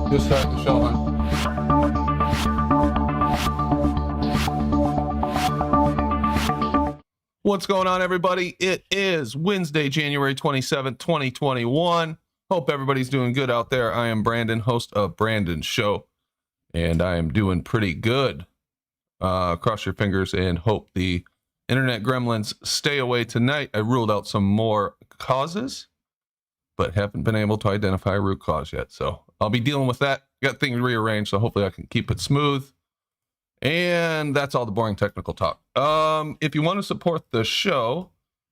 Just start the show, huh? What's going on, everybody? It is Wednesday, January 27th, 2021. Hope everybody's doing good out there. I am Brandon, host of Brandon's Show, and I am doing pretty good. Cross your fingers and hope the internet gremlins stay away tonight. I ruled out some more causes, but haven't been able to identify a root cause yet. So I'll be dealing with that. Got things rearranged, so hopefully I can keep it smooth. And that's all the boring technical talk. If you want to support the show,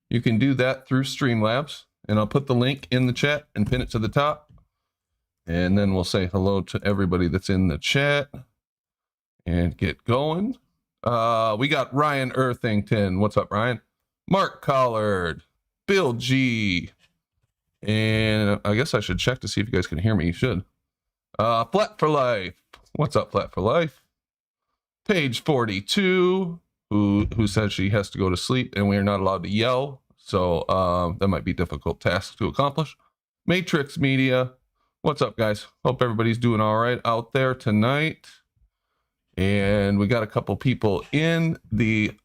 you can do that through Streamlabs, and I'll put the link in the chat and pin it to the top. And then we'll say hello to everybody that's in the chat and get going. We got Ryan Earthington. What's up, Ryan? Mark Collard, Bill G. And I guess I should check to see if you guys can hear me. You should. Flat for Life. What's up, Flat for Life? Page 42, who says she has to go to sleep and we are not allowed to yell. So that might be a difficult task to accomplish. Matrix Media. What's up, guys? Hope everybody's doing all right out there tonight. And we got a couple people in the,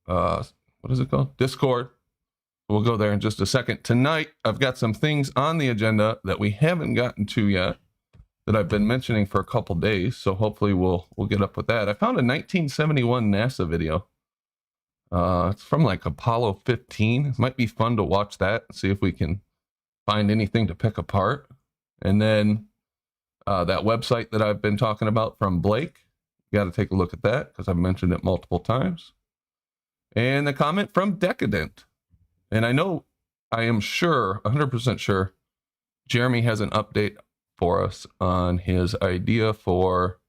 what is it called? Discord. We'll go there in just a second. Tonight, I've got some things on the agenda that we haven't gotten to yet that I've been mentioning for a couple days. So hopefully we'll get up with that. I found a 1971 NASA video. It's from like Apollo 15. It might be fun to watch that and see if we can find anything to pick apart. And then that website that I've been talking about from Blake, you got to take a look at that because I've mentioned it multiple times. And the comment from Decadent. And I know, I am sure, 100% sure, Jeremy has an update for us on his idea for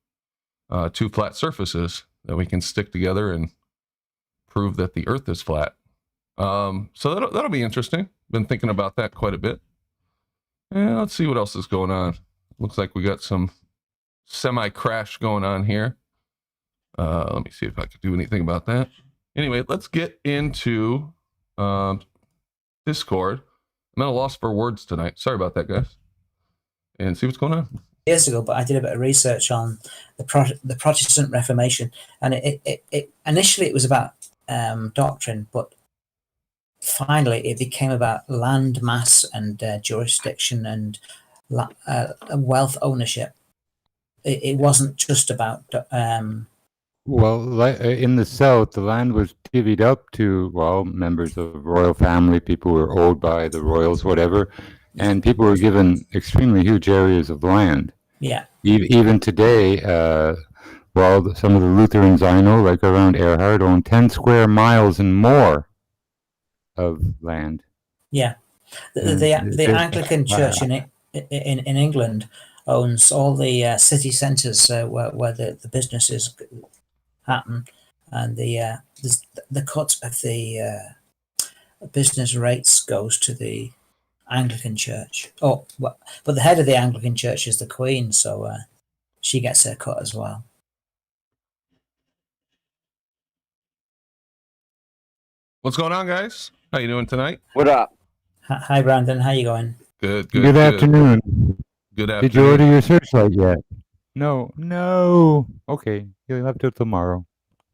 two flat surfaces that we can stick together and prove that the Earth is flat. So that'll be interesting. Been thinking about that quite a bit. And let's see what else is going on. Looks like we got some semi-crash going on here. Let me see if I can do anything about that. Anyway, let's get into Discord. I'm at a loss for words tonight. Sorry about that, guys. And see what's going on. Years ago, but I did a bit of research on the Protestant Reformation, and it initially it was about doctrine, but finally it became about land mass and jurisdiction and wealth ownership. It wasn't just about well, in the South, the land was divvied up to, well, members of royal family, people who were owed by the royals, whatever, and people were given extremely huge areas of land. Yeah. Even today, well, some of the Lutherans I know, like around Earhart, own 10 square miles and more of land. Yeah. The Anglican Church in England owns all the city centres where the businesses happen, and the cut of the business rates goes to the Anglican Church. Oh, but the head of the Anglican Church is the Queen, so she gets her cut as well. What's going on, guys? How you doing tonight? What up? Hi, Brandon. How you going? Good afternoon. Good afternoon. Did you order your searchlight yet? No. Okay, you'll have to tomorrow.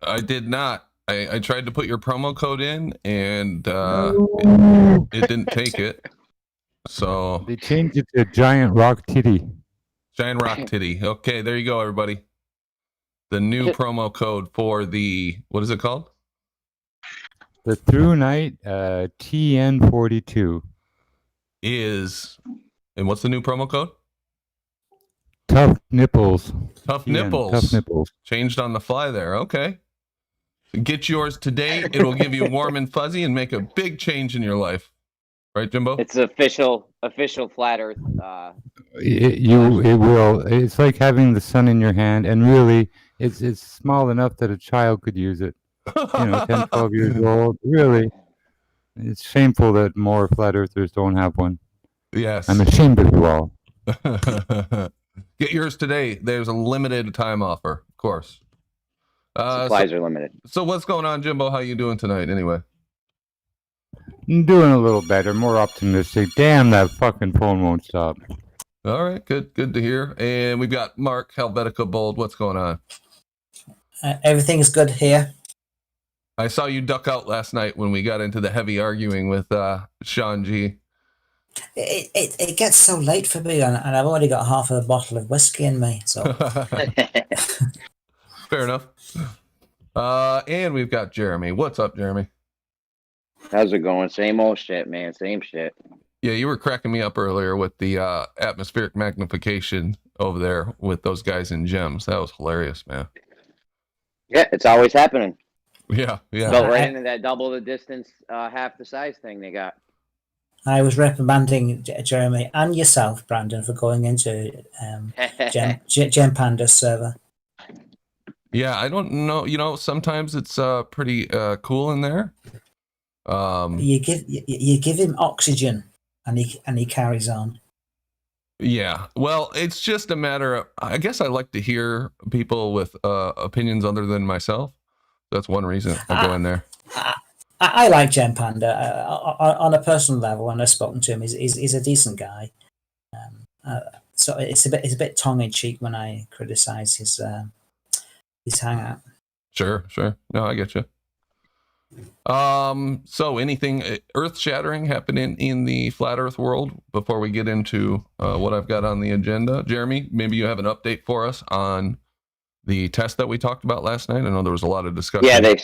I did not. I tried to put your promo code in, and it didn't take it. So They changed it to Giant Rock Titty. Giant Rock Titty. Okay, there you go, everybody. The new promo code for the, what is it called? The Through Night TN42 is, and what's the new promo code? Tough Nipples. Tough TN, Nipples. Tough Nipples. Changed on the fly there. Okay. Get yours today. It will give you warm and fuzzy and make a big change in your life. Right, Jimbo? It's official flat Earth. It will. It's like having the sun in your hand, and really, it's small enough that a child could use it. 10, 12 years old. Really, it's shameful that more flat earthers don't have one. Yes. I'm ashamed of you all. Get yours today. There's a limited time offer, of course. Supplies are limited. So what's going on, Jimbo? How you doing tonight, anyway? I'm doing a little better, more optimistic. Damn, that fucking phone won't stop. All right, good to hear. And we've got Mark Helvetica Bold. What's going on? Everything's good here. I saw you duck out last night when we got into the heavy arguing with Sean G. It gets so late for me, and I've already got half of a bottle of whiskey in me. So fair enough. And we've got Jeremy. What's up, Jeremy? How's it going? Same old shit, man. Same shit. Yeah, you were cracking me up earlier with the atmospheric magnification over there with those guys in gems. That was hilarious, man. Yeah, it's always happening. Yeah. Built right into that double the distance, half the size thing they got. I was reprimanding Jeremy and yourself, Brandon, for going into Gem Panda's server. Yeah, I don't know. You know, sometimes it's pretty cool in there. You give him oxygen, and he carries on. Yeah, well, it's just a matter of, I guess I like to hear people with opinions other than myself. That's one reason I go in there. I like Gem Panda on a personal level. When I've spoken to him, he's a decent guy. So it's a bit tongue in cheek when I criticize his hangout. Sure. No, I get you. So anything earth shattering happening in the flat earth world before we get into what I've got on the agenda? Jeremy, maybe you have an update for us on the test that we talked about last night. I know there was a lot of discussion. Yeah,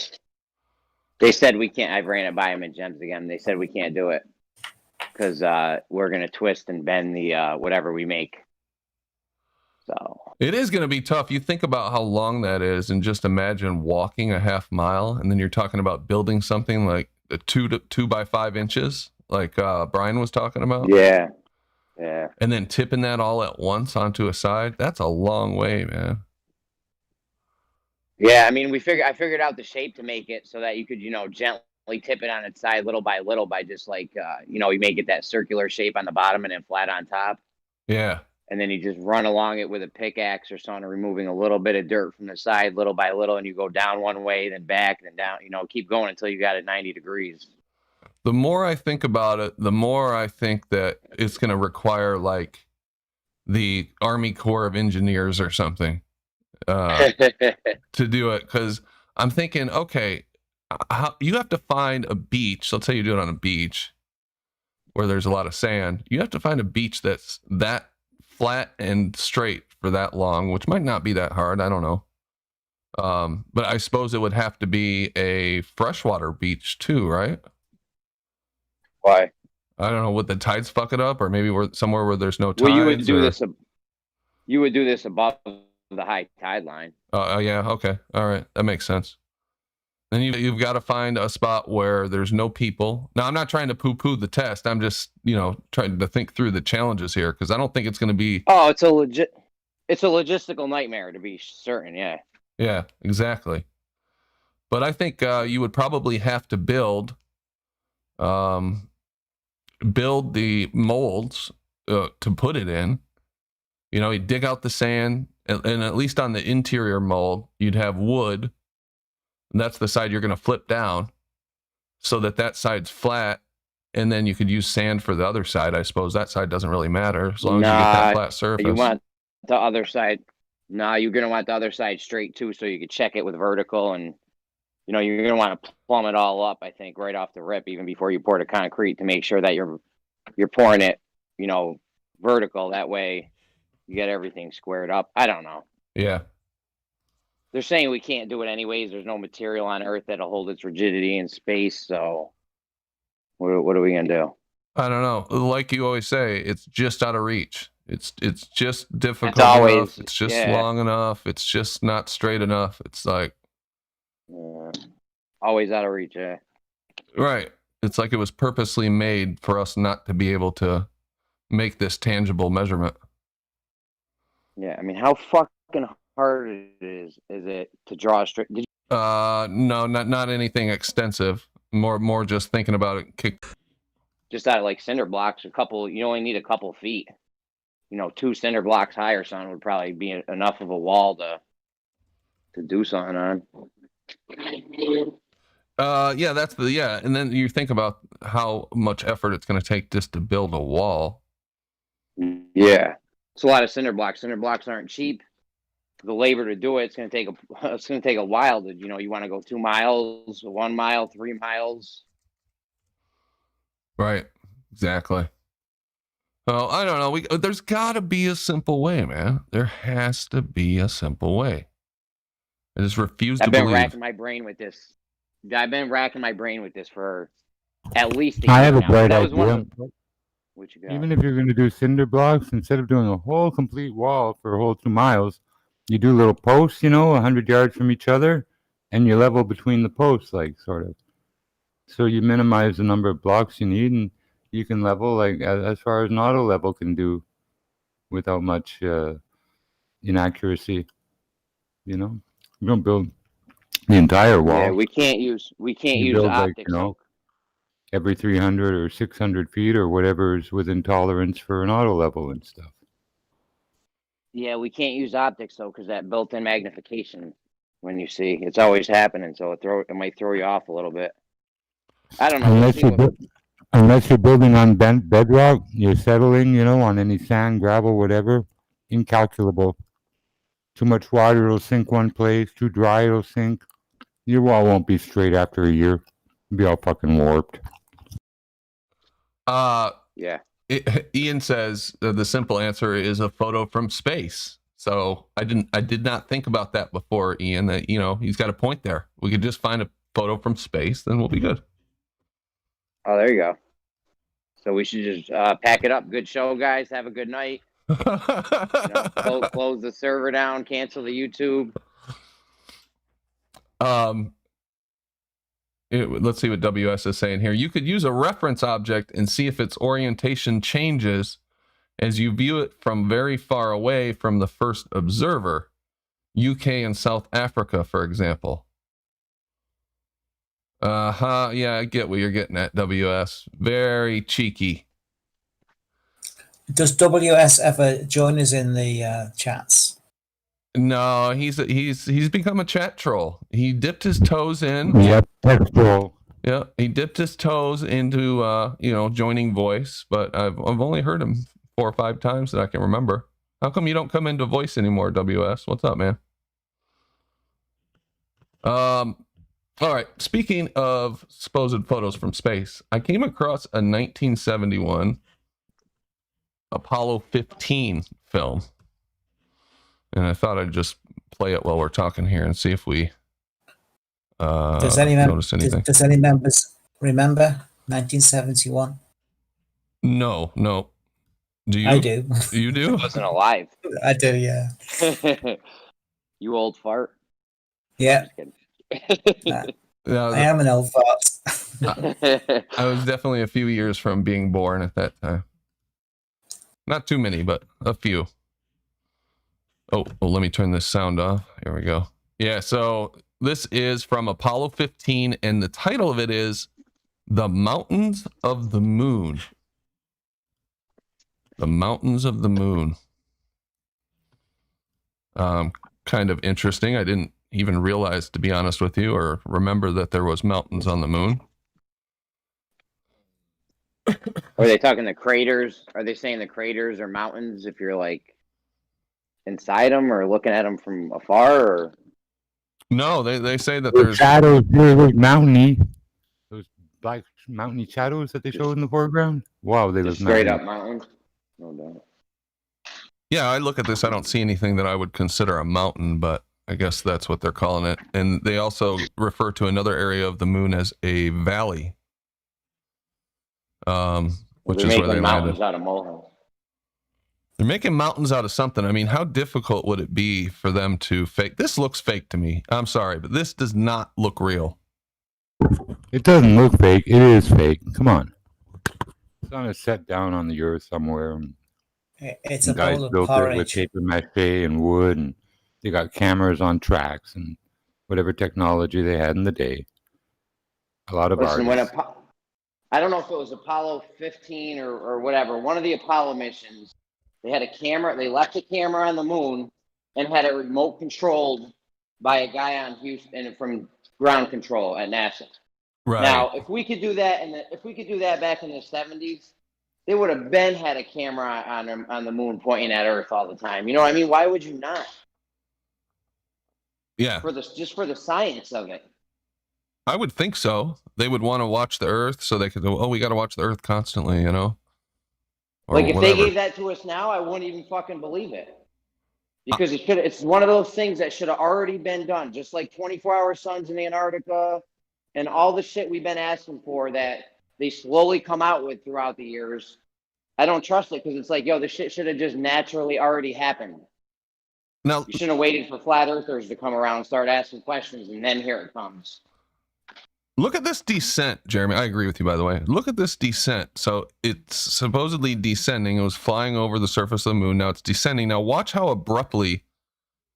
they said we can't. I've ran it by them in gems again. They said we can't do it because we're going to twist and bend the whatever we make. So it is going to be tough. You think about how long that is, and just imagine walking a half mile, and then you're talking about building something like a 2 by 5 inches, like Brian was talking about. Yeah. And then tipping that all at once onto a side. That's a long way, man. Yeah, I mean, I figured out the shape to make it so that you could, gently tip it on its side little by little by just like, you make it that circular shape on the bottom and then flat on top. Yeah. And then you just run along it with a pickaxe or something, removing a little bit of dirt from the side little by little, and you go down one way, then back, then down, keep going until you got it 90 degrees. The more I think about it, the more I think that it's going to require like the Army Corps of Engineers or something. To do it, because I'm thinking, okay, you have to find a beach. Let's say you do it on a beach where there's a lot of sand. You have to find a beach that's that flat and straight for that long, which might not be that hard. I don't know. But I suppose it would have to be a freshwater beach too, right? Why? I don't know. Would the tides fuck it up, or maybe somewhere where there's no tides? Well, you would do this. You would do this above the high tide line. Oh, yeah. Okay. All right. That makes sense. Then you've got to find a spot where there's no people. Now, I'm not trying to poo-poo the test. I'm just, trying to think through the challenges here, because I don't think it's going to be. Oh, it's a logistical nightmare, to be certain. Yeah. Yeah, exactly. But I think you would probably have to build the molds to put it in. You dig out the sand, and at least on the interior mold, you'd have wood, and that's the side you're going to flip down so that side's flat, and then you could use sand for the other side. I suppose that side doesn't really matter as long as you get that flat surface. You want the other side. No, you're going to want the other side straight too, so you could check it with vertical, and you're going to want to plumb it all up, I think, right off the rip, even before you pour the concrete, to make sure that you're pouring it, vertical. That way you get everything squared up. I don't know. Yeah. They're saying we can't do it anyways. There's no material on Earth that'll hold its rigidity in space. So what are we going to do? I don't know. Like you always say, it's just out of reach. It's just difficult enough. It's just long enough. It's just not straight enough. It's like always out of reach. Yeah. Right. It's like it was purposely made for us not to be able to make this tangible measurement. Yeah, I mean, how fucking hard is it to draw a straight? No, not anything extensive. More just thinking about it. Just out of like cinder blocks, you only need a couple feet. 2 cinder blocks high or something would probably be enough of a wall to do something on. Yeah, and then you think about how much effort it's going to take just to build a wall. Yeah. It's a lot of cinder blocks. Cinder blocks aren't cheap. The labor to do it's going to take a while. To you want to go 2 miles, 1 mile, 3 miles. Right. Exactly. Well, I don't know. There's got to be a simple way, man. There has to be a simple way. I just refuse to believe. I've been racking my brain with this. I've been racking my brain with this for at least a year I have a now. bright That was idea. What you got? Even if you're going to do cinder blocks, instead of doing a whole complete wall for a whole 2 miles, you do little posts, 100 yards from each other, and you level between the posts, like, sort of. So you minimize the number of blocks you need, and you can level, like, as far as an auto level can do without much inaccuracy, You don't build the entire wall. Yeah, we can't use You build, like, optics. every 300 or 600 feet or whatever is within tolerance for an auto level and stuff. Yeah, we can't use optics though, because that built-in magnification, when you see, it's always happening. So it might throw you off a little bit. I don't know. Unless you're building on bedrock, you're settling, on any sand, gravel, whatever, incalculable. Too much water, it'll sink one place. Too dry, it'll sink. Your wall won't be straight after a year. It'll be all fucking warped. Yeah. Ian says the simple answer is a photo from space. So I did not think about that before, Ian. That he's got a point there. We could just find a photo from space, then we'll be good. Oh, there you go. So we should just pack it up. Good show, guys. Have a good night. Close the server down. Cancel the YouTube. Let's see what WS is saying here. You could use a reference object and see if its orientation changes as you view it from very far away from the first observer. UK and South Africa, for example. Yeah, I get what you're getting at, WS. Very cheeky. Does WS ever join us in the chats? No, he's become a chat troll. He dipped his toes in. Yep, text troll. Yeah, he dipped his toes into joining voice, but I've only heard him 4 or 5 times that I can remember. How come you don't come into voice anymore, WS? What's up, man? All right. Speaking of supposed photos from space, I came across a 1971 Apollo 15 film. And I thought I'd just play it while we're talking here and see if we notice anything. Does any members remember 1971? No. Do you? I do. You do? I wasn't alive. I do, yeah. You old fart. Yeah. I am an old fart. I was definitely a few years from being born at that time. Not too many, but a few. Oh, well, let me turn this sound off. Here we go. Yeah, so this is from Apollo 15, and the title of it is The Mountains of the Moon. The Mountains of the Moon. Kind of interesting. I didn't even realize, to be honest with you, or remember that there was mountains on the moon. Are they talking the craters? Are they saying the craters are mountains if you're like inside them or looking at them from afar? Or no, they say that there's shadows. Those mountainy, those black mountainy shadows that they showed in the foreground. Wow, they look straight up mountains. No doubt. Yeah, I look at this. I don't see anything that I would consider a mountain, but I guess that's what they're calling it. And they also refer to another area of the moon as a valley, which is where they landed. Out of molehills. They're making mountains out of something. I mean, how difficult would it be for them to fake? This looks fake to me. I'm sorry, but this does not look real. It doesn't look fake. It is fake. Come on. It's on a set down on the earth somewhere. It's a guys built it with paper mache and wood, and they got cameras on tracks and whatever technology they had in the day. A lot of artists. I don't know if it was Apollo 15 or whatever. One of the Apollo missions, they had a camera. They left a camera on the moon and had it remote controlled by a guy on Houston from ground control at NASA. Right. Now, if we could do that, if we could do that back in the 70s, they would have been had a camera on the moon pointing at Earth all the time. You know what I mean? Why would you not? Yeah. Just for the science of it. I would think so. They would want to watch the Earth so they could go, oh, we got to watch the Earth constantly, you know? Or Like if whatever. they gave that to us now, I wouldn't even fucking believe it. Because it's one of those things that should have already been done, just like 24-hour suns in Antarctica and all the shit we've been asking for that they slowly come out with throughout the years. I don't trust it because it's like, yo, the shit should have just naturally already happened. Now, You shouldn't have waited for flat earthers to come around and start asking questions, and then here it comes. look at this descent, Jeremy. I agree with you, by the way. Look at this descent. So it's supposedly descending. It was flying over the surface of the moon. Now it's descending. Now watch how abruptly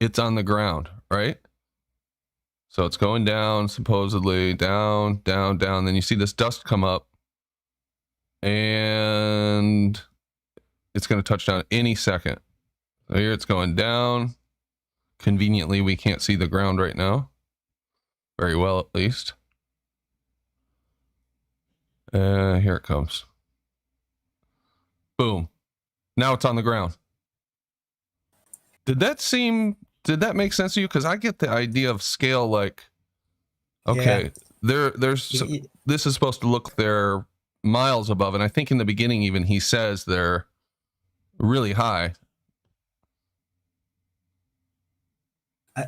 it's on the ground, right? So it's going down, supposedly, down, down, down. Then you see this dust come up. And it's going to touch down any second. So here it's going down. Conveniently, we can't see the ground right now. Very well, at least. Here it comes. Boom. Now it's on the ground. Did that make sense to you? Because I get the idea of scale, like, okay, this is supposed to look they're miles above, and I think in the beginning even he says they're really high.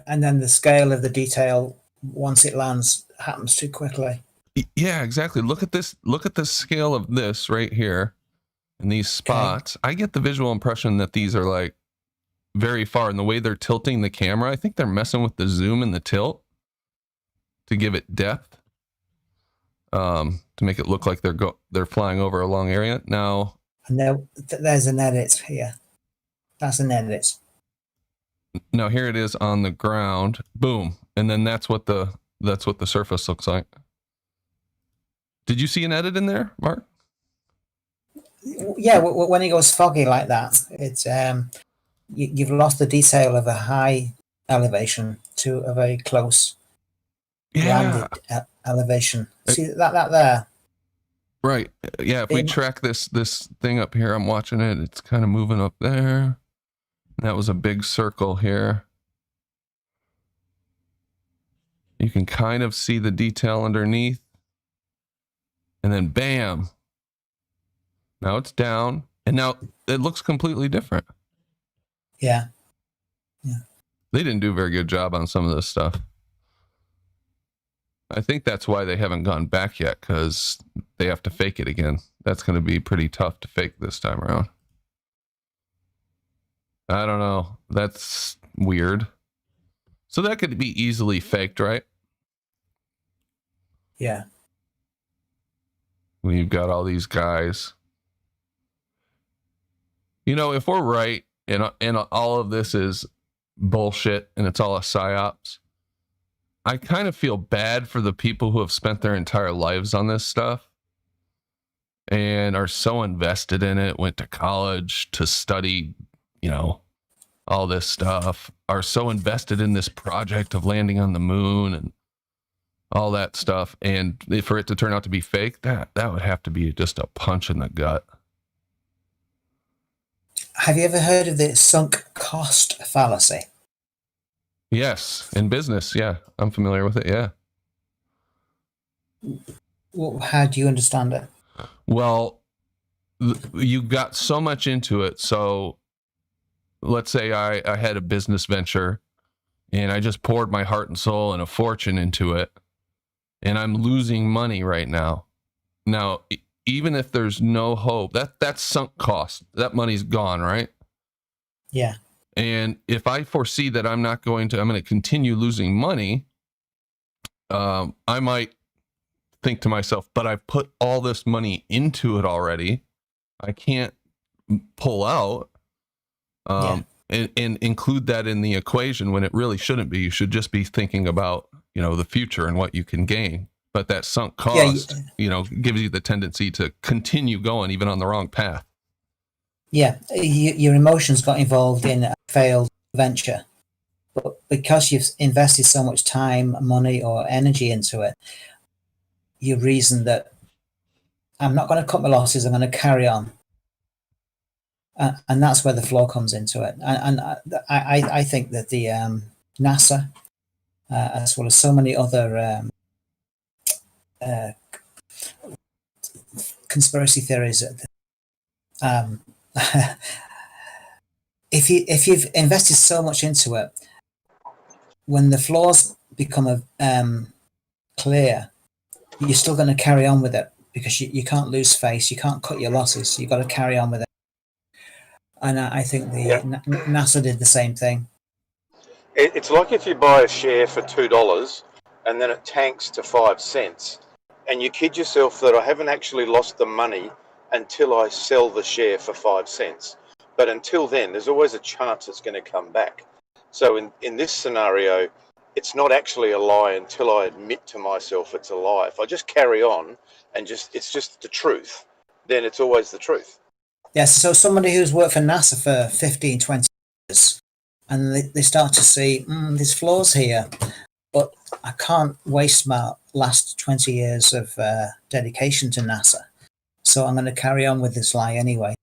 And then the scale of the detail once it lands happens too quickly. Yeah, exactly. Look at this scale of this right here and these spots. Okay. I get the visual impression that these are like very far, and the way they're tilting the camera, I think they're messing with the zoom and the tilt to give it depth, to make it look like they're flying over a long area. Now, and there's an edit here. That's an edit. Now here it is on the ground. Boom, and then that's what the surface looks like. Did you see an edit in there, Mark? Yeah, when it goes foggy like that, it's you've lost the detail of a high elevation to a very close landed elevation. See that there? Right. Yeah, if we track this thing up here, I'm watching it. It's kind of moving up there. That was a big circle here. You can kind of see the detail underneath. And then bam. Now it's down. And now it looks completely different. Yeah. They didn't do a very good job on some of this stuff. I think that's why they haven't gone back yet, because they have to fake it again. That's going to be pretty tough to fake this time around. I don't know. That's weird. So that could be easily faked, right? Yeah. When you've got all these guys. You know, if we're right and all of this is bullshit and it's all a psyops, I kind of feel bad for the people who have spent their entire lives on this stuff and are so invested in it, went to college to study, you know, all this stuff, are so invested in this project of landing on the moon and all that stuff. And for it to turn out to be fake, that would have to be just a punch in the gut. Have you ever heard of the sunk cost fallacy? Yes, in business, yeah. I'm familiar with it, yeah. Well, how do you understand it? Well, you got so much into it. So let's say I had a business venture and I just poured my heart and soul and a fortune into it, and I'm losing money right now. Now, even if there's no hope, that's sunk cost. That money's gone, right? Yeah. And if I foresee that I'm going to continue losing money, I might think to myself, but I've put all this money into it already. I can't pull out, and include that in the equation when it really shouldn't be. You should just be thinking about, you know, the future and what you can gain. But that sunk cost, you know, gives you the tendency to continue going even on the wrong path. Yeah, your emotions got involved in a failed venture, but because you've invested so much time, money, or energy into it, you reason that I'm not going to cut my losses. I'm going to carry on. And that's where the flaw comes into it. And I think that the NASA, as well as so many other conspiracy theories, if you've invested so much into it, when the flaws become clear, you're still going to carry on with it because you can't lose face, you can't cut your losses, you've got to carry on with it. And I think NASA did the same thing. It's like if you buy a share for $2 and then it tanks to 5 cents, and you kid yourself that I haven't actually lost the money until I sell the share for 5 cents. But until then, there's always a chance it's going to come back. So in this scenario, it's not actually a lie until I admit to myself it's a lie. If I just carry on and it's just the truth, then it's always the truth. Yes, so somebody who's worked for NASA for 15, 20 years, and they start to see, there's flaws here, but I can't waste my last 20 years of dedication to NASA. So I'm going to carry on with this lie anyway.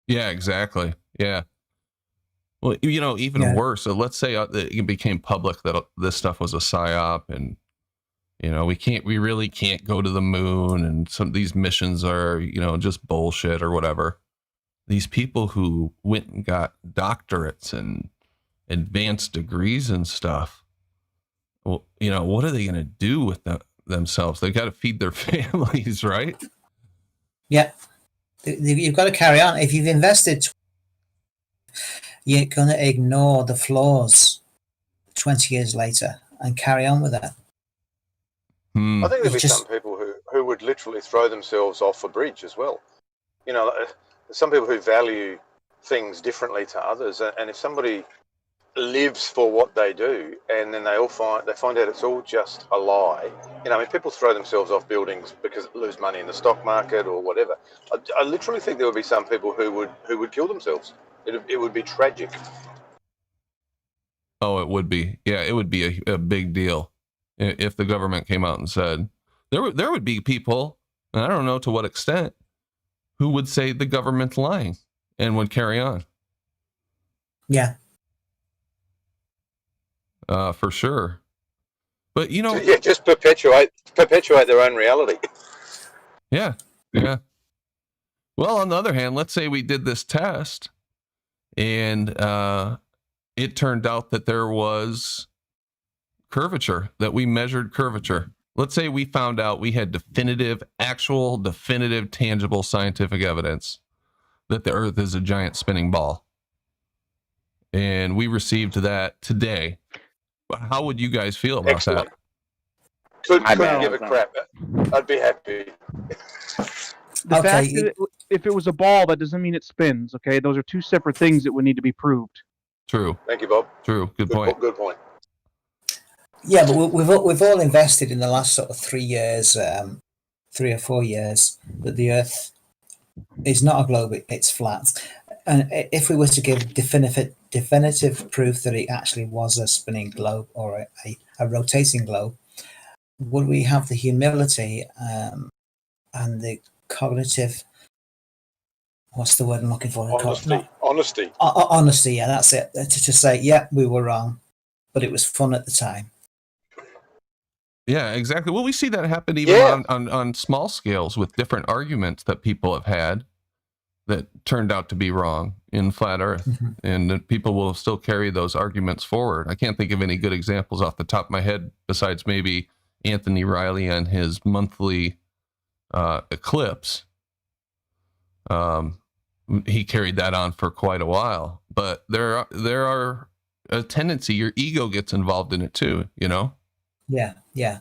Yeah, exactly. Yeah. Well, even worse. So let's say it became public that this stuff was a psyop, and we really can't go to the moon, and some of these missions are just bullshit or whatever. These people who went and got doctorates and advanced degrees and stuff, well, what are they going to do with themselves? They got to feed their families, right? Yeah, you've got to carry on. If you've invested, you're going to ignore the flaws 20 years later and carry on with that. I think there'd be some people who would literally throw themselves off a bridge as well. Some people who value things differently to others, and if somebody lives for what they do, and then they find out it's all just a lie. People throw themselves off buildings because they lose money in the stock market or whatever. I literally think there would be some people who would kill themselves. It would be tragic. Oh, it would be. Yeah, it would be a big deal if the government came out and said there would be people, and I don't know to what extent, who would say the government's lying and would carry on. Yeah. For sure. But just perpetuate their own reality. Yeah. Yeah. Well, on the other hand, let's say we did this test and it turned out that there was curvature, that we measured curvature. Let's say we found out we had definitive, tangible scientific evidence that the Earth is a giant spinning ball. And we received that today. How would you guys feel about Excellent. that? Couldn't give a crap. I'd be happy. The fact that if it was a ball, that doesn't mean it spins. Okay, those are two separate things that would need to be proved. True. Thank you, Bob. True. Good point. Good point. Yeah, but we've all invested in the last sort of 3 years, 3 or 4 years, that the Earth is not a globe; it's flat. And if we were to give definitive proof that it actually was a spinning globe or a rotating globe, would we have the humility and the cognitive? What's the word I'm looking for? Honesty. Honesty. Yeah, that's it. To say, yeah, we were wrong, but it was fun at the time. Yeah, exactly. Well, we see that happen even on small scales with different arguments that people have had that turned out to be wrong in flat Earth. Mm-hmm. And people will still carry those arguments forward. I can't think of any good examples off the top of my head besides maybe Anthony Riley and his monthly eclipse. He carried that on for quite a while, but there are a tendency, your ego gets involved in it too, Yeah.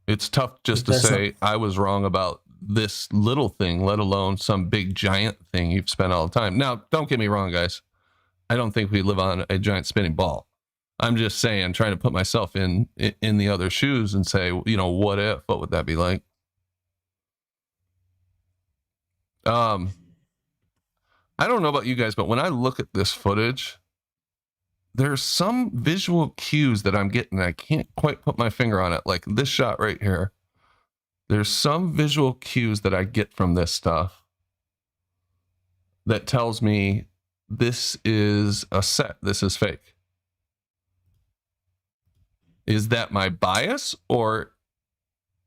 It's tough just to say I was wrong about this little thing, let alone some big giant thing you've spent all the time. Now, don't get me wrong, guys. I don't think we live on a giant spinning ball. I'm just saying, trying to put myself in the other shoes and say, what would that be like? I don't know about you guys, but when I look at this footage, there's some visual cues that I'm getting. I can't quite put my finger on it. Like this shot right here. there's some visual cues that I get from this stuff that tells me this is a set. This is fake. Is that my bias, or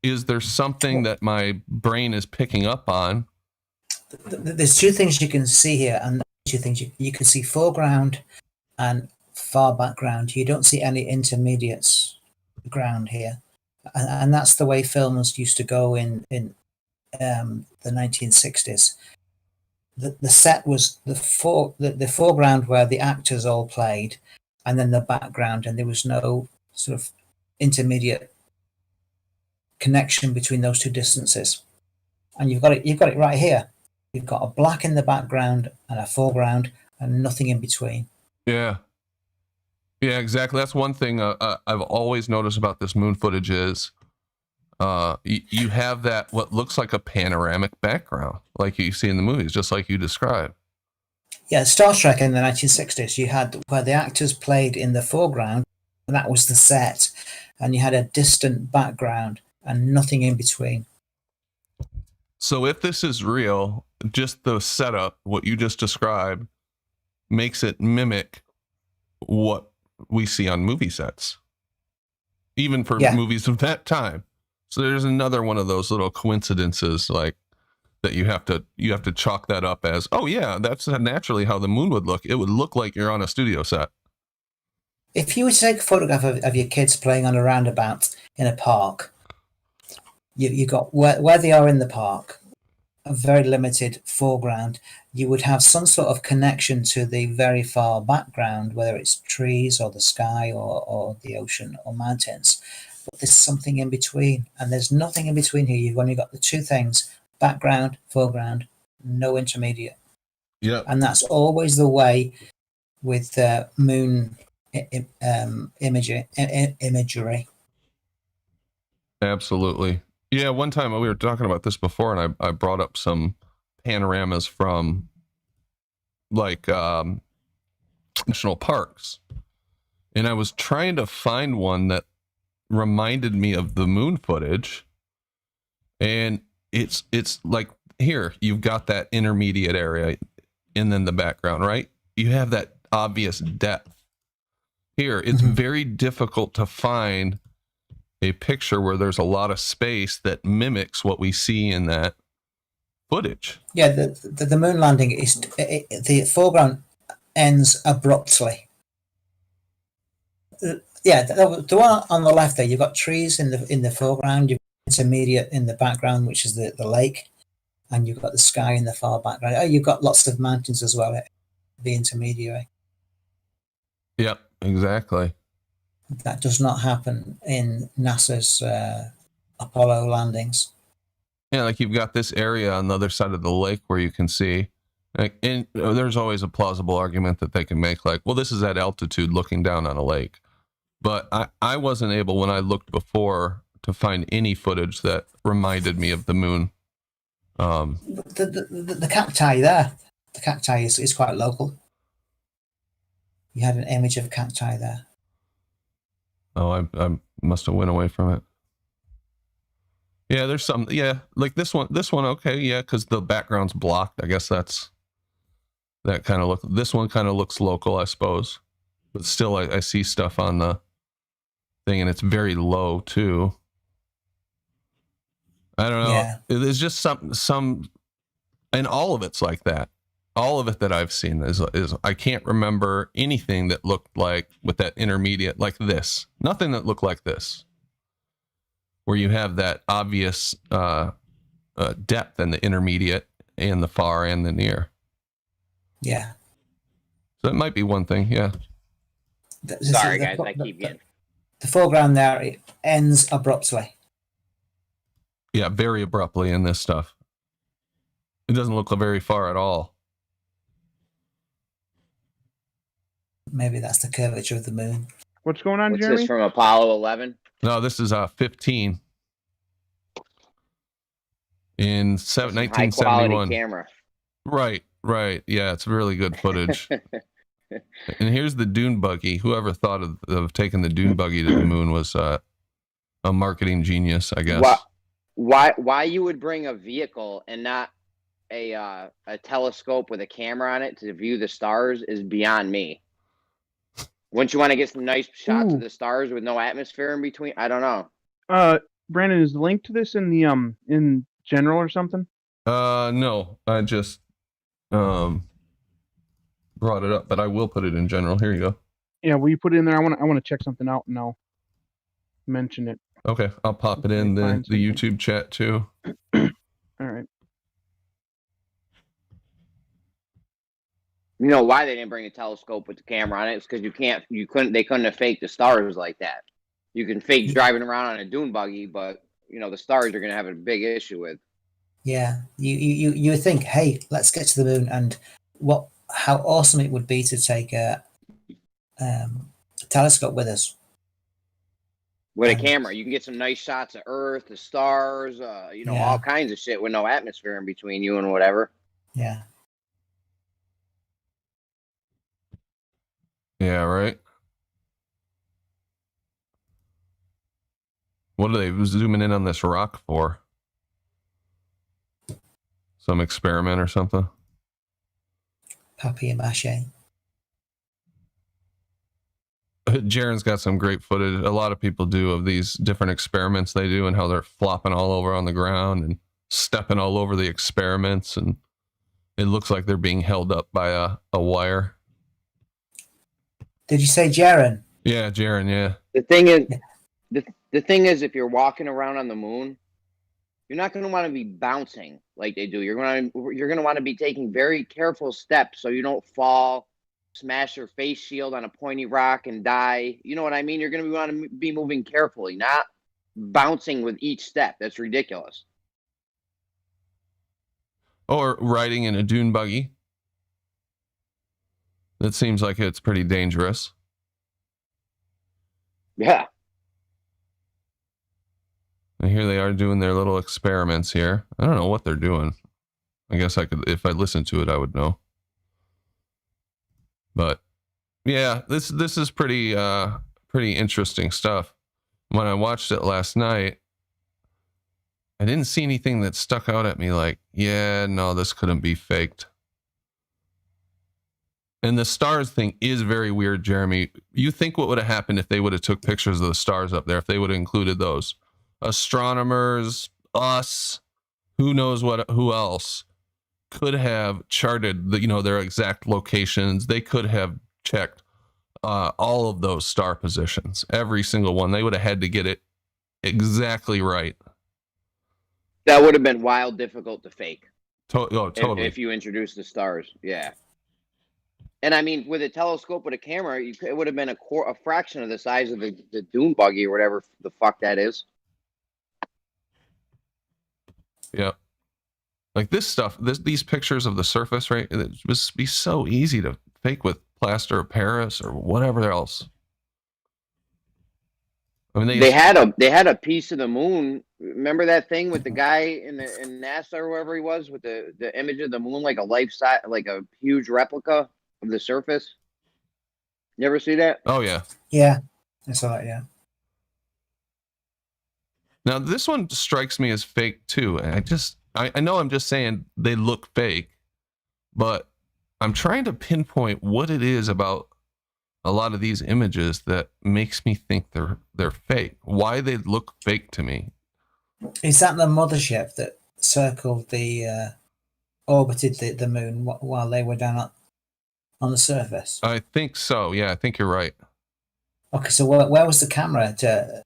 is there something that my brain is picking up on? There's two things you can see here, and two things you can see foreground and far background. You don't see any intermediates ground here, and that's the way films used to go in the 1960s. The set was the foreground where the actors all played, and then the background, and there was no sort of intermediate connection between those two distances. And you've got it right here. You've got a black in the background and a foreground, and nothing in between. Yeah, exactly. That's one thing I've always noticed about this moon footage is you have that what looks like a panoramic background, like you see in the movies, just like you described. Yeah, Star Trek in the 1960s, you had where the actors played in the foreground, and that was the set, and you had a distant background and nothing in between. So if this is real, just the setup, what you just described, makes it mimic what we see on movie sets, even for movies of that time. So there's another one of those little coincidences, like that you have to chalk that up as, oh yeah, that's naturally how the moon would look. It would look like you're on a studio set. If you were to take a photograph of your kids playing on a roundabout in a park, you got where they are in the park, a very limited foreground. You would have some sort of connection to the very far background, whether it's trees or the sky or the ocean or mountains. But there's something in between, and there's nothing in between here. You've only got the two things: background, foreground, no intermediate. Yeah, and that's always the way with moon imagery. Absolutely. Yeah, one time we were talking about this before, and I brought up some panoramas from like national parks, and I was trying to find one that reminded me of the moon footage, and it's like here you've got that intermediate area and then the background, right? You have that obvious depth. Here it's very difficult to find a picture where there's a lot of space that mimics what we see in that footage. Yeah, the moon landing is the foreground ends abruptly. Yeah, the one on the left there, you've got trees in the foreground, you've got intermediate in the background, which is the lake, and you've got the sky in the far background. Oh, you've got lots of mountains as well, the intermediary. Yep, exactly. That does not happen in NASA's Apollo landings. Yeah, like you've got this area on the other side of the lake where you can see, like, and there's always a plausible argument that they can make, like, well, this is at altitude looking down on a lake. But I wasn't able, when I looked before, to find any footage that reminded me of the moon. The cacti there, the cacti is quite local. You had an image of cacti there. Oh, I must have went away from it. Yeah, there's some. Yeah, like this one. Okay, yeah, because the background's blocked. I guess that kind of look. This one kind of looks local, I suppose. But still, I see stuff on the thing, and it's very low too. I don't know. Yeah. There's just some, and all of it's like that. All of it that I've seen is I can't remember anything that looked like with that intermediate like this. Nothing that looked like this, where you have that obvious depth in the intermediate and the far and the near. Yeah. So it might be one thing. Yeah. Sorry, guys, I keep getting. The foreground there, it ends abruptly. Yeah, very abruptly in this stuff. It doesn't look very far at all. Maybe that's the curvature of the moon. What's going on, What's Jeremy? this from Apollo 11? No, this is 15 in 1971. High quality camera. Right. Yeah, it's really good footage. And here's the dune buggy. Whoever thought of taking the dune buggy to the moon was a marketing genius, I guess. why you would bring a vehicle and not a telescope with a camera on it to view the stars is beyond me. Wouldn't you want to get some nice shots of the stars with no atmosphere in between? I don't know. Brandon, is the link to this in the in general or something? No, I just brought it up, but I will put it in general. Here you go. Yeah, will you put it in there? I want to check something out and I'll mention it. Okay, I'll pop it in the YouTube chat too. All right. You know why they didn't bring a telescope with the camera on it? It's because they couldn't have faked the stars like that. You can fake driving around on a dune buggy, but the stars you're gonna have a big issue with. Yeah, you think, hey, let's get to the moon, and how awesome it would be to take a telescope with us. With a camera, you can get some nice shots of Earth, the stars, all kinds of shit with no atmosphere in between you and whatever. Yeah. Yeah, right. What are they zooming in on this rock for? Some experiment or something? Papier-mâché. Jaren's got some great footage. A lot of people do of these different experiments they do and how they're flopping all over on the ground and stepping all over the experiments, and it looks like they're being held up by a wire. Did you say Jaren? Yeah, Jaren, yeah. The thing is, if you're walking around on the moon, you're not going to want to be bouncing like they do. You're going to want to be taking very careful steps so you don't fall, smash your face shield on a pointy rock and die. You know what I mean? You're going to want to be moving carefully, not bouncing with each step. That's ridiculous. Or riding in a dune buggy. That seems like it's pretty dangerous. Yeah. And here they are doing their little experiments here. I don't know what they're doing. I guess I could, if I listened to it, I would know. But yeah, this is pretty interesting stuff. When I watched it last night, I didn't see anything that stuck out at me like, yeah, no, this couldn't be faked. And the stars thing is very weird, Jeremy. You think what would have happened if they would have took pictures of the stars up there, if they would have included those? Astronomers, us, who knows who else could have charted their exact locations. They could have checked all of those star positions, every single one. They would have had to get it exactly right. That would have been wild difficult to fake. Totally. If you introduced the stars, yeah. And I mean, with a telescope with a camera, it would have been a fraction of the size of the dune buggy or whatever the fuck that is. Yeah. Like this stuff, these pictures of the surface, right? It would be so easy to fake with plaster of Paris or whatever else. I mean, they had a piece of the moon. Remember that thing with the guy in NASA or wherever he was with the image of the moon, like a life size, like a huge replica of the surface. You ever see that? Oh yeah. Yeah, I saw it. Yeah. Now this one strikes me as fake too. I know I'm just saying they look fake, but I'm trying to pinpoint what it is about a lot of these images that makes me think they're fake. Why they look fake to me. Is that the mothership that circled orbited the moon while they were down on the surface? I think so. Yeah, I think you're right. Okay, so where was the camera to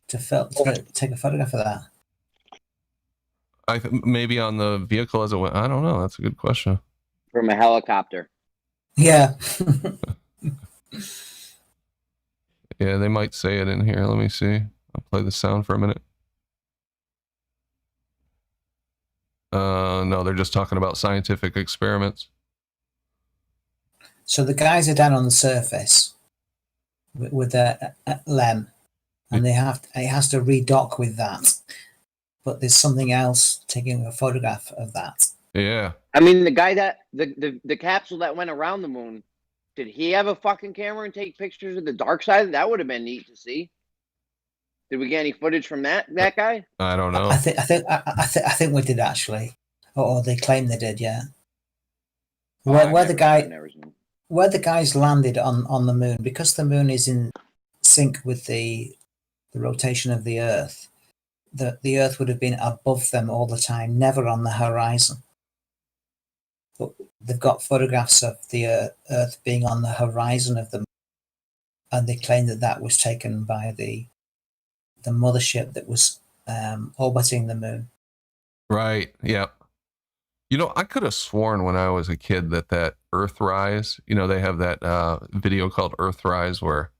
take a photograph of that? Maybe on the vehicle as it went. I don't know. That's a good question. From a helicopter. Yeah. Yeah, they might say it in here. Let me see. I'll play the sound for a minute. No, they're just talking about scientific experiments. So the guys are down on the surface with a LEM, and it has to redock with that. But there's something else taking a photograph of that. Yeah. I mean, the guy that the capsule that went around the moon, did he have a fucking camera and take pictures of the dark side? That would have been neat to see. Did we get any footage from that guy? I don't know. I think we did actually, or they claim they did. Yeah. Where the guys landed on the moon, because the moon is in sync with the rotation of the Earth. The Earth would have been above them all the time, never on the horizon. But they've got photographs of the Earth being on the horizon of the moon, and they claim that was taken by the mothership that was orbiting the moon. Right. Yeah. You know, I could have sworn when I was a kid that Earthrise, you know, they have that video called Earthrise where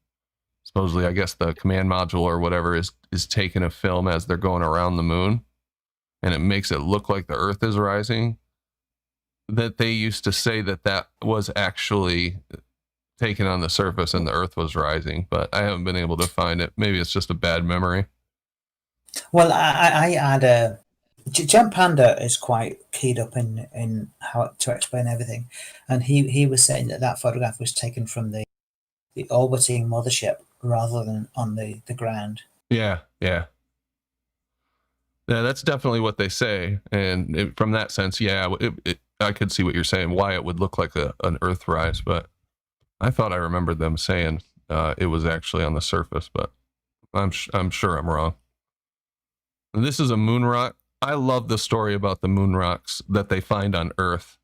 supposedly, I guess, the command module or whatever is taking a film as they're going around the moon, and it makes it look like the Earth is rising. That they used to say that was actually taken on the surface and the Earth was rising, but I haven't been able to find it. Maybe it's just a bad memory. Well, I had a Jem Panda is quite keyed up in how to explain everything, and he was saying that photograph was taken from the orbiting mothership rather than on the ground. Yeah, that's definitely what they say, and from that sense, yeah, I could see what you're saying, why it would look like an Earthrise, but I thought I remembered them saying it was actually on the surface, but I'm sure I'm wrong. And this is a moon rock. I love the story about the moon rocks that they find on Earth.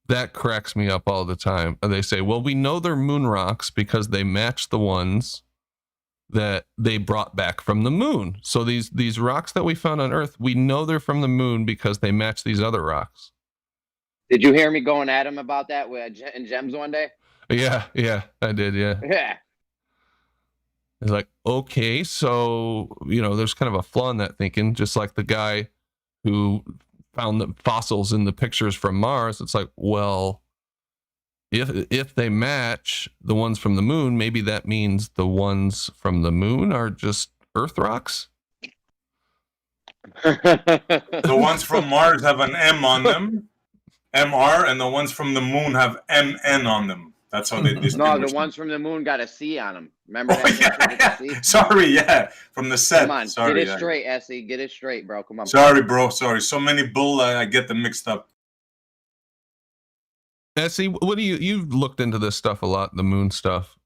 That cracks me up all the time. And they say, well, we know they're moon rocks because they match the ones that they brought back from the moon. So these rocks that we found on Earth, we know they're from the moon because they match these other rocks. Did you hear me going at him about that in Gems one day? Yeah, I did, yeah. Yeah. It's like, okay, so, you know, there's kind of a flaw in that thinking, just like the guy who found the fossils in the pictures from Mars. It's like, well, if they match the ones from the moon, maybe that means the ones from the moon are just Earth rocks. The ones from Mars have an M on them, MR, and the ones from the moon have MN on them. That's how they distinguish. No, the ones from the moon got a C on them. Remember that? Yeah. Sorry, yeah, from the set. Come on, sorry, get it straight, Essie. Get it straight, bro. Come on. Sorry, bro. Sorry. So many bull, I get them mixed up. Essie, what do you've looked into this stuff a lot, the moon stuff.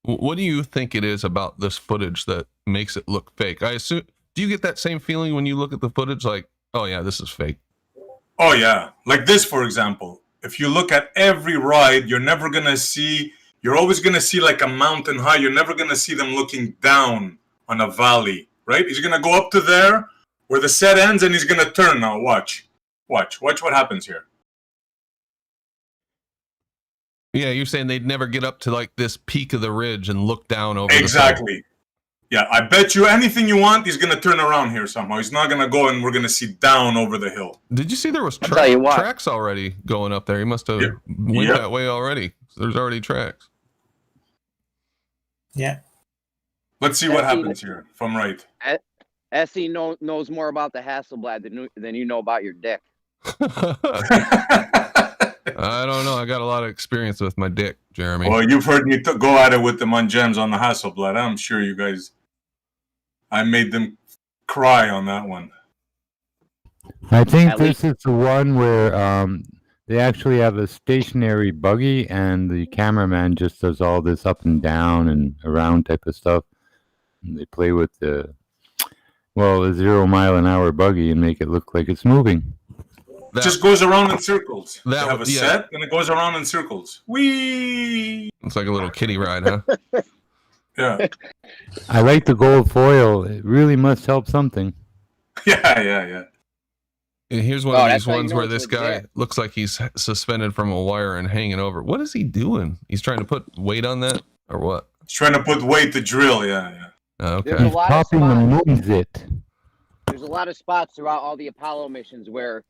What do you think it is about this footage that makes it look fake? I assume, do you get that same feeling when you look at the footage, like, oh yeah, this is fake? Oh yeah, like this, for example. If you look at every ride, you're never gonna see. You're always gonna see like a mountain high. You're never gonna see them looking down on a valley, right? He's gonna go up to there where the set ends, and he's gonna turn. Now watch what happens here. Yeah, you're saying they'd never get up to like this peak of the ridge and look down over exactly. The yeah, I bet you anything you want, he's gonna turn around here somehow. He's not gonna go, and we're gonna see down over the hill. Did you see there was tracks already going up there? He must have went that way already. There's already tracks. Yeah. Let's see what happens here from right. Essie knows more about the Hasselblad than you know about your dick. I don't know. I got a lot of experience with my dick, Jeremy. Well, you've heard me go at it with them on Gems on the Hasselblad. I'm sure you guys... I made them cry on that one. I think this is the one where they actually have a stationary buggy and the cameraman just does all this up and down and around type of stuff. And they play with the 0-mile-an-hour buggy and make it look like it's moving. It just goes around in circles. They have a set and it goes around in circles. Whee! It's like a little kiddie ride, huh? Yeah. I like the gold foil. It really must help something. Yeah. And here's one of these ones where this guy looks like he's suspended from a wire and hanging over. What is he doing? He's trying to put weight on that or what? He's trying to put weight to drill, yeah. Okay. He's popping the moon zit. There's a lot of spots throughout all the Apollo missions where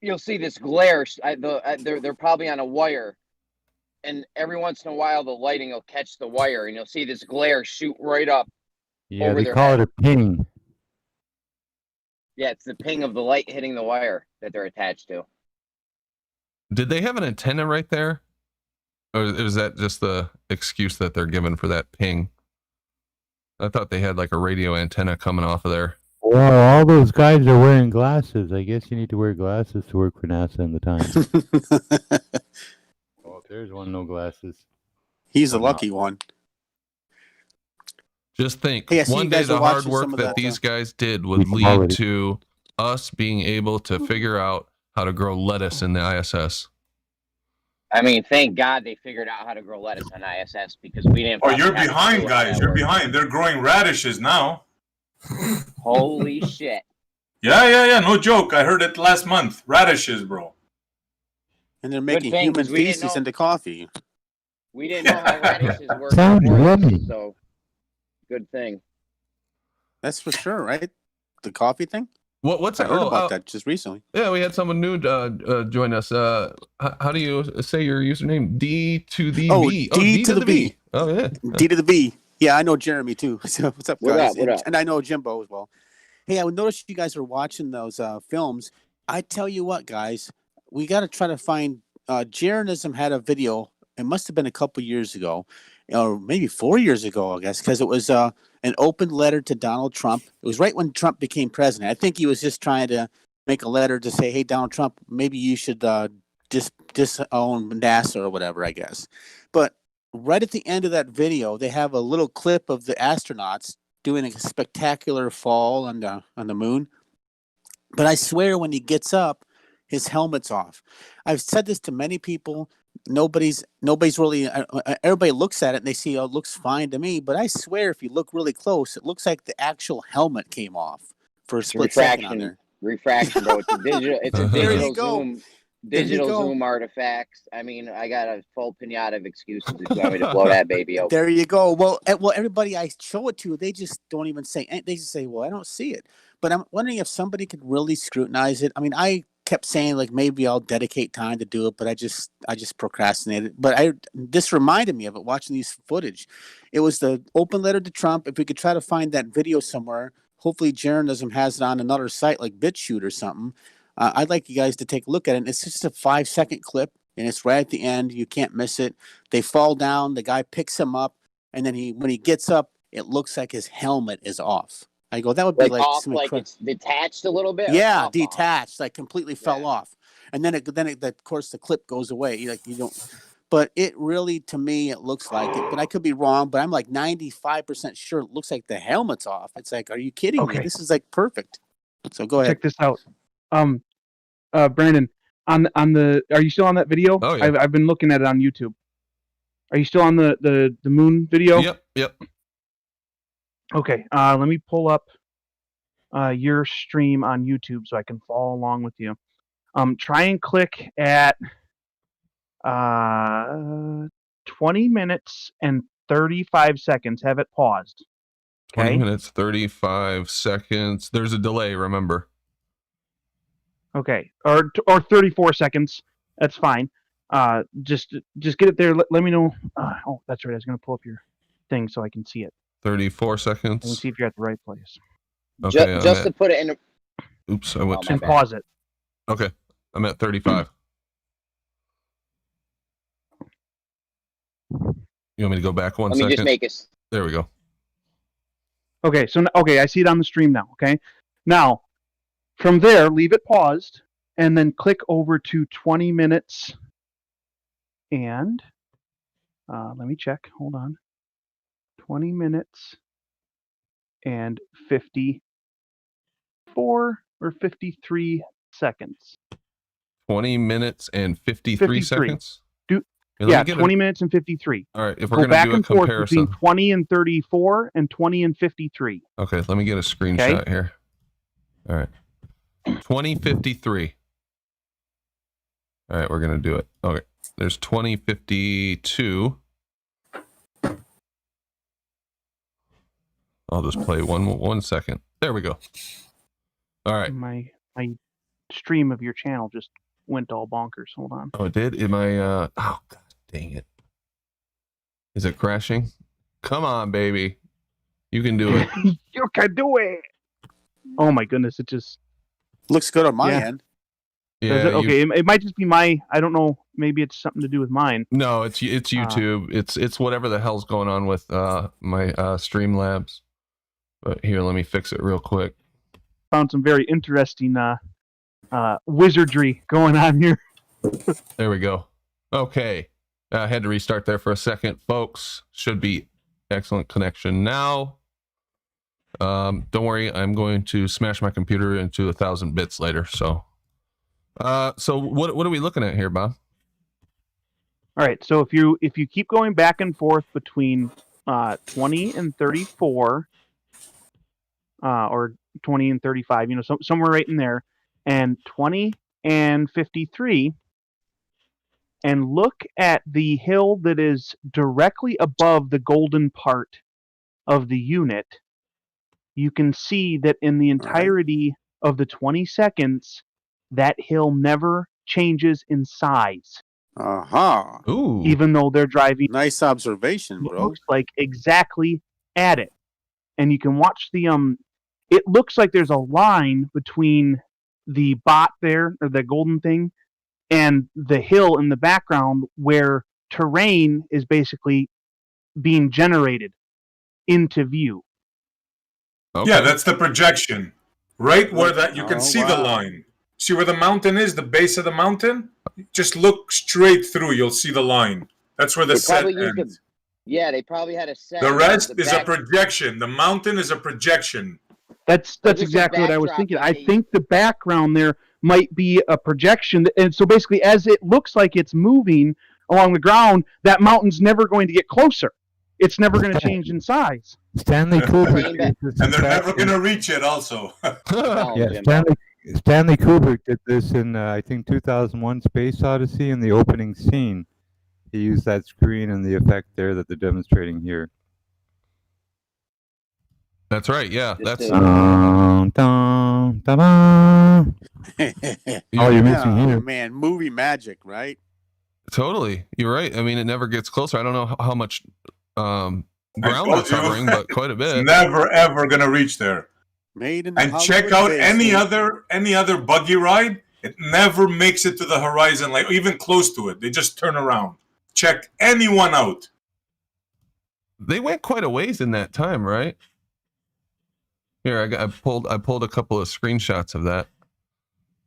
you'll see this glare. They're probably on a wire. And every once in a while, the lighting will catch the wire, and you'll see this glare shoot right up. Yeah, they call it a ping. Yeah, it's the ping of the light hitting the wire that they're attached to. Did they have an antenna right there? Or is that just the excuse that they're given for that ping? I thought they had like a radio antenna coming off of there. Well, all those guys are wearing glasses. I guess you need to wear glasses to work for NASA in the time. Oh, there's one, no glasses. He's a lucky one. Just think, Hey, I see one you day guys the are hard watching work some of that that, these guys did would lead Equality. to us being able to figure out how to grow lettuce in the ISS. I mean, thank God they figured out how to grow lettuce on ISS because we didn't. Oh, you're fucking have a behind, clue how guys. that You're worked. behind. They're growing radishes now. Holy shit! Yeah. No joke. I heard it last month. Radishes, bro. And they're making thing, human 'cause we didn't feces know- into coffee. We didn't know how radishes work. Sounds before this, yummy. so good thing. That's for sure, right? The coffee thing? What's I that? heard Oh, about that just recently. yeah, we had someone new join us. How do you say your username? D to the Oh, V. D to the V. Oh, yeah. D to the B. Yeah, I know Jeremy too. So what's up, What guys? up, what up? And I know Jimbo as well. Hey, I noticed you guys were watching those films. I tell you what, guys, we got to try to find. Jeranism had a video. It must have been a couple years ago, or maybe 4 years ago, I guess, because it was an open letter to Donald Trump. It was right when Trump became president. I think he was just trying to make a letter to say, "Hey, Donald Trump, maybe you should disown NASA or whatever." I guess, but right at the end of that video, they have a little clip of the astronauts doing a spectacular fall on the moon. But I swear, when he gets up, his helmet's off. I've said this to many people. Nobody's really. Everybody looks at it and they see, oh, it looks fine to me. But I swear, if you look really close, it looks like the actual helmet came off for a split second on there. Refraction, bro. It's a digital. It's a There digital you go. zoom. There you Digital go. zoom artifacts. I mean, I got a full pinata of excuses if you want me to blow that baby open. There you go. Well, everybody I show it to, they just don't even say. They just say, "Well, I don't see it." But I'm wondering if somebody could really scrutinize it. I mean, I kept saying like maybe I'll dedicate time to do it, but I just procrastinated. But this reminded me of it watching these footage. It was the open letter to Trump. If we could try to find that video somewhere, hopefully Jeranism has it on another site like BitChute or something. I'd like you guys to take a look at it. And it's just a 5-second clip, and it's right at the end. You can't miss it. They fall down. The guy picks him up, and then when he gets up, it looks like his helmet is off. I go, that would be like off, some like it's detached a little bit. yeah, off, detached, like completely fell off. And then of course the clip goes away. Like you don't. But it really, to me, it looks like it. But I could be wrong. But I'm like 95% sure it looks like the helmet's off. It's like, are you kidding me? This is like perfect. So go ahead. Check this out. Brandon, on the, are you still on that video? Oh, yeah. I've been looking at it on YouTube. Are you still on the moon video? Yep. Okay. Let me pull up your stream on YouTube so I can follow along with you. Try and click at 20 minutes and 35 seconds. Have it paused. 20 Okay. minutes, 35 seconds. There's a delay, remember. Okay. Or 34 seconds. That's fine. Just get it there. Let me know. Oh, that's right. I was going to pull up your thing so I can see it. 34 And seconds. see if you're at the right place. Okay, just to put it in. Oops, I went Oh, too And bad. pause it. Okay, I'm at 35. You want me to go back one Let me second? just make it. There we go. Okay. So, okay. I see it on the stream now. Okay. Now, from there, leave it paused and then click over to 20 minutes and let me check. Hold on. 20 minutes and 54 or 53 seconds. 20 minutes and 53 53. seconds? Do- Hey, let Yeah, me get 20 minutes and 53. All right, if we're Go going back to do a and forth comparison. between 20 and 34 and 20 and 53. Okay, let me get a screenshot here. All right. 2053. All right, we're going to do it. Okay, there's 2052. I'll just play one second. There we go. All right. My stream of your channel just went all bonkers. Hold on. Oh, it did? Am I, oh, God dang it. Is it crashing? Come on, baby. You can do it. You can do it. Oh my goodness, it just Looks good on my Yeah. end. Yeah. does it. Okay, it might just be my, I don't know, maybe it's something to do with mine. No, it's YouTube. It's whatever the hell's going on with my Streamlabs. But here, let me fix it real quick. Found some very interesting wizardry going on here. There we go. Okay. I had to restart there for a second, folks. Should be excellent connection now. Don't worry, I'm going to smash my computer into 1,000 bits later. So what are we looking at here, Bob? All right, so if you keep going back and forth between 20 and 34, or 20 and 35, somewhere right in there, and 20 and 53, and look at the hill that is directly above the golden part of the unit, you can see that in the entirety of the 20 seconds, that hill never changes in size. Aha. Ooh. Even though they're driving, Nice observation, it bro. looks like exactly at it. And you can watch it looks like there's a line between the bot there, or the golden thing, and the hill in the background where terrain is basically being generated into view. Okay. Yeah, that's the projection. Right where that you can see the wow. line. See where the mountain is, the base of the mountain? Just look straight through, you'll see the line. That's where the They set probably used ends. Yeah, they probably had a set. The rest the is a back- projection. The mountain is a projection. That's just a exactly what I was backdrop thinking. that I they- think the background there might be a projection. And so basically, as it looks like it's moving along the ground, that mountain's never going to get closer. It's never going to change in size. Stanley Kubrick. did this And they're back never in- going to reach it also. Tell 'em, Yeah, Jimbo. Stanley Kubrick did this in, I think, 2001 Space Odyssey in the opening scene. He used that screen and the effect there that they're demonstrating here. That's right. Yeah, that's Dun, dun, dun, dun. All you're missing here. Man, movie magic, right? totally. You're right. I mean, it never gets closer. I don't know how much ground told we're you. covering, but quite a bit. Never ever going to reach there. Made in the And check Hollywood out any basement. other buggy ride. It never makes it to the horizon, like even close to it. They just turn around. Check anyone out. They went quite a ways in that time, right? Here, I pulled a couple of screenshots of that.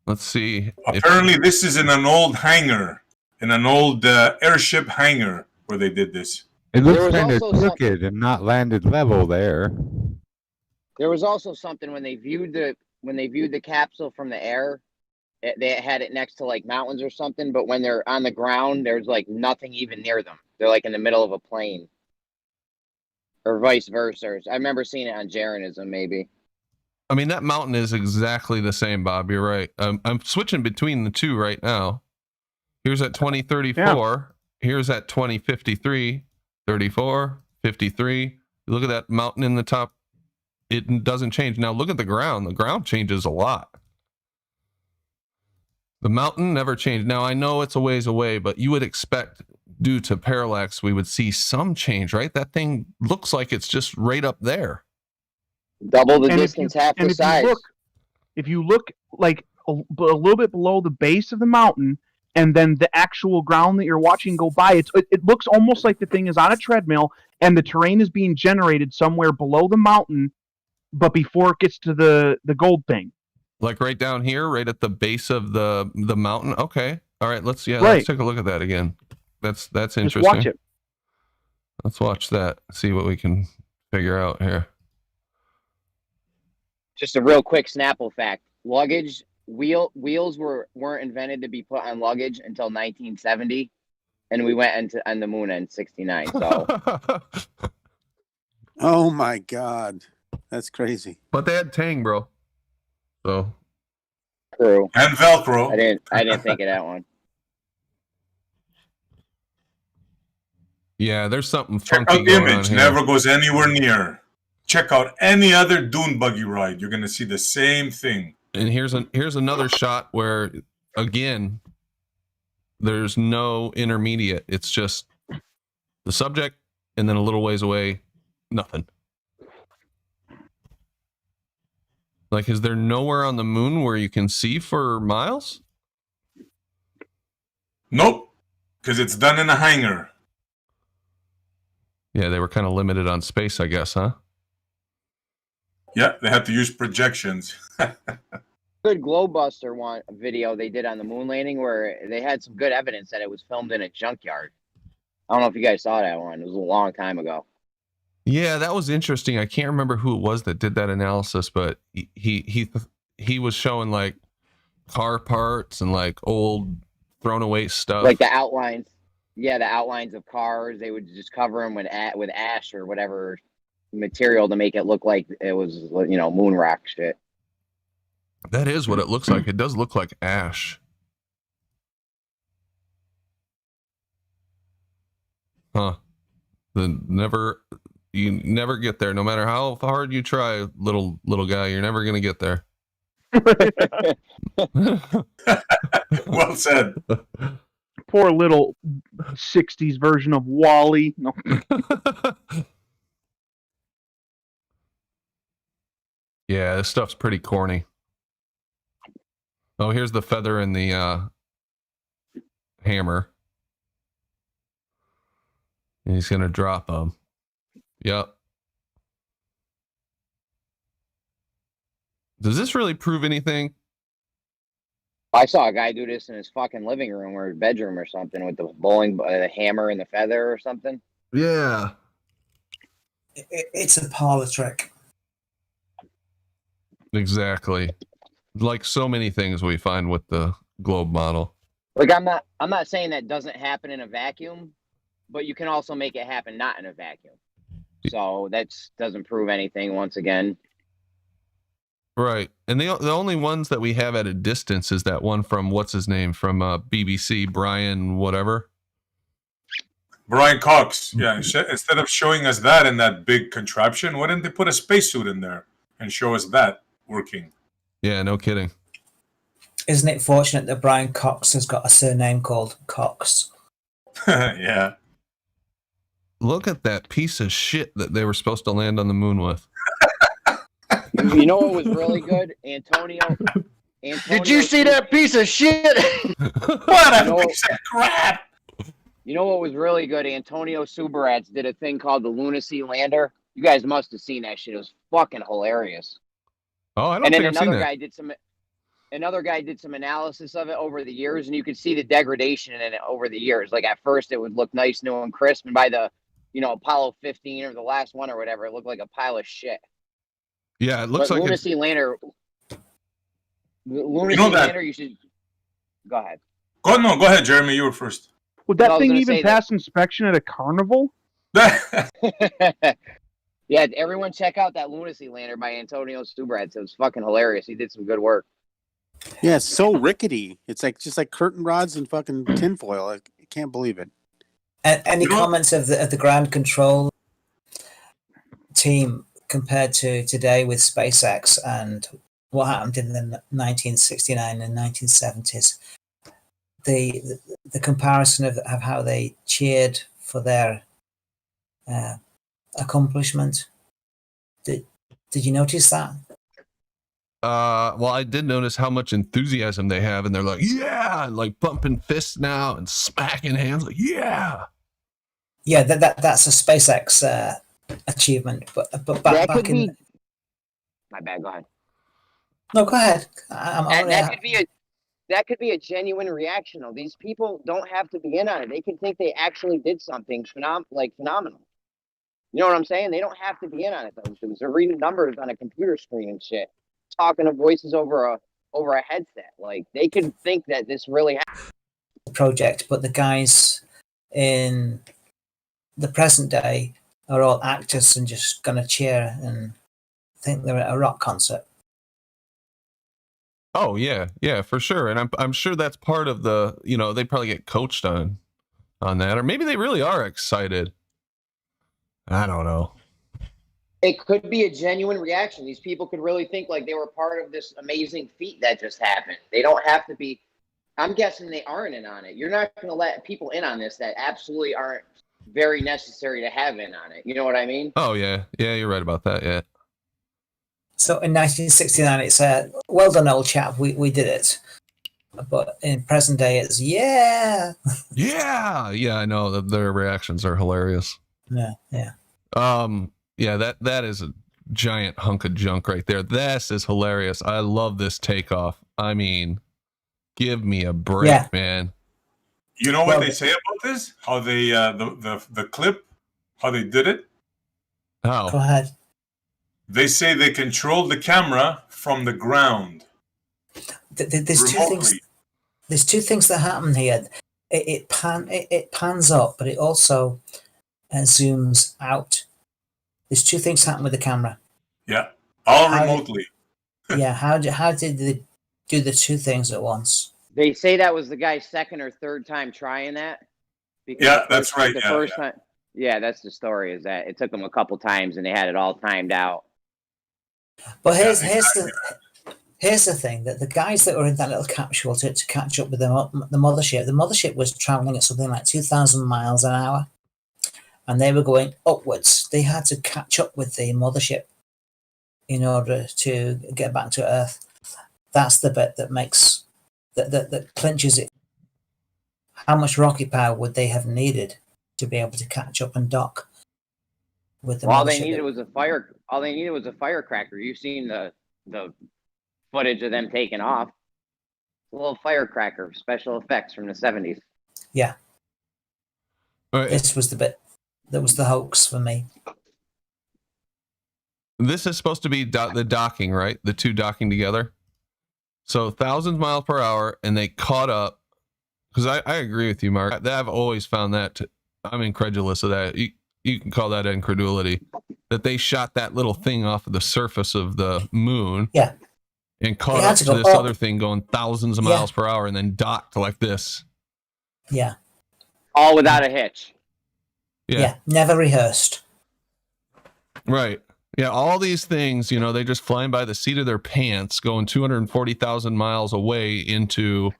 Let's see. Apparently, this is in an old hangar, in an old airship hangar where they did this. It There looks was kind of also some- crooked and not landed level there. There was also something when they viewed the capsule from the air. They had it next to like mountains or something, but when they're on the ground, there's like nothing even near them. They're like in the middle of a plain, or vice versa. I remember seeing it on Jeranism, maybe. I mean, that mountain is exactly the same, Bob. You're right. I'm switching between the two right now. Here's at 2034. Here's at 2053, 34, 53. Look at that mountain in the top. It doesn't change. Now look at the ground. The ground changes a lot. The mountain never changed. Now I know it's a ways away, but you would expect, due to parallax, we would see some change, right? That thing looks like it's just right up there. Double the And distance, half the size. If you look like a little bit below the base of the mountain, and then the actual ground that you're watching go by, it looks almost like the thing is on a treadmill, and the terrain is being generated somewhere below the mountain, but before it gets to the gold thing. Like right down here, right at the base of the mountain. Okay. All right. Let's take a look at that again. That's interesting. Just watch it. Let's watch that. See what we can figure out here. Just a real quick Snapple fact: luggage wheels weren't invented to be put on luggage until 1970, and we went on the moon in '69. So Oh my God, that's crazy. But they had Tang, bro. So true. And Velcro. I didn't think of that one. yeah, there's something Check funky out the going on image. here. Never goes anywhere near. Check out any other dune buggy ride. You're going to see the same thing. And here's another shot where, again, there's no intermediate. It's just the subject, and then a little ways away, nothing. Like, is there nowhere on the moon where you can see for miles? Nope. Because it's done in a hangar. Yeah, they were kind of limited on space, I guess, huh? Yeah, they had to use projections. Good Globebuster one video they did on the moon landing where they had some good evidence that it was filmed in a junkyard. I don't know if you guys saw that one. It was a long time ago. Yeah, that was interesting. I can't remember who it was that did that analysis, but he was showing like car parts and like old thrown away stuff. Like the outlines. Yeah, the outlines of cars. They would just cover them with ash or whatever material to make it look like it was, you know, moon rock shit. That is what it looks like. It does look like ash. Huh. You never get there. No matter how hard you try, little guy, you're never gonna get there. Well said. Poor little 60s version of Wally. No. Yeah, this stuff's pretty corny. Oh, here's the feather and the hammer. And he's gonna drop them. Yep. Does this really prove anything? I saw a guy do this in his fucking living room or bedroom or something with the hammer and the feather or something. Yeah. It's a parlor trick. Exactly. Like so many things we find with the globe model. Like I'm not saying that doesn't happen in a vacuum, but you can also make it happen not in a vacuum. So that doesn't prove anything once again. Right. And the only ones that we have at a distance is that one from what's his name from BBC, Brian whatever. Brian Cox. Yeah, instead of showing us that in that big contraption, why didn't they put a spacesuit in there and show us that working? Yeah, no kidding. Isn't it fortunate that Brian Cox has got a surname called Cox? Yeah. Look at that piece of shit that they were supposed to land on the moon with. You know what was really good? Antonio. Did you see that piece of shit? What a piece of crap! You know what was really good? Antonio Subarats did a thing called the Lunacy Lander. You guys must have seen that shit. It was fucking hilarious. Oh, I don't think I've seen that. Another guy did some analysis of it over the years, and you could see the degradation in it over the years. Like at first, it would look nice, new and crisp, and by the, Apollo 15 or the last one or whatever, it looked like a pile of shit. Yeah, it looks like Lunacy Lander. Lunacy Lander, you should go ahead. Go ahead, Jeremy. You were first. Would that thing even pass inspection at a carnival? Yeah, everyone check out that Lunacy Lander by Antonio Subarats. It was fucking hilarious. He did some good work. Yeah, it's so rickety. It's like just like curtain rods and fucking tinfoil. I can't believe it. Any comments of the ground control team compared to today with SpaceX and what happened in the 1969 and 1970s? The comparison of how they cheered for their accomplishment. Did you notice that? Well, I did notice how much enthusiasm they have, and they're like, yeah, and like bumping fists now and smacking hands, like, yeah. Yeah, that's a SpaceX achievement, but back in. My bad. Go ahead. No, go ahead. That could be a genuine reaction. Though these people don't have to be in on it. They can think they actually did something phenomenal. You know what I'm saying? They don't have to be in on it. They're reading numbers on a computer screen and shit, talking to voices over a headset. Like they can think that this really happened. Project, but the guys in the present day are all actors and just gonna cheer and think they're at a rock concert. Oh yeah, for sure. And I'm sure that's part of the, they probably get coached on that, or maybe they really are excited. I don't know. It could be a genuine reaction. These people could really think like they were part of this amazing feat that just happened. They don't have to be. I'm guessing they aren't in on it. You're not going to let people in on this that absolutely aren't very necessary to have in on it. You know what I mean? Oh yeah, you're right about that. Yeah. So in 1969, it's well done, old chap. We did it. But in present day, it's yeah. Yeah. I know that their reactions are hilarious. Yeah. Yeah, that is giant hunk of junk right there. This is hilarious. I love this takeoff. I mean, give me a break, man. You know what they say about this? How they the clip, how they did it? How? Go ahead. They say they controlled the camera from the ground. There's two things. There's two things that happen here. It pans up, but it also zooms out. There's two things happen with the camera. Yeah, all remotely. How did they do the two things at once? They say that was the guy's second or third time trying that. Yeah, that's right. The first time. Yeah, that's the story. Is that it took them a couple times and they had it all timed out. But here's the thing, that the guys that were in that little capsule to catch up with the mothership was traveling at something like 2,000 miles an hour, and they were going upwards. They had to catch up with the mothership in order to get back to Earth. That's the bit that makes that clinches it. How much rocket power would they have needed to be able to catch up and dock with the mothership? All they needed was a firecracker. You've seen the footage of them taking off. A little firecracker, special effects from the 70s. Yeah. Right. This was the bit that was the hoax for me. This is supposed to be the docking, right? The two docking together. So 1,000 miles per hour, and they caught up. Because I agree with you, Mark. I've always found that. I'm incredulous of that. You can call that incredulity. That they shot that little thing off of the surface of the moon. Yeah. And caught up to this other thing going thousands of miles per hour and then docked like this. Yeah. All without a hitch. Yeah. Never rehearsed. Right. Yeah. All these things, they just flying by the seat of their pants, going 240,000 miles away into,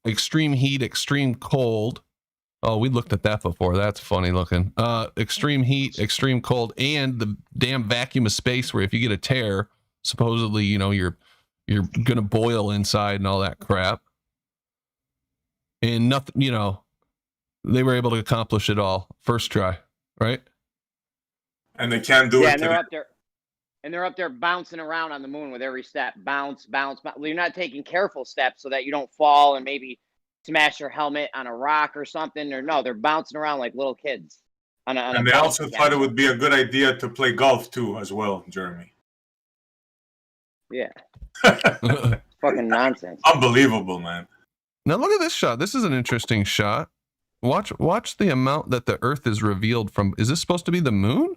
extreme heat, extreme cold. Oh, we looked at that before. That's funny looking. Extreme heat, extreme cold, and the damn vacuum of space where if you get a tear, supposedly, you're gonna boil inside and all that crap. And nothing, they were able to accomplish it all first try, right? And they can't do it. Yeah, they're up there bouncing around on the moon with every step. Bounce. Well, you're not taking careful steps so that you don't fall and maybe smash your helmet on a rock or something. Or no, they're bouncing around like little kids. And they also thought it would be a good idea to play golf too, as well, Jeremy. Yeah. Fucking nonsense. Unbelievable, man. Now look at this shot. This is an interesting shot. Watch the amount that the Earth is revealed from. Is this supposed to be the moon?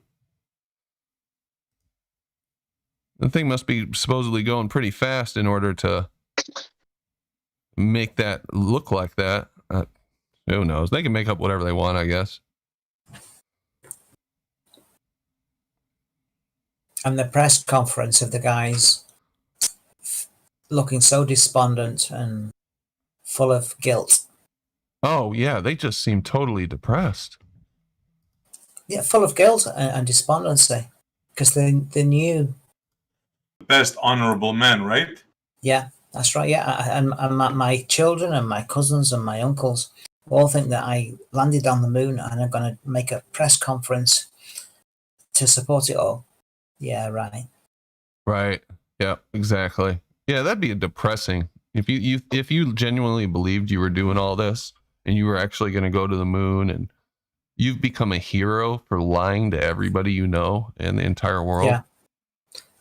The thing must be supposedly going pretty fast in order to make that look like that. Who knows? They can make up whatever they want, I guess. And the press conference of the guys looking so despondent and full of guilt. Oh, yeah. They just seem totally depressed. Yeah, full of guilt and despondency. Because they knew. Best honorable men, right? Yeah, that's right. Yeah, and my children and my cousins and my uncles all think that I landed on the moon and I'm going to make a press conference to support it all. Yeah, right. Right. Yeah, exactly. Yeah, that'd be depressing. If you genuinely believed you were doing all this and you were actually going to go to the moon and you've become a hero for lying to everybody you know in the entire world. Yeah.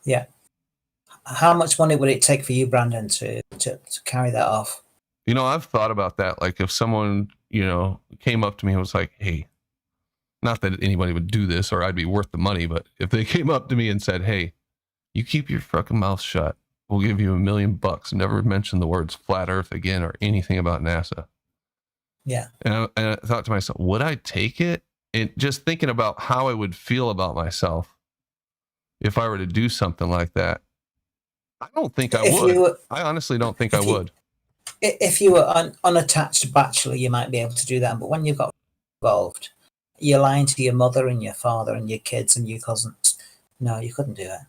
Yeah. How much money would it take for you, Brandon, to carry that off? I've thought about that. Like if someone, came up to me and was like, hey, not that anybody would do this or I'd be worth the money, but if they came up to me and said, hey, you keep your fucking mouth shut, we'll give you $1 million. Never mention the words flat earth again or anything about NASA. Yeah. And I thought to myself, would I take it? And just thinking about how I would feel about myself if I were to do something like that. I don't think I would. I honestly don't think I would. If you were unattached bachelor, you might be able to do that. But when you've got involved, you're lying to your mother and your father and your kids and your cousins. No, you couldn't do it.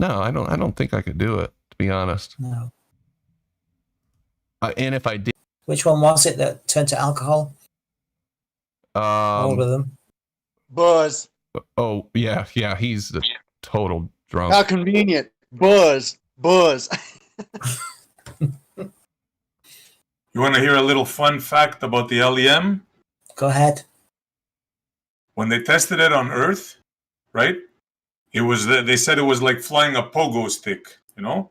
No, I don't think I could do it, to be honest. No. And if I did. Which one was it that turned to alcohol? All of them. Buzz. Oh yeah, he's the total drunk. How convenient. Buzz. You want to hear a little fun fact about the LEM? Go ahead. When they tested it on Earth, right? It was they said it was like flying a pogo stick. You know,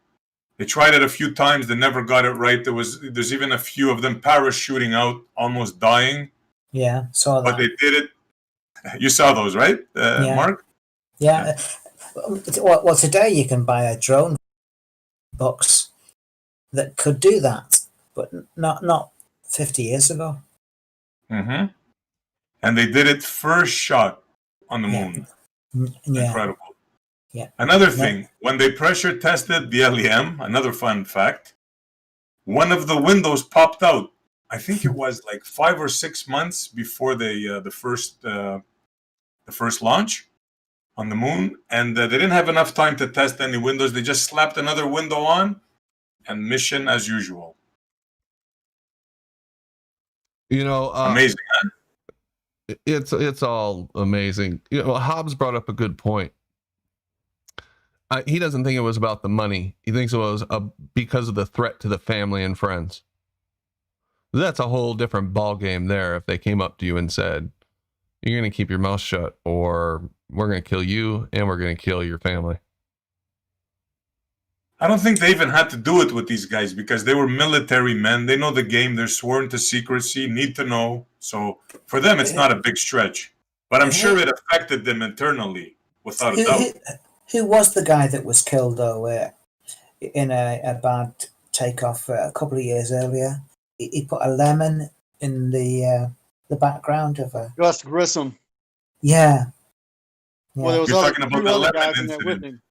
they tried it a few times. They never got it right. There's even a few of them parachuting out, almost dying. Yeah, saw that. But they did it. You saw those, right, Yeah. Mark? Yeah. Well, today you can buy a drone box that could do that, but not 50 years ago. Mm-hmm. And they did it first shot on the moon. Yeah. Incredible. Yeah. Another thing, when they pressure tested the LEM, another fun fact, one of the windows popped out. I think it was like 5 or 6 months before the first launch on the moon, and they didn't have enough time to test any windows. They just slapped another window on, and mission as usual. You know, Amazing, huh? It's all amazing. You know, Hobbes brought up a good point. He doesn't think it was about the money. He thinks it was because of the threat to the family and friends. That's a whole different ball game there. If they came up to you and said, "You're going to keep your mouth shut, or we're going to kill you and we're going to kill your family." I don't think they even had to do it with these guys because they were military men. They know the game. They're sworn to secrecy, need to know. So for them, it's not a big stretch. But I'm sure it affected them internally, without a doubt. Who was the guy that was killed, though, in a bad takeoff a couple of years earlier? He put a lemon in the background of a... Gus Grissom. Yeah. Well, there was You're other, talking about two the other lemon guys in there with incident. him.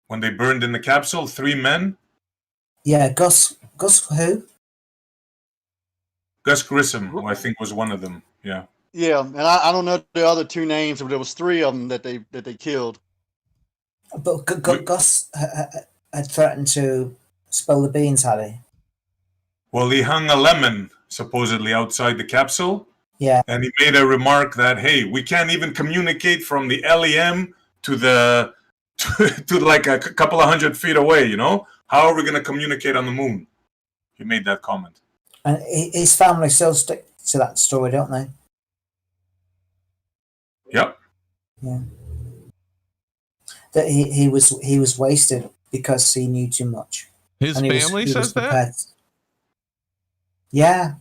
When they burned in the capsule, 3 men. Yeah, Gus who? Gus Grissom, who I think was one of them. Yeah. Yeah, and I don't know the other 2 names, but there was 3 of them that they killed. But Gus had threatened to spill the beans, had he? Well, he hung a lemon supposedly outside the capsule. Yeah. And he made a remark that, hey, we can't even communicate from the LEM to the to like a couple of 100 feet away, you know? How are we going to communicate on the moon? He made that comment. And his family still stick to that story, don't they? Yep. Yeah. That he was wasted because he knew too much. His family says that? Yeah.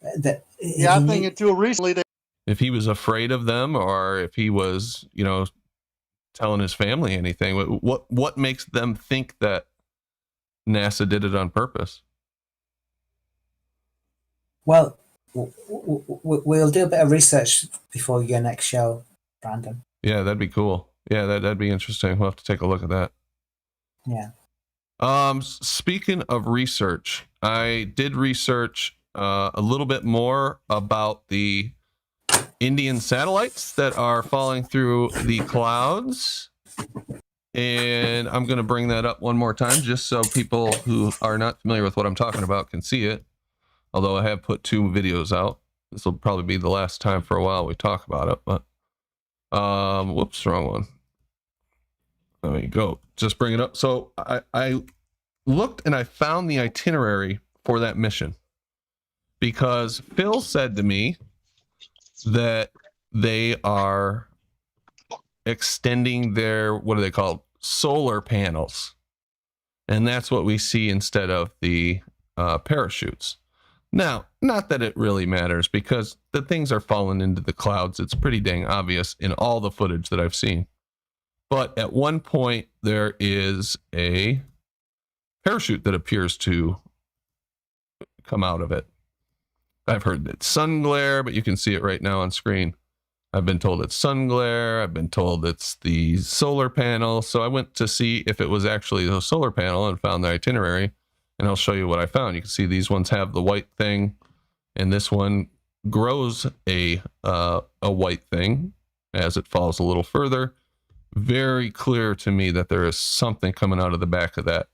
I think until recently if he was afraid of them, or if he was, you know, telling his family anything, what makes them think that NASA did it on purpose? Well, we'll do a bit of research before your next show, Brandon. Yeah, that'd be cool. Yeah, that'd be interesting. We'll have to take a look at that. Yeah. Speaking of research, I did research a little bit more about the Indian satellites that are falling through the clouds. And I'm going to bring that up one more time just so people who are not familiar with what I'm talking about can see it. Although I have put 2 videos out. This will probably be the last time for a while we talk about it. But, whoops, wrong one. There you go. Just bring it up. So I looked and I found the itinerary for that mission. Because Phil said to me that they are extending their, what are they called? Solar panels. And that's what we see instead of the parachutes. Now, not that it really matters because the things are falling into the clouds. It's pretty dang obvious in all the footage that I've seen. But at one point, there is a parachute that appears to come out of it. I've heard it's sun glare, but you can see it right now on screen. I've been told it's sun glare. I've been told it's the solar panel. So I went to see if it was actually the solar panel and found the itinerary. And I'll show you what I found. You can see these ones have the white thing, and this one grows a white thing as it falls a little further. Very clear to me that there is something coming out of the back of that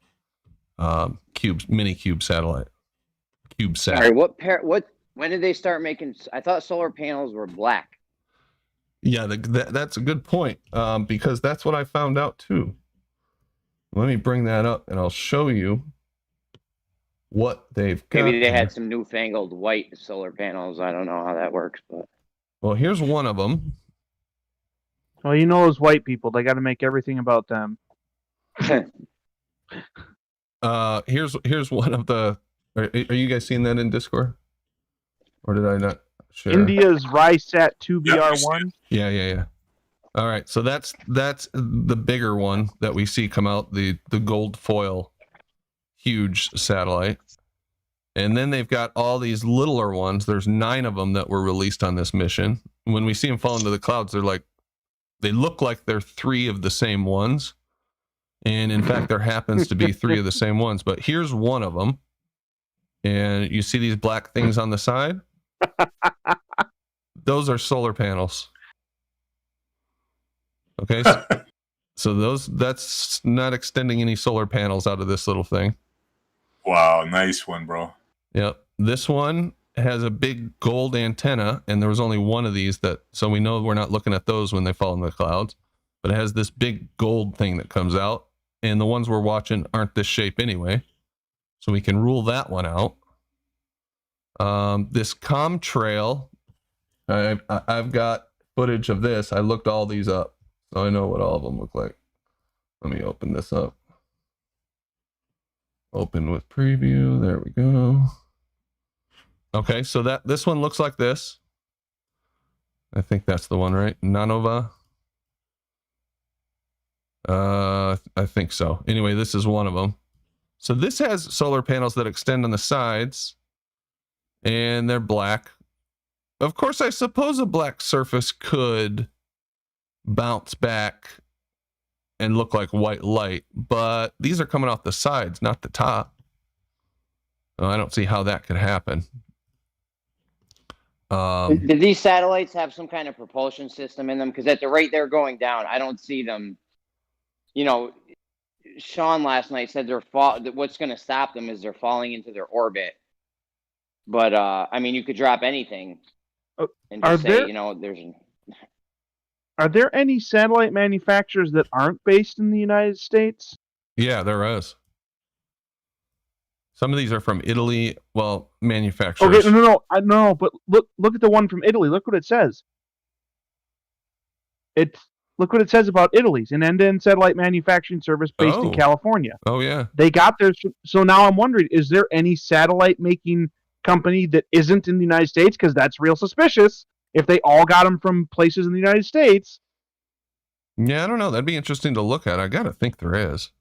mini cube satellite. CubeSat. Sorry, when did they start making? I thought solar panels were black. Yeah, that's a good point, because that's what I found out too. Let me bring that up and I'll show you what they've got. Maybe they here. had some newfangled white solar panels. I don't know how that works, but Well, here's one of them. Well, you know those white people, they got to make everything about them. Here's one of the. Are you guys seeing that in Discord, or did I not share? India's RISAT 2BR1. Yeah. All right, so that's the bigger one that we see come out, the gold foil, huge satellite. And then they've got all these littler ones. There's 9 of them that were released on this mission. When we see them fall into the clouds, they look like they're 3 of the same ones. And in fact, there happens to be 3 of the same ones. But here's one of them. And you see these black things on the side? Those are solar panels. Okay. So that's not extending any solar panels out of this little thing. Wow, nice one, bro. Yep. This one has a big gold antenna, and there was only one of these so we know we're not looking at those when they fall in the clouds, but it has this big gold thing that comes out, and the ones we're watching aren't this shape anyway. So we can rule that one out. This Comtrail, I've got footage of this. I looked all these up, so I know what all of them look like. Let me open this up. Open with preview. There we go. Okay, so this one looks like this. I think that's the one, right? Nanova. I think so. Anyway, this is one of them. So this has solar panels that extend on the sides, and they're black. Of course, I suppose a black surface could bounce back and look like white light, but these are coming off the sides, not the top. Oh, I don't see how that could happen. Did these satellites have some kind of propulsion system in them? Because at the rate they're going down, I don't see them. You know, Sean last night said what's going to stop them is they're falling into their orbit. But I mean, you could drop anything and just say, there's. Are there any satellite manufacturers that aren't based in the United States? Yeah, there is. Some of these are from Italy. Well, manufacturers. Okay, no. But look at the one from Italy. Look what it says. Look what it says about Italy's an end-to-end satellite manufacturing service based in California. Oh yeah. They got there. So now I'm wondering, is there any satellite making company that isn't in the United States? Because that's real suspicious. If they all got them from places in the United States. Yeah, I don't know. That'd be interesting to look at. I gotta think there is.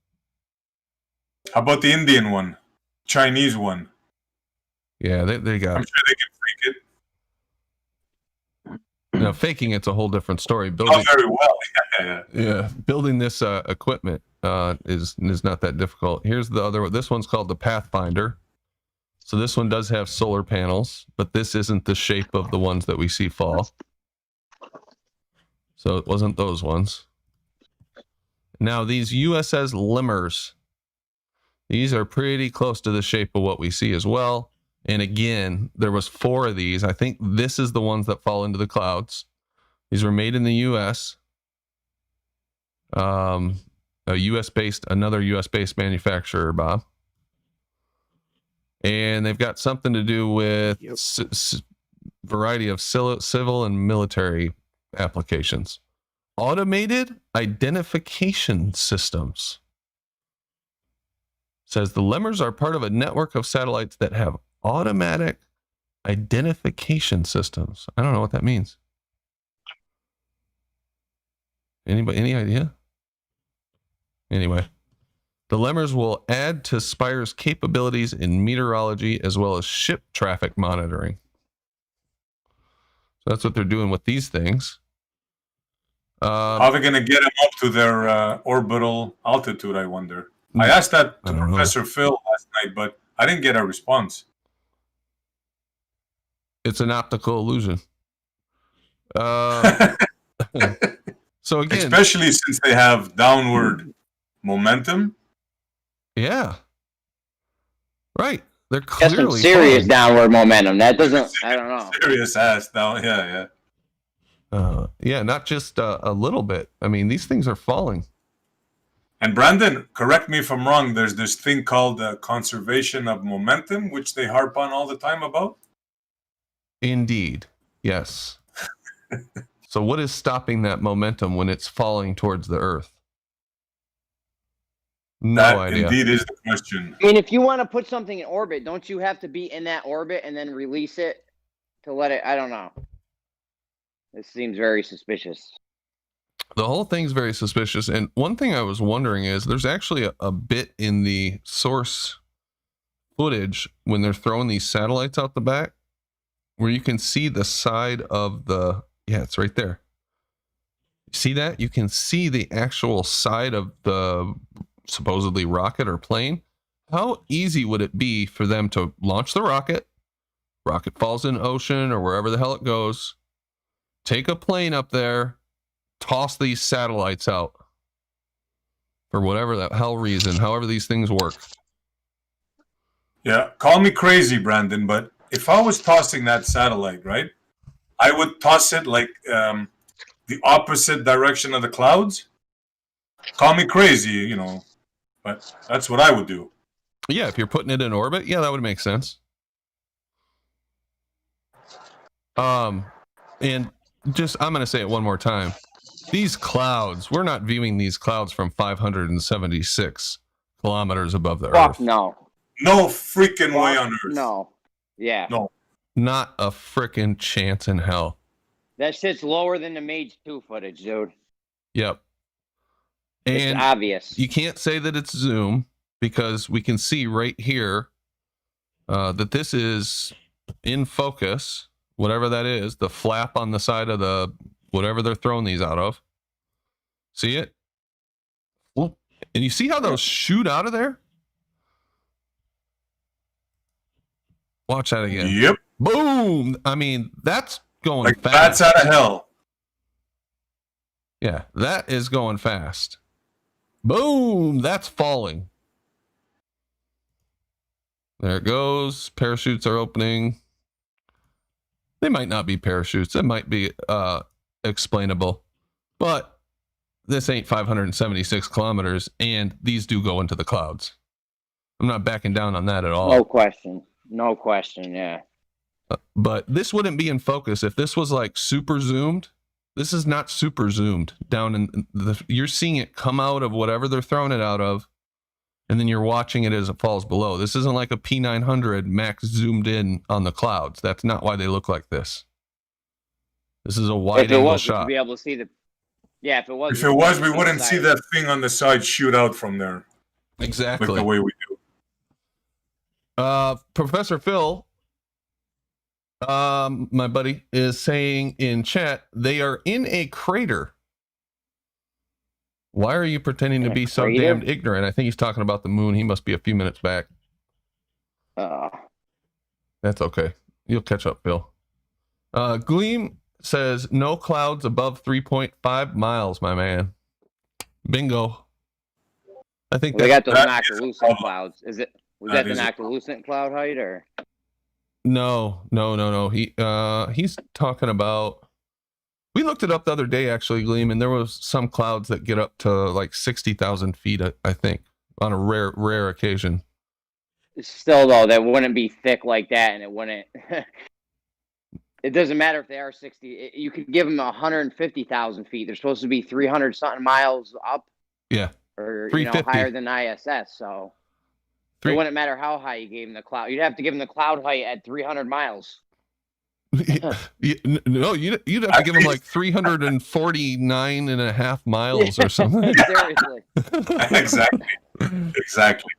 How about the Indian one? Chinese one? Yeah, they got. I'm sure they can fake it. Now, faking it's a whole different story. Building, very well. Yeah, building this equipment is not that difficult. Here's the other one. This one's called the Pathfinder. So this one does have solar panels, but this isn't the shape of the ones that we see fall. So it wasn't those ones. Now these USS Lemurs, these are pretty close to the shape of what we see as well. And again, there was 4 of these. I think this is the ones that fall into the clouds. These were made in the US. Another US-based manufacturer, Bob. And they've got something to do with variety of civil and military applications. Automated identification systems. Says the Lemurs are part of a network of satellites that have automatic identification systems. I don't know what that means. Anybody, any idea? Anyway. The Lemurs will add to Spire's capabilities in meteorology as well as ship traffic monitoring. So that's what they're doing with these things. How are they going to get them up to their orbital altitude, I wonder? I asked that to Professor Phil last night, but I didn't get a response. It's an optical illusion. So again... Especially since they have downward momentum. Yeah. Right. They're clearly some serious downward momentum. That doesn't, I don't know. Serious ass down. Yeah. Yeah, not just a little bit. I mean, these things are falling. And Brandon, correct me if I'm wrong, there's this thing called conservation of momentum, which they harp on all the time about. Indeed. Yes. So what is stopping that momentum when it's falling towards the Earth? No That idea. indeed is the question. I mean, if you want to put something in orbit, don't you have to be in that orbit and then release it to let it? I don't know. This seems very suspicious. The whole thing's very suspicious. And one thing I was wondering is there's actually a bit in the source footage when they're throwing these satellites out the back where you can see the side of the, yeah, it's right there. See that? You can see the actual side of the supposedly rocket or plane. How easy would it be for them to launch the rocket? Rocket falls in the ocean or wherever the hell it goes. Take a plane up there, toss these satellites out for whatever the hell reason, however these things work. Yeah, call me crazy, Brandon, but if I was tossing that satellite, right, I would toss it like the opposite direction of the clouds. Call me crazy, you know, but that's what I would do. Yeah, if you're putting it in orbit, yeah, that would make sense. And just, I'm going to say it one more time. These clouds, we're not viewing these clouds from 576 kilometers above the Fuck Earth. no. No freaking way on Earth. No. Yeah. No. Not a frickin' chance in hell. That shit's lower than the Mage 2 footage, dude. Yep. It's And obvious. you can't say that it's zoom because we can see right here that this is in focus, whatever that is, the flap on the side of the whatever they're throwing these out of. See it? Well, and you see how those shoot out of there? Watch that again. Yep. Boom! I mean, that's going Like fast. that's out of hell. Yeah, that is going fast. Boom! That's falling. There it goes. Parachutes are opening. They might not be parachutes. It might be explainable. But this ain't 576 kilometers, and these do go into the clouds. I'm not backing down on that at all. No question. No question, yeah. But this wouldn't be in focus if this was like super zoomed. This is not super zoomed down in the, you're seeing it come out of whatever they're throwing it out of, and then you're watching it as it falls below. This isn't like a P900 max zoomed in on the clouds. That's not why they look like this. This is a wide angle shot. Would be able to see the. Yeah, if it was. If it was, we wouldn't see that thing on the side shoot out from there. Exactly. Like the way we do. Professor Phil, my buddy, is saying in chat, they are in a crater. Why are you pretending to be so damned ignorant? I think he's talking about the moon. He must be a few minutes back. That's okay. You'll catch up, Phil. Gleam says no clouds above 3.5 miles, my man. Bingo. I think they got those noctilucent clouds. Is it? Was that the noctilucent cloud height or? No. He's talking about. We looked it up the other day, actually, Gleam, and there was some clouds that get up to like 60,000 feet, I think, on a rare occasion. Still, though, that wouldn't be thick like that, and it wouldn't. It doesn't matter if they are 60. You could give them 150,000 feet. They're supposed to be 300 something miles up. Yeah. Or $350. higher than ISS. So it wouldn't matter how high you gave them the cloud. You'd have to give them the cloud height at 300 miles. No, you'd have to give them like 349 and a half miles or something. Seriously. Exactly.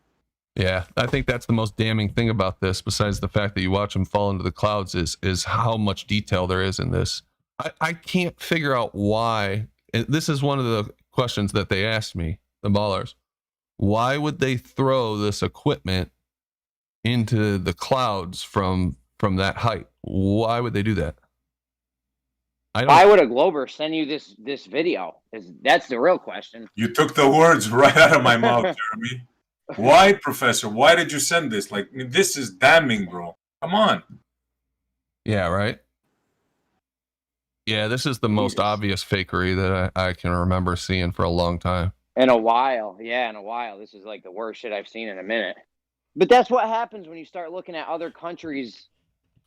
Yeah, I think that's the most damning thing about this, besides the fact that you watch them fall into the clouds, is how much detail there is in this. I can't figure out why. And this is one of the questions that they asked me, the ballers. Why would they throw this equipment into the clouds from that height? Why would they do that? Why would a Glober send you this video? That's the real question. You took the words right out of my mouth, Jeremy. Why, Professor? Why did you send this? Like, this is damning, bro. Come on. Yeah, right. Yeah, this is the most obvious fakery that I can remember seeing for a long time. In a while. Yeah, in a while. This is like the worst shit I've seen in a minute. But that's what happens when you start looking at other countries'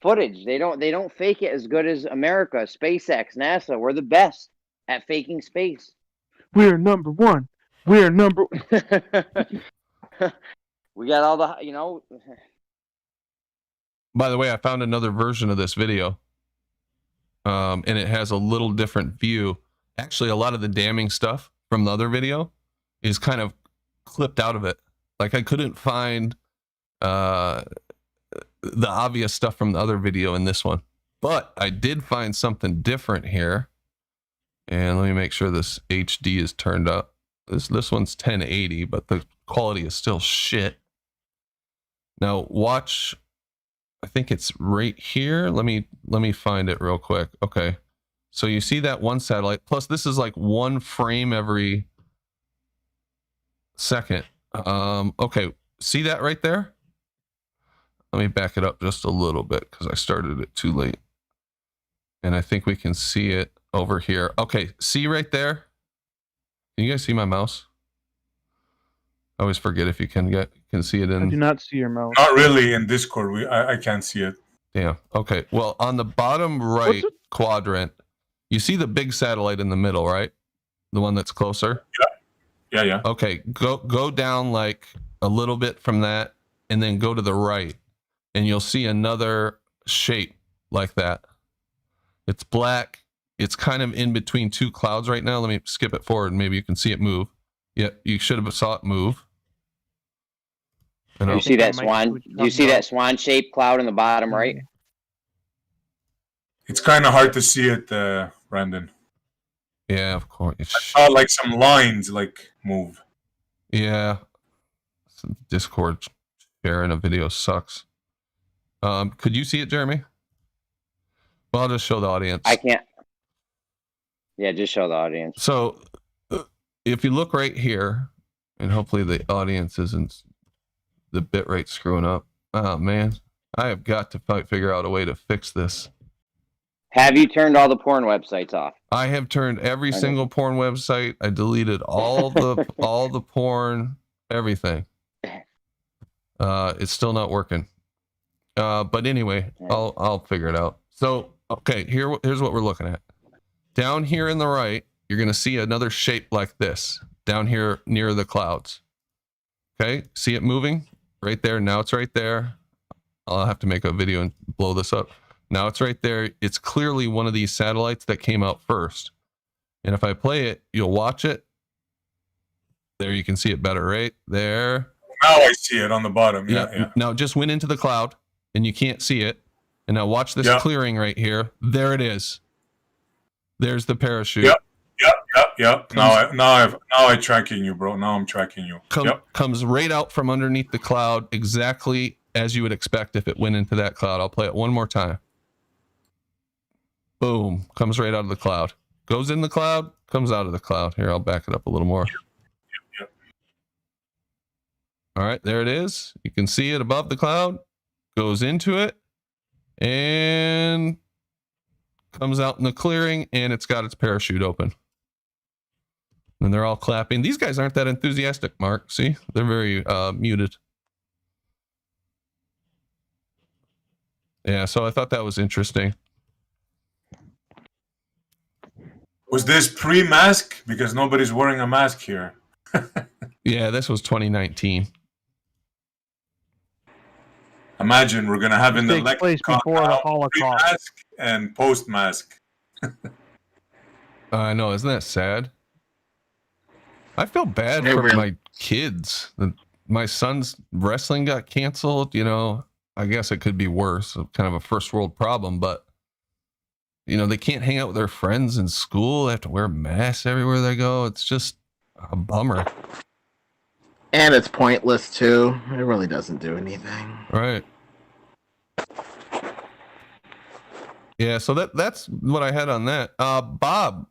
footage. They don't fake it as good as America, SpaceX, NASA. We're the best at faking space. We're number one. We're number. We got all the, you know. By the way, I found another version of this video, and it has a little different view. Actually, a lot of the damning stuff from the other video is kind of clipped out of it. Like I couldn't find the obvious stuff from the other video in this one, but I did find something different here. And let me make sure this HD is turned up. This one's 1080, but the quality is still shit. Now watch. I think it's right here. Let me find it real quick. Okay. So you see that one satellite, plus this is like one frame every second. Okay. See that right there? Let me back it up just a little bit because I started it too late. And I think we can see it over here. Okay. See right there? Can you guys see my mouse? I always forget if you can see it in. I do not see your mouse. Not really in Discord. I can't see it. Yeah. Okay. Well, on the bottom right quadrant, you see the big satellite in the middle, right? The one that's closer. Yeah. Okay. Go down like a little bit from that, and then go to the right, and you'll see another shape like that. It's black. It's kind of in between two clouds right now. Let me skip it forward. Maybe you can see it move. Yeah, you should have saw it move. You see that swan? Do you see that swan-shaped cloud in the bottom right? It's kind of hard to see it, Brandon. Yeah, of course. I saw like some lines like move. Yeah. Discord sharing a video sucks. Could you see it, Jeremy? Well, I'll just show the audience. I can't. Yeah, just show the audience. So if you look right here, and hopefully the audience isn't the bitrate screwing up. Oh man, I have got to figure out a way to fix this. Have you turned all the porn websites off? I have turned every single porn website. I deleted all the porn, everything. It's still not working. But anyway, I'll figure it out. So okay, here's what we're looking at. Down here in the right, you're gonna see another shape like this down here near the clouds. Okay, see it moving right there. Now it's right there. I'll have to make a video and blow this up. Now it's right there. It's clearly one of these satellites that came out first. And if I play it, you'll watch it. There, you can see it better right there. Now I see it on the bottom. Yeah. Now it just went into the cloud and you can't see it. And now watch this clearing right here. There it is. There's the parachute. Yep. Now I'm tracking you, bro. Now I'm tracking you. Comes right out from underneath the cloud, exactly as you would expect if it went into that cloud. I'll play it one more time. Boom. Comes right out of the cloud. Goes in the cloud, comes out of the cloud. Here, I'll back it up a little more. Yep. All right, there it is. You can see it above the cloud. Goes into it and comes out in the clearing, and it's got its parachute open. And they're all clapping. These guys aren't that enthusiastic, Mark. See? They're very muted. Yeah, so I thought that was interesting. Was this pre-mask? Because nobody's wearing a mask here. Yeah, this was 2019. Imagine we're going to have in the Takes place before the Holocaust. Pre-mask and post-mask. I know, isn't that sad? I feel bad for my kids. My son's wrestling got canceled. You know, I guess it could be worse. Kind of a first world problem, but you know, they can't hang out with their friends in school. They have to wear masks everywhere they go. It's just a bummer. And it's pointless too. It really doesn't do anything. Right. Yeah, so that's what I had on that. Bob,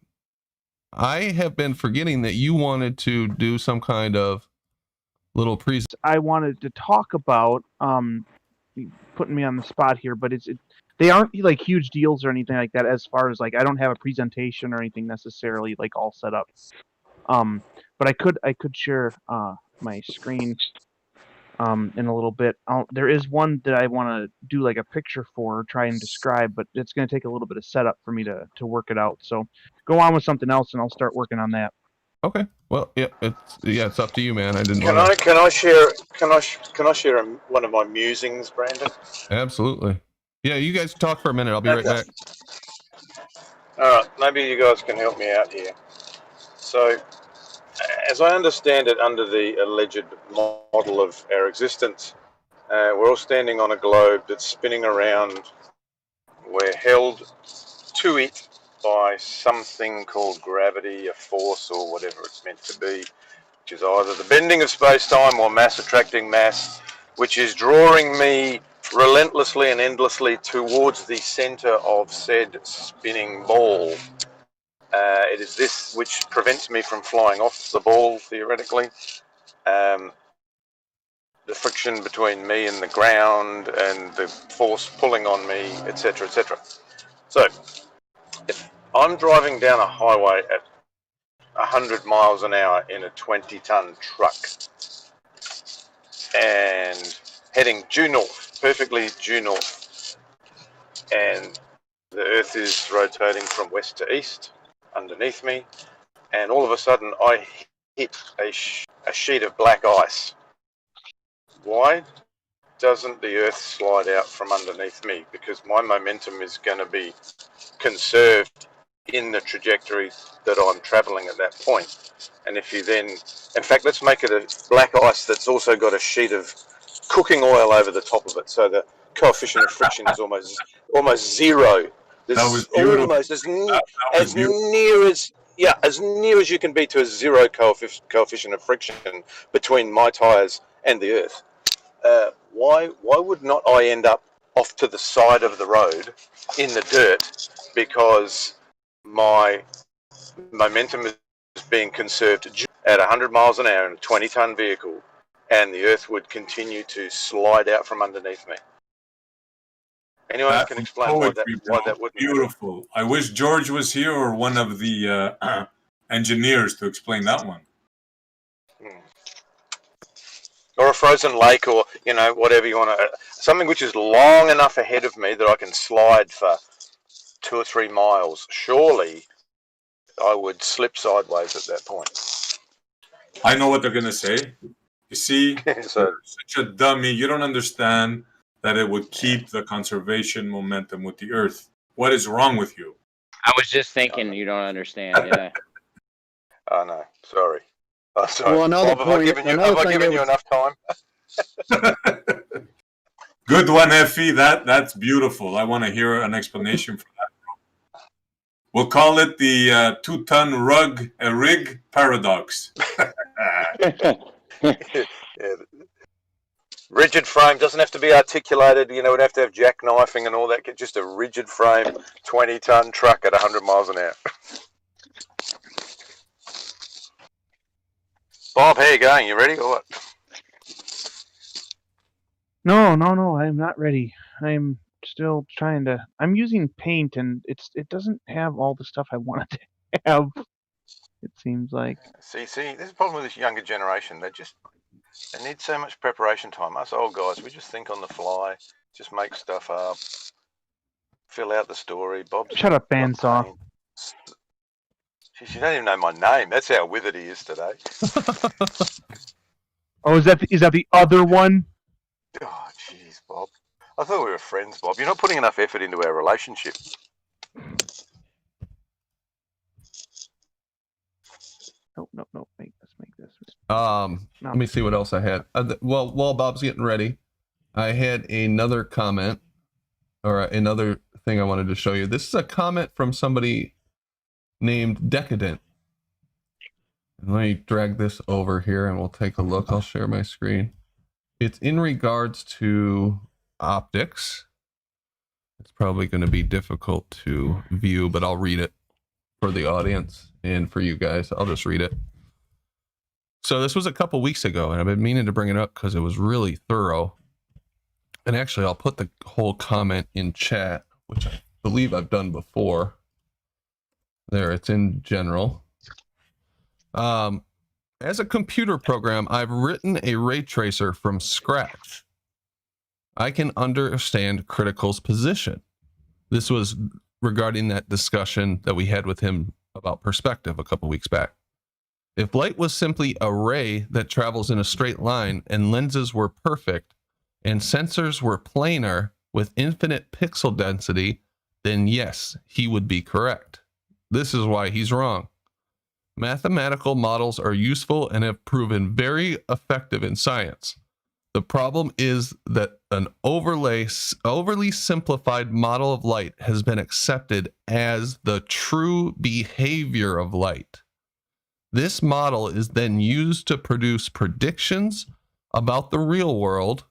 I have been forgetting that you wanted to do some kind of little I wanted to talk about putting me on the spot here, but they aren't like huge deals or anything like that. As far as like, I don't have a presentation or anything necessarily like all set up. But I could share my screen in a little bit. There is one that I want to do like a picture for, try and describe, but it's going to take a little bit of setup for me to work it out. So go on with something else, and I'll start working on that. Okay. Well, yeah, it's up to you, man. I didn't. Can I share one of my musings, Brandon? Absolutely. Yeah, you guys talk for a minute. I'll be right back. All right, maybe you guys can help me out here. So, as I understand it, under the alleged model of our existence, we're all standing on a globe that's spinning around. We're held to it by something called gravity, a force, or whatever it's meant to be, which is either the bending of space-time or mass attracting mass, which is drawing me relentlessly and endlessly towards the center of said spinning ball. It is this which prevents me from flying off the ball, theoretically. The friction between me and the ground and the force pulling on me, etc., etc. So, if I'm driving down a highway at 100 miles an hour in a 20-ton truck and heading due north, perfectly due north, and the Earth is rotating from west to east underneath me, and all of a sudden I hit a sheet of black ice. Why doesn't the Earth slide out from underneath me? Because my momentum is going to be conserved in the trajectory that I'm traveling at that point. And if you then, in fact, let's make it a black ice that's also got a sheet of cooking oil over the top of it, so the coefficient of friction is almost zero. There's almost as near as you can be to a zero coefficient of friction between my tires and the Earth. Why would not I end up off to the side of the road in the dirt, because my momentum is being conserved at 100 miles an hour in a 20-ton vehicle, and the Earth would continue to slide out from underneath me? Anyone can explain why that wouldn't? Beautiful. I wish George was here, or one of the engineers, to explain that one. Or a frozen lake, or whatever you want to. Something which is long enough ahead of me that I can slide for 2 or 3 miles. Surely, I would slip sideways at that point. I know what they're gonna say. You see, you're such a dummy. You don't understand that it would keep the conservation momentum with the Earth. What is wrong with you? I was just thinking you don't understand. Yeah. Oh no, sorry. Oh, sorry. Well, another Bob, point. Have I given you enough time? Good one, Effie. That's beautiful. I want to hear an explanation for that. We'll call it the 2-ton rig paradox. Yeah. Rigid frame doesn't have to be articulated. We'd have to have jackknifing and all that. Just a rigid frame, 20-ton truck at 100 miles an hour. Bob, how you going? You ready or what? No, I'm not ready. I'm still trying to. I'm using Paint, and it doesn't have all the stuff I wanted to have. It seems like. See, this is the problem with this younger generation. They need so much preparation time. Us old guys, we just think on the fly, just make stuff up, fill out the story. Bob, Shut up, bandsaw. You don't even know my name. That's how withered he is today. Oh, is that the other one? Oh, jeez, Bob. I thought we were friends, Bob. You're not putting enough effort into our relationship. No. Make this. Let me see what else I had. Well, while Bob's getting ready, I had another comment, or another thing I wanted to show you. This is a comment from somebody named Decadent. Let me drag this over here and we'll take a look. I'll share my screen. It's in regards to optics. It's probably going to be difficult to view, but I'll read it for the audience and for you guys. I'll just read it. So this was a couple weeks ago, and I've been meaning to bring it up because it was really thorough. And actually, I'll put the whole comment in chat, which I believe I've done before. There, it's in general. As a computer program, I've written a ray tracer from scratch. I can understand Critical's position. This was regarding that discussion that we had with him about perspective a couple weeks back. If light was simply a ray that travels in a straight line and lenses were perfect and sensors were planar with infinite pixel density, then yes, he would be correct. This is why he's wrong. Mathematical models are useful and have proven very effective in science. The problem is that an overly simplified model of light has been accepted as the true behavior of light. This model is then used to produce predictions about the real world,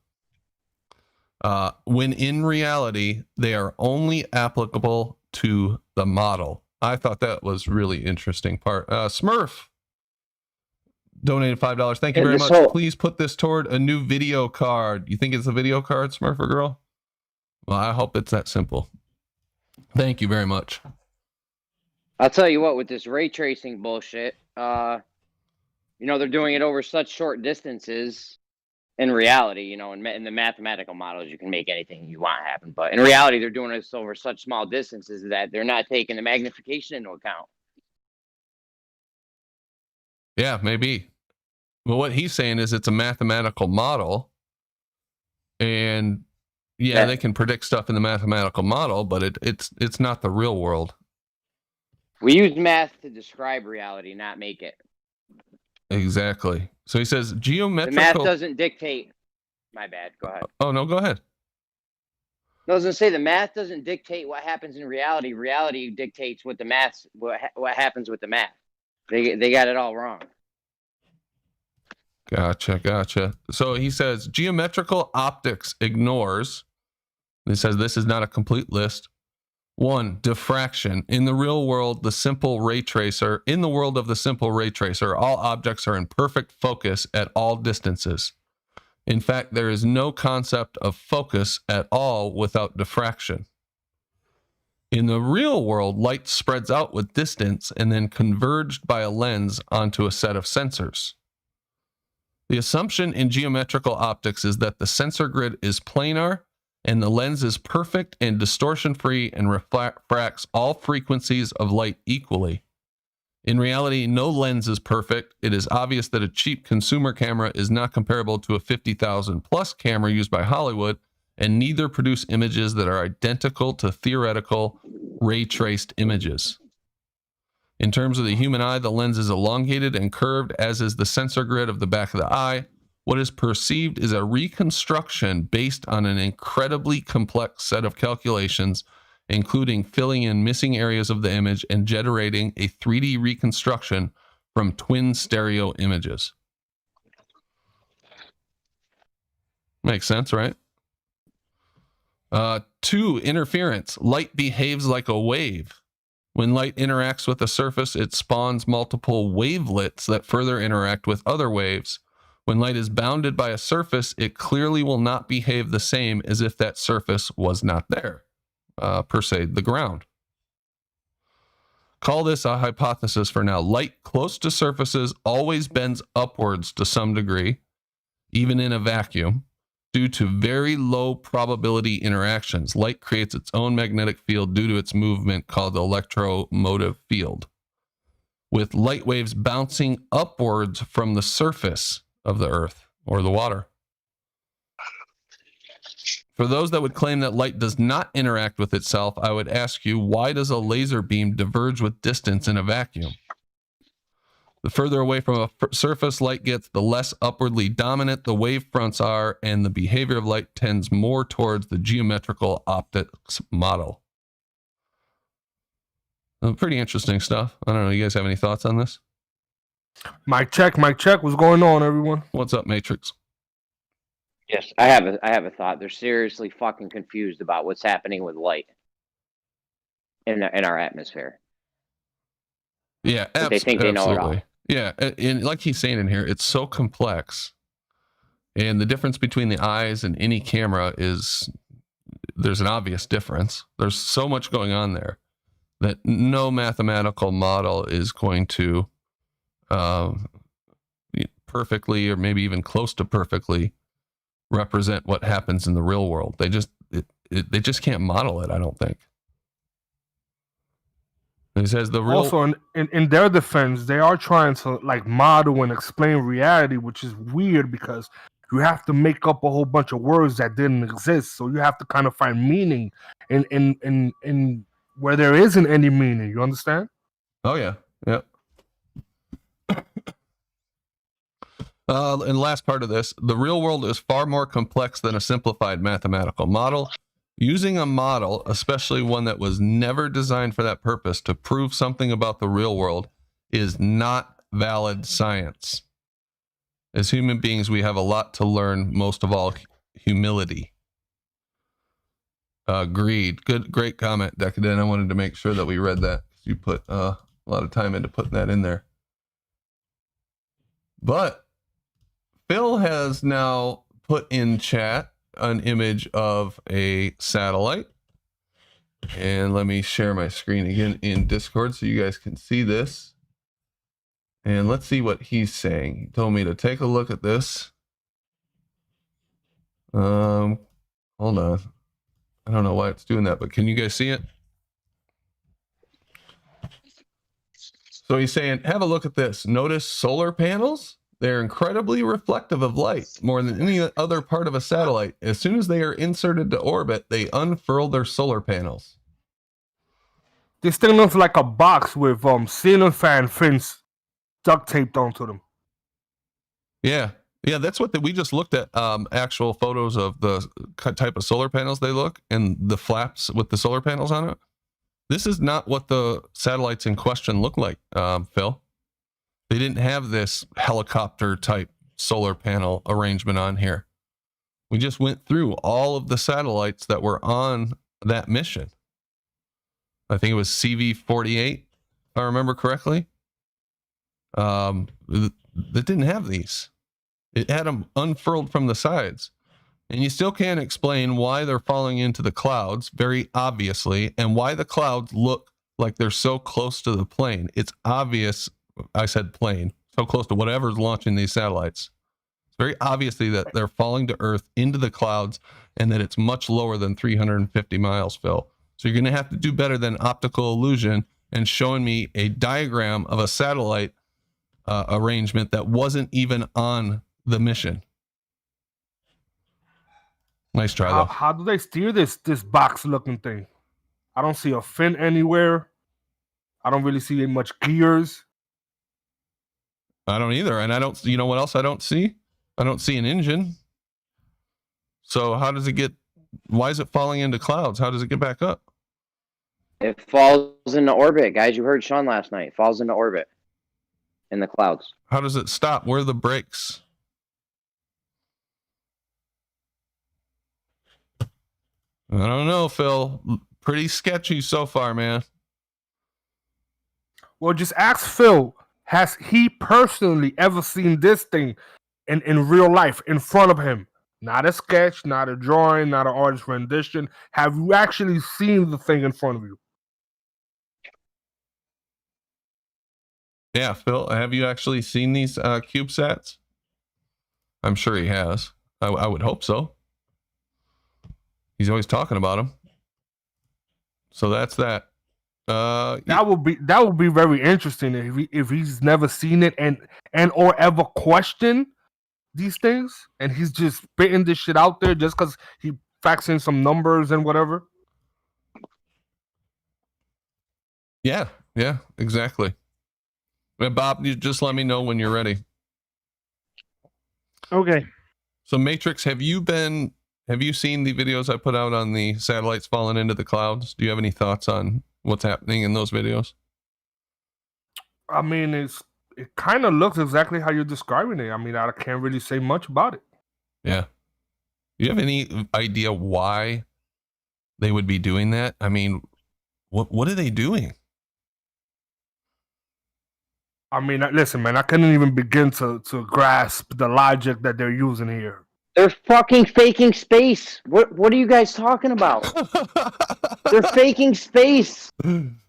when in reality, they are only applicable to the model. I thought that was really interesting part. Smurf donated $5. Thank you very much. Please put this toward a new video card. You think it's a video card, Smurfer girl? Well, I hope it's that simple. Thank you very much. I'll tell you what, with this ray tracing bullshit, they're doing it over such short distances. In reality, in the mathematical models, you can make anything you want happen. But in reality, they're doing this over such small distances that they're not taking the magnification into account. Yeah, maybe. Well, what he's saying is it's a mathematical model. And yeah, they can predict stuff in the mathematical model, but it's not the real world. We use math to describe reality, not make it. Exactly. So he says geometrical. The math doesn't dictate. My bad. Go ahead. Oh, no, go ahead. I was going to say the math doesn't dictate what happens in reality. Reality dictates what the math, what happens with the math. They got it all wrong. Gotcha. So he says geometrical optics ignores. He says this is not a complete list. 1, diffraction. In the real world, the simple ray tracer. In the world of the simple ray tracer, all objects are in perfect focus at all distances. In fact, there is no concept of focus at all without diffraction. In the real world, light spreads out with distance and then converged by a lens onto a set of sensors. The assumption in geometrical optics is that the sensor grid is planar and the lens is perfect and distortion-free and refracts all frequencies of light equally. In reality, no lens is perfect. It is obvious that a cheap consumer camera is not comparable to a $50,000 plus camera used by Hollywood, and neither produce images that are identical to theoretical ray-traced images. In terms of the human eye, the lens is elongated and curved, as is the sensor grid of the back of the eye. What is perceived is a reconstruction based on an incredibly complex set of calculations, including filling in missing areas of the image and generating a 3D reconstruction from twin stereo images. Makes sense, right? 2, interference. Light behaves like a wave. When light interacts with a surface, it spawns multiple wavelets that further interact with other waves. When light is bounded by a surface, it clearly will not behave the same as if that surface was not there, per se, the ground. Call this a hypothesis for now. Light close to surfaces always bends upwards to some degree, even in a vacuum, due to very low probability interactions. Light creates its own magnetic field due to its movement called the electromotive field, with light waves bouncing upwards from the surface of the earth or the water. For those that would claim that light does not interact with itself, I would ask you, why does a laser beam diverge with distance in a vacuum? The further away from a surface light gets, the less upwardly dominant the wave fronts are, and the behavior of light tends more towards the geometrical optics model. Pretty interesting stuff. I don't know. You guys have any thoughts on this? Mic check. What's going on, everyone? What's up, Matrix? Yes, I have a thought. They're seriously fucking confused about what's happening with light in our atmosphere. Yeah, they think they know it all. Yeah, and like he's saying in here, it's so complex. And the difference between the eyes and any camera is there's an obvious difference. There's so much going on there that no mathematical model is going to perfectly, or maybe even close to perfectly, represent what happens in the real world. They just can't model it, I don't think. And he says the real. Also, in their defense, they are trying to like model and explain reality, which is weird because you have to make up a whole bunch of words that didn't exist. So you have to kind of find meaning in where there isn't any meaning. You understand? Oh yeah, yeah. And last part of this, the real world is far more complex than a simplified mathematical model. Using a model, especially one that was never designed for that purpose, to prove something about the real world is not valid science. As human beings, we have a lot to learn, most of all, humility. Greed. Great comment, Decadent. I wanted to make sure that we read that. You put a lot of time into putting that in there. But Phil has now put in chat an image of a satellite. And let me share my screen again in Discord so you guys can see this. And let's see what he's saying. He told me to take a look at this. Hold on. I don't know why it's doing that, but can you guys see it? So he's saying, have a look at this. Notice solar panels? They're incredibly reflective of light, more than any other part of a satellite. As soon as they are inserted to orbit, they unfurl their solar panels. This thing looks like a box with ceiling fan fins duct taped onto them. Yeah, that's what we just looked at. Actual photos of the type of solar panels they look, and the flaps with the solar panels on it. This is not what the satellites in question look like, Phil. They didn't have this helicopter type solar panel arrangement on here. We just went through all of the satellites that were on that mission. I think it was CV-48, if I remember correctly. That didn't have these. It had them unfurled from the sides. And you still can't explain why they're falling into the clouds, very obviously, and why the clouds look like they're so close to the plane. It's obvious. I said plane, so close to whatever's launching these satellites. It's very obviously that they're falling to Earth into the clouds, and that it's much lower than 350 miles, Phil. So you're going to have to do better than optical illusion and showing me a diagram of a satellite arrangement that wasn't even on the mission. Nice try, though. How do they steer this box-looking thing? I don't see a fin anywhere. I don't really see much gears. I don't either. And I don't, you know what else I don't see? I don't see an engine. So how does it get, why is it falling into clouds? How does it get back up? It falls into orbit, guys. You heard Sean last night. It falls into orbit in the clouds. How does it stop? Where are the brakes? I don't know, Phil. Pretty sketchy so far, man. Well, just ask Phil. Has he personally ever seen this thing in real life in front of him? Not a sketch, not a drawing, not an artist rendition. Have you actually seen the thing in front of you? Yeah, Phil, have you actually seen these CubeSats? I'm sure he has. I would hope so. He's always talking about them. So that's that. That would be very interesting if he's never seen it and or ever questioned these things, and he's just spitting this shit out there just because he facts in some numbers and whatever. Yeah, exactly. Bob, you just let me know when you're ready. Okay. So Matrix, have you seen the videos I put out on the satellites falling into the clouds? Do you have any thoughts on what's happening in those videos? I mean, it kind of looks exactly how you're describing it. I mean, I can't really say much about it. Yeah. Do you have any idea why they would be doing that? I mean, what are they doing? I mean, listen, man, I couldn't even begin to grasp the logic that they're using here. They're fucking faking space. What are you guys talking about? They're faking space. And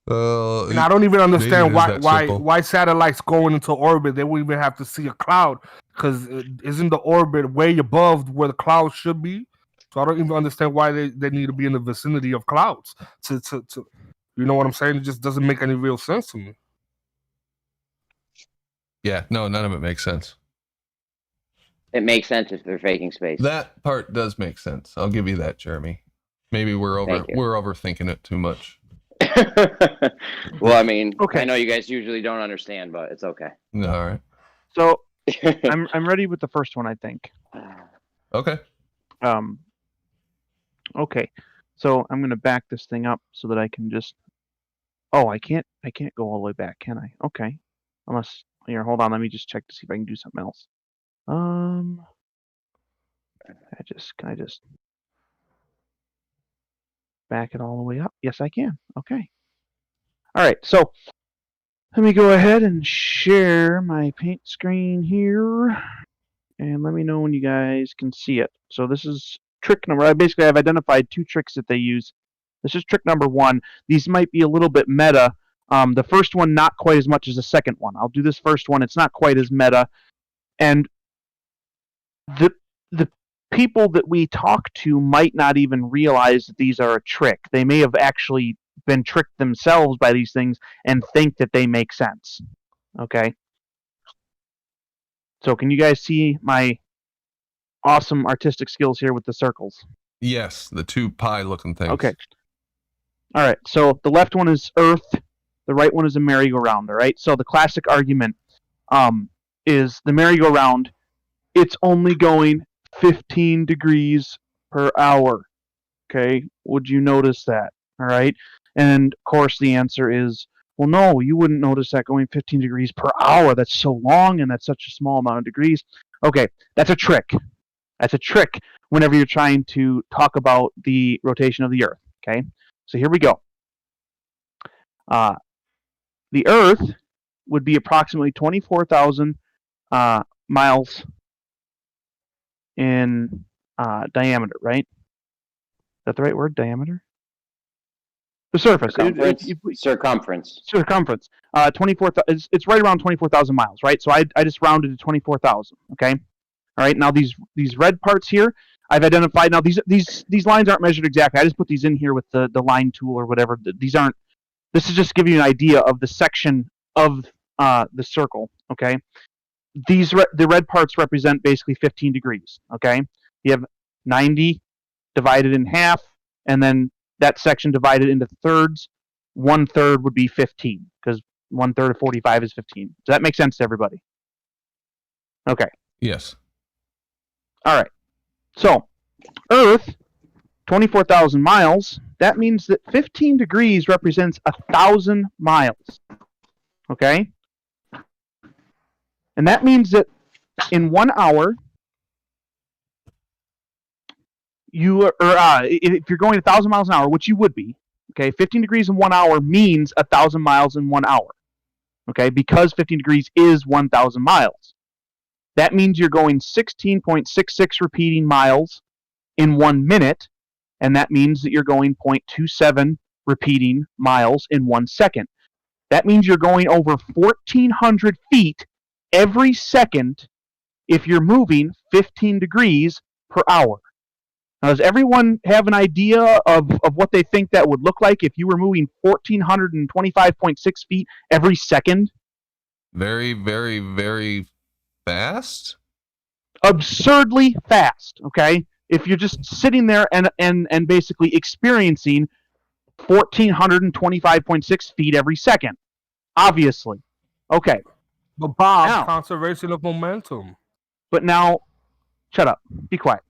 I don't even understand why satellites going into orbit, they won't even have to see a cloud, because isn't the orbit way above where the clouds should be? So I don't even understand why they need to be in the vicinity of clouds to you know what I'm saying? It just doesn't make any real sense to me. Yeah, no, none of it makes sense. It makes sense if they're faking space. That part does make sense. I'll give you that, Jeremy. Maybe we're overthinking it too much. Well, I mean, Okay. I know you guys usually don't understand, but it's okay. No, all right. So I'm ready with the first one, I think. Okay. Okay. So I'm gonna back this thing up so that I can just. Oh, I can't go all the way back, can I? Okay. Unless here, hold on. Let me just check to see if I can do something else. Can I just back it all the way up? Yes, I can. Okay. All right. So let me go ahead and share my paint screen here, and let me know when you guys can see it. So this is trick number. I've identified 2 tricks that they use. This is trick number 1. These might be a little bit meta. The first one not quite as much as the second one. I'll do this first one. It's not quite as meta, and the people that we talk to might not even realize that these are a trick. They may have actually been tricked themselves by these things and think that they make sense. Okay? So can you guys see my awesome artistic skills here with the circles? Yes, the 2 pie looking things. Okay. All right. So the left one is Earth. The right one is a merry-go-round. All right. So the classic argument is the merry-go-round. It's only going 15 degrees per hour. Okay. Would you notice that? All right. And of course, the answer is, well, no, you wouldn't notice that going 15 degrees per hour. That's so long and that's such a small amount of degrees. Okay. That's a trick. That's a trick whenever you're trying to talk about the rotation of the Earth. Okay. So here we go. The Earth would be approximately 24,000 miles in diameter, right? Is that the right word? Diameter? The surface. Circumference. Circumference. 24. It's right around 24,000 miles, right? So I just rounded to 24,000. Okay. All right. Now these red parts here, I've identified. Now these lines aren't measured exactly. I just put these in here with the line tool or whatever. These aren't. This is just to give you an idea of the section of the circle. Okay. The red parts represent basically 15 degrees. Okay. You have 90 divided in half, and then that section divided into thirds. 1/3 would be 15, because 1/3 of 45 is 15. Does that make sense to everybody? Okay. Yes. All right. So, Earth, 24,000 miles. That means that 15 degrees represents 1,000 miles. Okay? And that means that in 1 hour, if you're going 1,000 miles an hour, which you would be, okay, 15 degrees in 1 hour means 1,000 miles in 1 hour. Okay? Because 15 degrees is 1,000 miles. That means you're going 16.66 repeating miles in 1 minute, and that means that you're going 0.27 repeating miles in 1 second. That means you're going over 1,400 feet every second if you're moving 15 degrees per hour. Now, does everyone have an idea of what they think that would look like if you were moving 1,425.6 feet every second? Very, very, very fast? Absurdly fast, okay? If you're just sitting there and basically experiencing 1,425.6 feet every second. Obviously. Okay. But Bob, now, conservation of momentum. But now, shut up. Be quiet.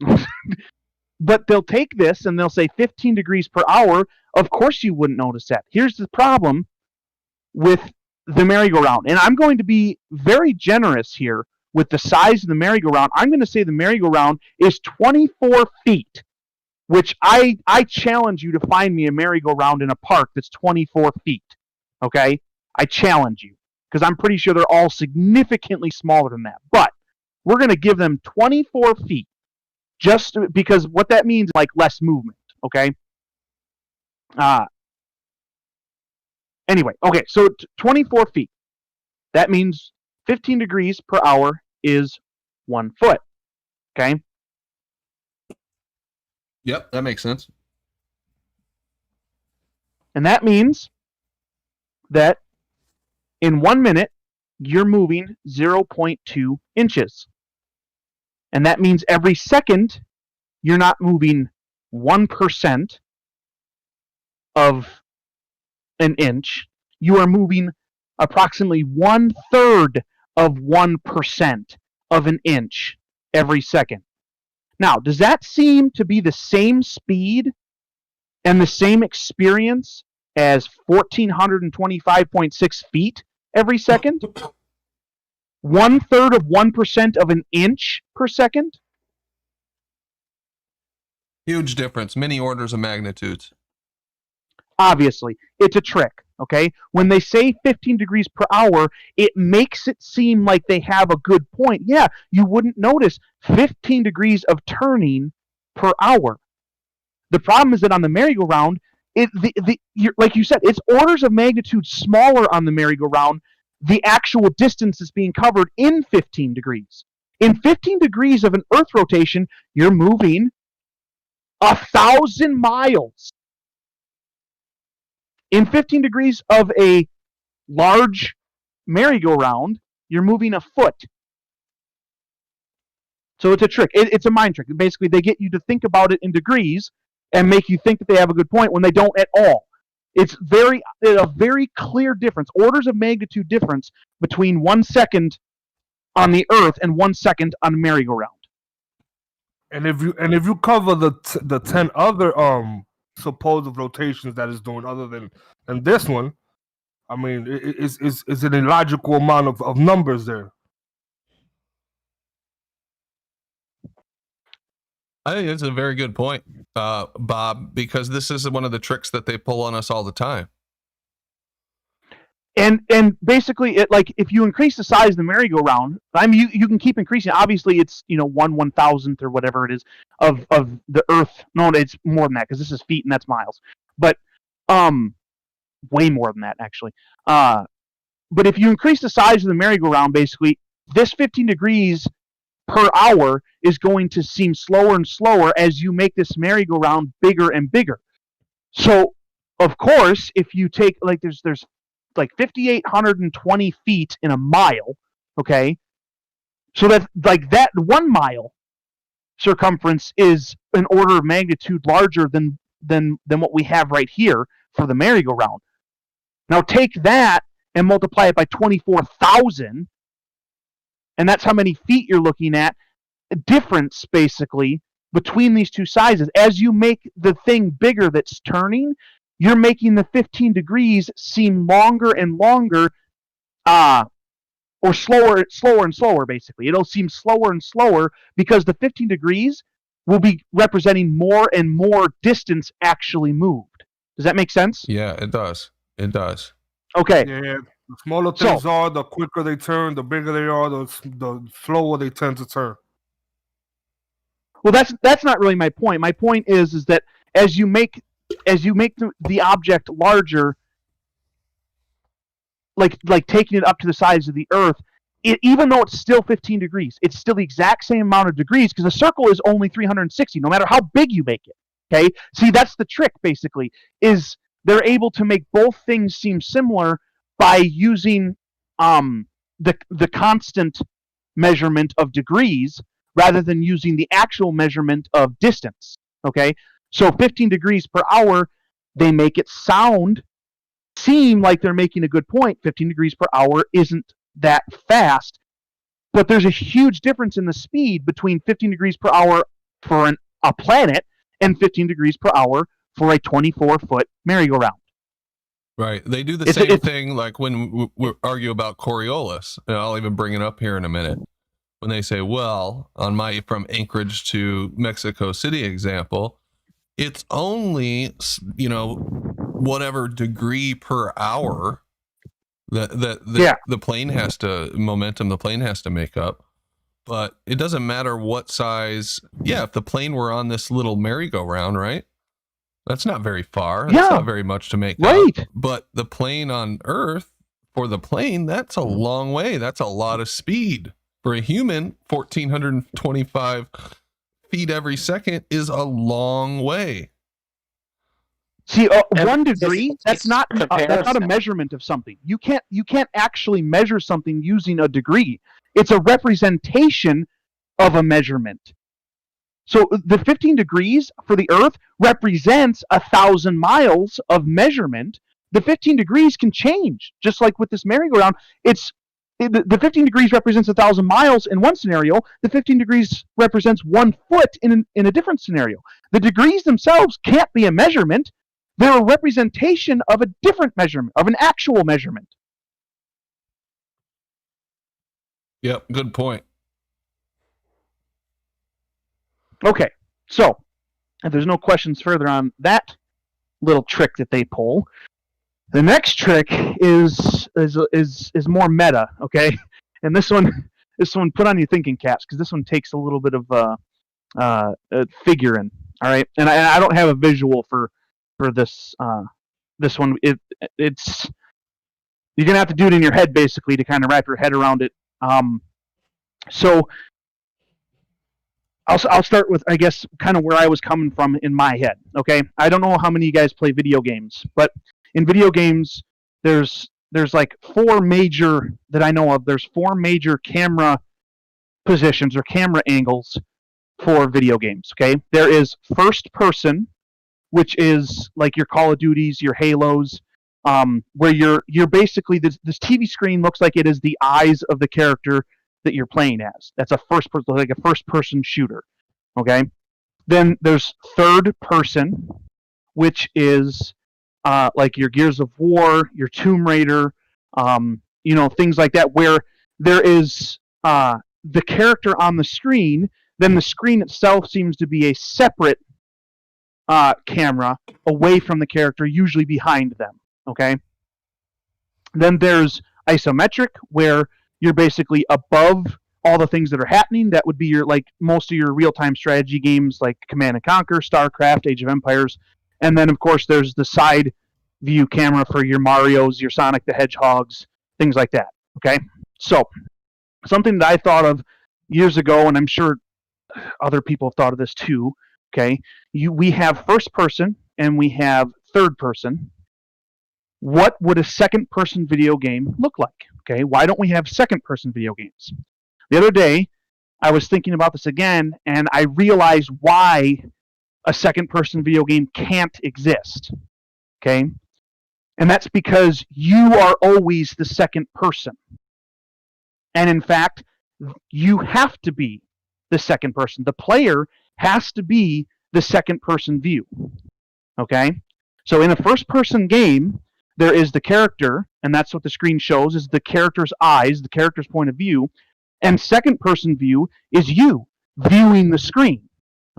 But they'll take this and they'll say 15 degrees per hour. Of course you wouldn't notice that. Here's the problem with the merry-go-round. And I'm going to be very generous here with the size of the merry-go-round. I'm going to say the merry-go-round is 24 feet, which I challenge you to find me a merry-go-round in a park that's 24 feet. Okay? I challenge you, because I'm pretty sure they're all significantly smaller than that. But we're going to give them 24 feet, just because what that means is like less movement. Okay. Anyway, okay, so 24 feet. That means 15 degrees per hour is 1 foot. Okay. Yep, that makes sense. And that means that in 1 minute, you're moving 0.2 inches. And that means every second, you're not moving 1% of an inch. You are moving approximately 1/3 of 1% of an inch every second. Now, does that seem to be the same speed and the same experience as 1,425.6 feet every second? 1/3 of 1% of an inch per second? Huge difference. Many orders of magnitudes. Obviously, it's a trick, okay? When they say 15 degrees per hour, it makes it seem like they have a good point. Yeah, you wouldn't notice 15 degrees of turning per hour. The problem is that on the merry-go-round, like you said, it's orders of magnitude smaller on the merry-go-round, the actual distance is being covered in 15 degrees. In 15 degrees of an Earth rotation, you're moving 1,000 miles. In 15 degrees of a large merry-go-round, you're moving a foot. So it's a trick. It's a mind trick. Basically, they get you to think about it in degrees and make you think that they have a good point when they don't at all. It's a very clear difference, orders of magnitude difference between 1 second on the Earth and 1 second on a merry-go-round. And if you cover the 10 other supposed rotations that is doing other than this one, I mean, it's an illogical amount of numbers there. I think it's a very good point, Bob, because this is one of the tricks that they pull on us all the time. And basically, it like if you increase the size of the merry-go-round, I mean, you can keep increasing. Obviously, it's 1/1000th or whatever it is of the Earth. No, it's more than that because this is feet and that's miles. But way more than that actually. But if you increase the size of the merry-go-round, basically, this 15 degrees per hour is going to seem slower and slower as you make this merry-go-round bigger and bigger. So, of course, if you take like there's like 5,820 feet in a mile, okay? So that's like that 1 mile circumference is an order of magnitude larger than what we have right here for the merry-go-round. Now take that and multiply it by 24,000, and that's how many feet you're looking at. A difference, basically, between these two sizes. As you make the thing bigger that's turning, you're making the 15 degrees seem longer and longer, or slower and slower, basically. It'll seem slower and slower because the 15 degrees will be representing more and more distance actually moved. Does that make sense? Yeah, it does. It does. Okay. Yeah, the smaller things are, the quicker they turn, the bigger they are, the slower they tend to turn. Well, that's not really my point. My point is that as you make the object larger, like taking it up to the size of the Earth, even though it's still 15 degrees, it's still the exact same amount of degrees because a circle is only 360, no matter how big you make it. Okay, see, that's the trick. Basically, is they're able to make both things seem similar by using the constant measurement of degrees rather than using the actual measurement of distance. Okay, so 15 degrees per hour, they make it seem like they're making a good point. 15 degrees per hour isn't that fast, but there's a huge difference in the speed between 15 degrees per hour for a planet and 15 degrees per hour for a 24-foot merry-go-round. Right. They do the same thing like when we argue about Coriolis. And I'll even bring it up here in a minute. When they say, well, on my from Anchorage to Mexico City example, it's only, whatever degree per hour that the plane has to make up. but it doesn't matter what size. Yeah, if the plane were on this little merry-go-round, right? That's not very far. That's not very much to make right. up. But the plane on Earth, for the plane, that's a long way. That's a lot of speed. For a human, 1,425 feet every second is a long way. See, 1 degree, that's not a measurement of something. You can't actually measure something using a degree. It's a representation of a measurement. So the 15 degrees for the Earth represents 1,000 miles of measurement. The 15 degrees can change, just like with this merry-go-round. The 15 degrees represents 1,000 miles in one scenario. The 15 degrees represents 1 foot in a different scenario. The degrees themselves can't be a measurement. They're a representation of a different measurement, of an actual measurement. Yep, good point. Okay, so if there's no questions further on that little trick that they pull, the next trick is more meta. Okay, and this one put on your thinking caps, because this one takes a little bit of figuring. All right, and I don't have a visual for this this one. It's you're gonna have to do it in your head basically to kind of wrap your head around it. So I'll start with, I guess, kind of where I was coming from in my head. Okay, I don't know how many of you guys play video games, but in video games, there's like 4 major that I know of. There's 4 major camera positions or camera angles for video games. Okay, there is first person, which is like your Call of Duties, your Halos, where you're basically this TV screen looks like it is the eyes of the character that you're playing as. That's a first person, like a first person shooter. Okay, then there's third person, which is like your Gears of War, your Tomb Raider, things like that, where there is the character on the screen. Then the screen itself seems to be a separate camera away from the character, usually behind them. Okay. Then there's isometric, where you're basically above all the things that are happening. That would be your, like, most of your real-time strategy games like Command & Conquer, StarCraft, Age of Empires. And then, of course, there's the side view camera for your Marios, your Sonic the Hedgehogs, things like that. Okay? So, something that I thought of years ago, and I'm sure other people have thought of this too, okay? We have first person and we have third person. What would a second-person video game look like? Okay, why don't we have second-person video games? The other day, I was thinking about this again, and I realized why a second-person video game can't exist. Okay, and that's because you are always the second person. And in fact, you have to be the second person. The player has to be the second-person view. Okay, so in a first-person game, there is the character, and that's what the screen shows, is the character's eyes, the character's point of view, and second-person view is you viewing the screen,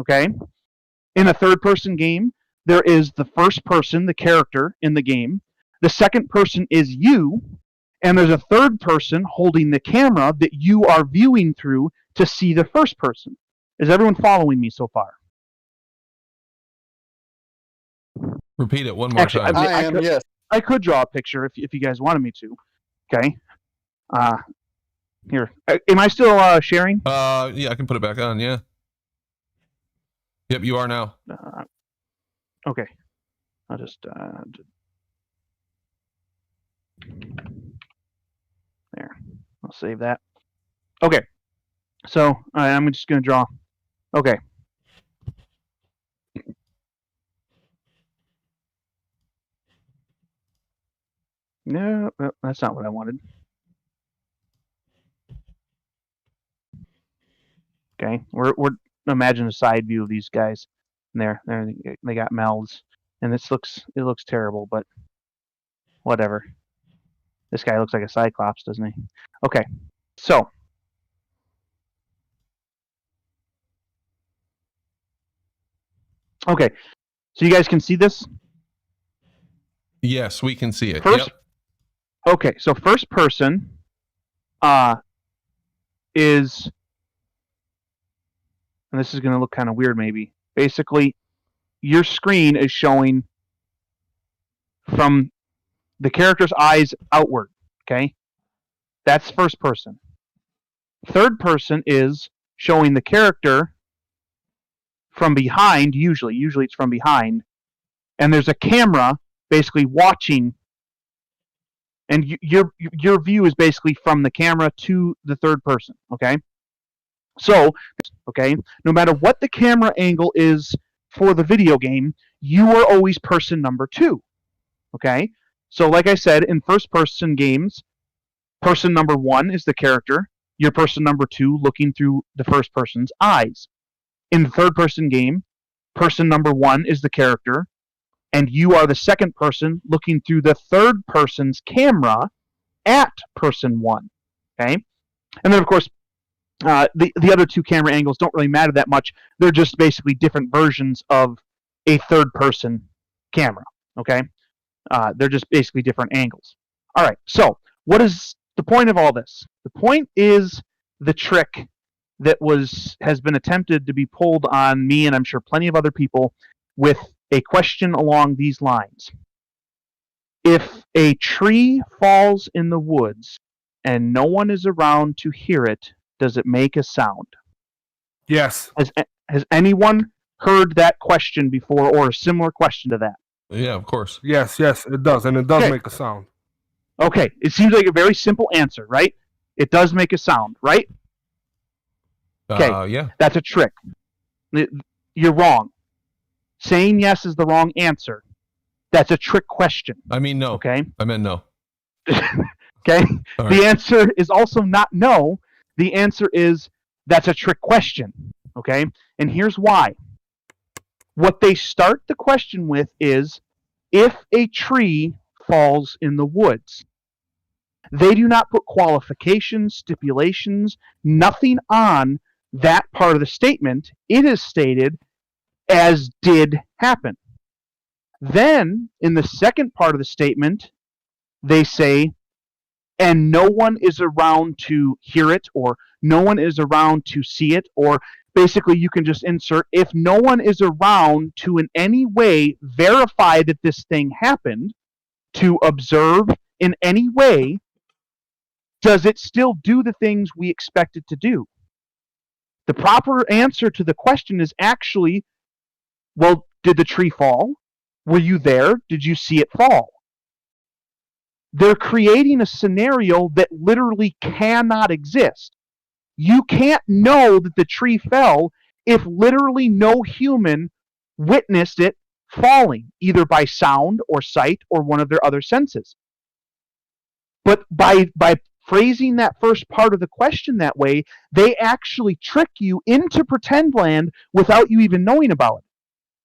okay? In a third-person game, there is the first person, the character in the game, the second person is you, and there's a third person holding the camera that you are viewing through to see the first person. Is everyone following me so far? Repeat it one more time. I am, yes. I could draw a picture if you guys wanted me to. Okay. Here. Am I still sharing? Yeah, I can put it back on. Yeah. Yep, you are now. Okay. I'll just there. I'll save that. Okay. So I'm just going to draw. Okay. No, that's not what I wanted. Okay, we're imagine a side view of these guys, and they got mouths, and it looks terrible, but whatever. This guy looks like a cyclops, doesn't he? Okay, so you guys can see this? Yes, we can see it. First, yep. Okay, so first person is and this is going to look kind of weird maybe. Basically, your screen is showing from the character's eyes outward, okay? That's first person. Third person is showing the character from behind, usually it's from behind, and there's a camera basically watching, and your view is basically from the camera to the third person, okay? So, okay, no matter what the camera angle is for the video game, you are always person number 2, okay? So like I said, in first-person games, person number 1 is the character, you're person number 2 looking through the first person's eyes. In the third-person game, person number 1 is the character, and you are the second person looking through the third person's camera at person 1, okay? And then, of course, the other 2 camera angles don't really matter that much. They're just basically different versions of a third-person camera, okay? They're just basically different angles. All right, so what is the point of all this? The point is the trick that has been attempted to be pulled on me, and I'm sure plenty of other people, with a question along these lines. If a tree falls in the woods and no one is around to hear it, does it make a sound? Yes. Has anyone heard that question before, or a similar question to that? Yeah, of course. Yes, it does, and it does make a sound. Okay, it seems like a very simple answer, right? It does make a sound, right? Okay, yeah. That's a trick. You're wrong. Saying yes is the wrong answer. That's a trick question. I mean, no. Okay? I meant no. Okay? All right. The answer is also not no. The answer is that's a trick question. Okay? And here's why. What they start the question with is, if a tree falls in the woods. They do not put qualifications, stipulations, nothing on that part of the statement. It is stated as did happen. Then, in the second part of the statement, they say, and no one is around to hear it, or no one is around to see it, or basically you can just insert, if no one is around to in any way verify that this thing happened, to observe in any way, does it still do the things we expect it to do? The proper answer to the question is actually, well, did the tree fall? Were you there? Did you see it fall? They're creating a scenario that literally cannot exist. You can't know that the tree fell if literally no human witnessed it falling, either by sound or sight or one of their other senses. But by phrasing that first part of the question that way, they actually trick you into pretend land without you even knowing about it.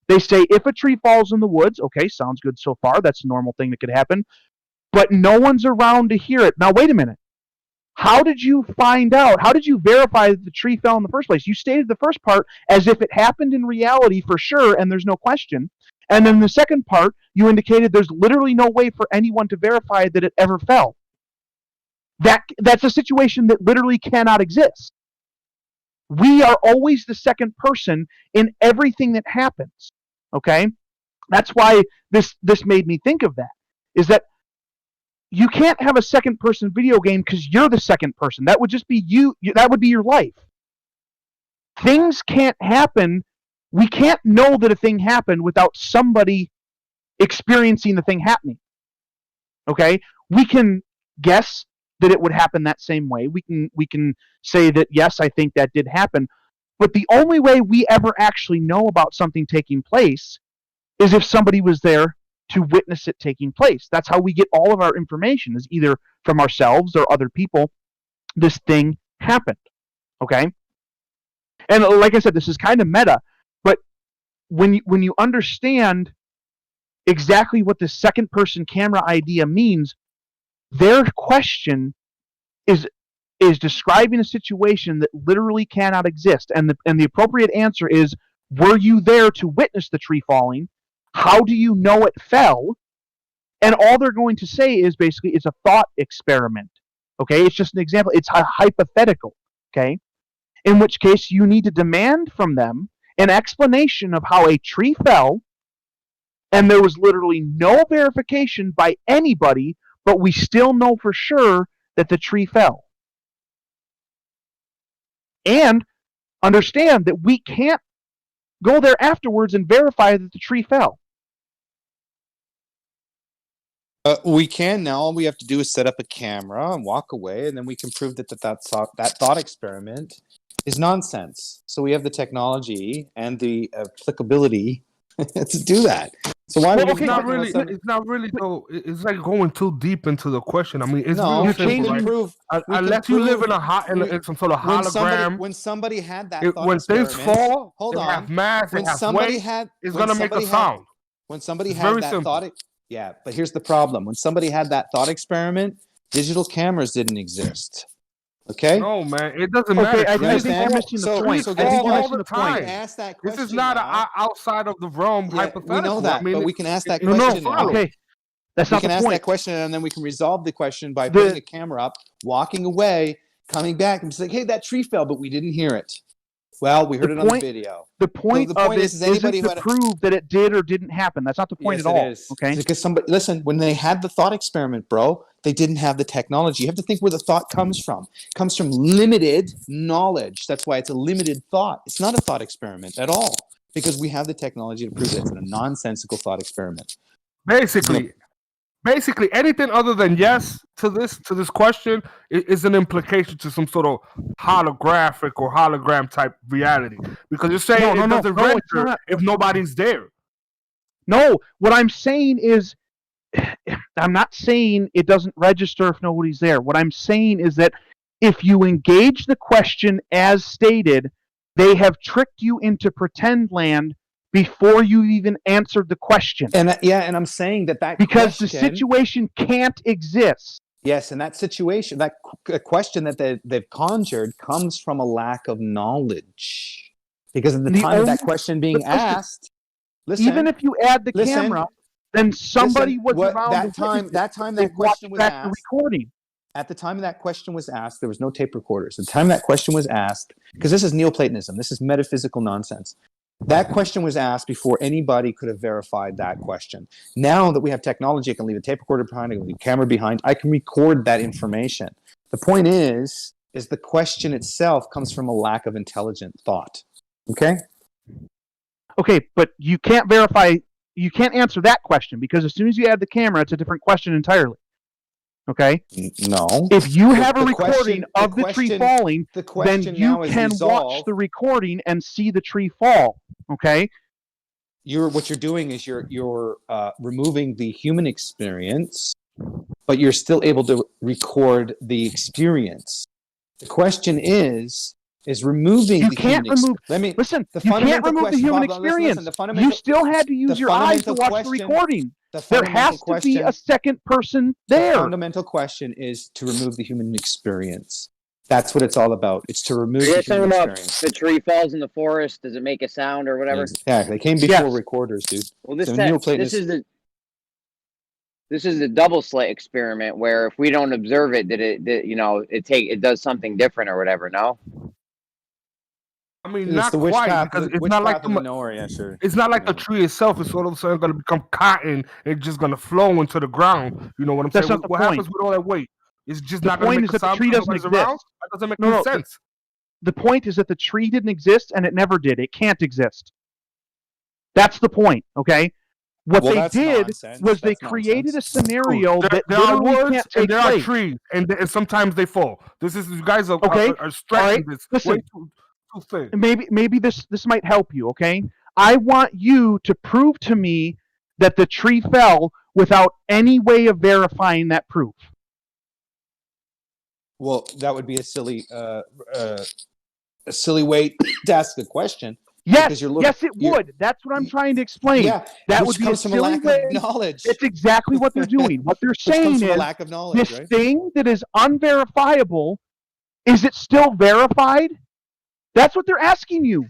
They say, if a tree falls in the woods, okay, sounds good so far, that's a normal thing that could happen, but no one's around to hear it. Now, wait a minute. How did you find out? How did you verify that the tree fell in the first place? You stated the first part as if it happened in reality for sure, and there's no question. And then the second part, you indicated there's literally no way for anyone to verify that it ever fell. That's a situation that literally cannot exist. We are always the second person in everything that happens. Okay? That's why this made me think of that. Is that you can't have a second person video game because you're the second person. That would just be you. That would be your life. Things can't happen. We can't know that a thing happened without somebody experiencing the thing happening. Okay? We can guess that it would happen that same way. We can say that, yes, I think that did happen. But the only way we ever actually know about something taking place is if somebody was there to witness it taking place. That's how we get all of our information, is either from ourselves or other people. This thing happened. Okay? And like I said, this is kind of meta, but when you understand exactly what the second person camera idea means, their question is describing a situation that literally cannot exist. And the appropriate answer is, were you there to witness the tree falling? How do you know it fell? And all they're going to say is basically it's a thought experiment. Okay? It's just an example. It's a hypothetical. Okay? in which case you need to demand from them an explanation of how a tree fell, and there was literally no verification by anybody, but we still know for sure that the tree fell. And understand that we can't go there afterwards and verify that the tree fell. We can now. All we have to do is set up a camera and walk away, and then we can prove that that thought experiment is nonsense. So we have the technology and the applicability to do that. So why? Well, it's not really. It's not really though. It's like going too deep into the question. I mean, it's no, real simple, right? Prove, unless you live in some sort of hologram. When somebody had that thought when experiment, things fall, hold they on. have mass, When they have somebody weight, had, it's gonna make a sound. When somebody it's had very that simple. thought, yeah. But here's the problem: when somebody had that thought experiment, digital cameras didn't exist. Okay. No, man, it doesn't matter. I think you're missing the point. So I think you're missing the time. point. Ask that question. This is not outside of the realm hypothetical. We know that, I mean, but we can ask that question. Okay, that's not the point. We can ask that question, and then we can resolve the question by putting a camera up, walking away, coming back, and saying, "Hey, that tree fell, but we didn't hear it." Well, we heard it on the video. The point of it is anybody isn't to prove that it did or didn't happen. That's not the point at all. It is. Okay. Because listen, when they had the thought experiment, bro, they didn't have the technology. You have to think where the thought comes from. It comes from limited knowledge. That's why it's a limited thought. It's not a thought experiment at all, because we have the technology to prove that it's a nonsensical thought experiment. Basically, anything other than yes to this question is an implication to some sort of holographic or hologram type reality, because you're saying it doesn't register if nobody's there. No, what I'm saying is, I'm not saying it doesn't register if nobody's there. What I'm saying is that if you engage the question as stated, they have tricked you into pretend land before you even answered the question. And and I'm saying that because the situation can't exist. Yes, and that situation, that question that they've conjured comes from a lack of knowledge. Because at the time of that question being asked, listen, even if you add the camera, then somebody was around that time that question was asked. Recording. At the time that question was asked, there was no tape recorders. At the time that question was asked, because this is Neoplatonism, this is metaphysical nonsense. That question was asked before anybody could have verified that question. Now that we have technology, I can leave a tape recorder behind, I can leave a camera behind, I can record that information. The point is the question itself comes from a lack of intelligent thought. Okay? Okay, but you can't verify, you can't answer that question, because as soon as you add the camera, it's a different question entirely. Okay? No. If you have a recording of the tree falling, then you can watch the recording and see the tree fall. Okay? What you're doing is you're removing the human experience, but you're still able to record the experience. The question is removing the human experience. Listen, you can't remove the human experience. You still had to use your eyes to watch the recording. There has to be a second person there. The fundamental question is to remove the human experience. That's what it's all about. It's to remove the human experience. The tree falls in the forest. Does it make a sound or whatever? Exactly. They came before recorders, dude. Well, this is the double slit experiment, where if we don't observe it, it does something different or whatever. No. I mean, not quite, because it's not like it's not like the tree itself is all of a sudden going to become cotton. It's just going to flow into the ground. You know what I'm saying? What happens with all that weight? It's just not going to make a sound. The tree doesn't exist. That doesn't make any sense. The point is that the tree didn't exist, and it never did. It can't exist. That's the point. Okay. What they did was they created a scenario that there are literally words can't take and there place. are trees, and sometimes they fall. You guys are stretching this way too thin. Maybe this might help you. Okay, I want you to prove to me that the tree fell without any way of verifying that proof. Well, that would be a silly way to ask the question. Yes, yes, it would. That's what I'm trying to explain. Yeah, that would be a silly way. Knowledge. It's exactly what they're doing. What they're saying is lack of knowledge, this thing that is unverifiable, is it still verified? That's what they're asking you.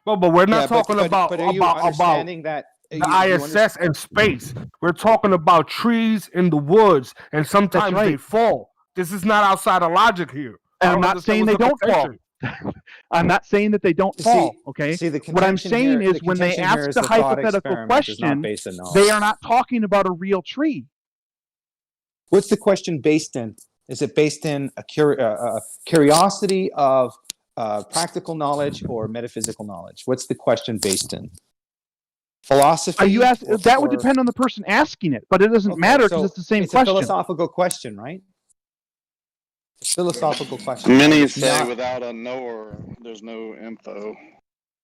Well, but we're not talking about are you understanding that the ISS and space. We're talking about trees in the woods, and sometimes they fall. This is not outside of logic here. And I'm not saying they don't fall. I'm not saying that they don't fall. Okay. See, the What I'm contention saying here- is when they contention here ask is the the thought hypothetical experiment is not question, based on knowledge. they are not talking about a real tree. What's the question based in? Is it based in a curiosity of practical knowledge or metaphysical knowledge? What's the question based in? Philosophy? You ask, that would depend on the person asking it, but it doesn't matter because it's the same it's question. a philosophical question, right? It's a philosophical question. Many It's say not- without a knower, there's no info.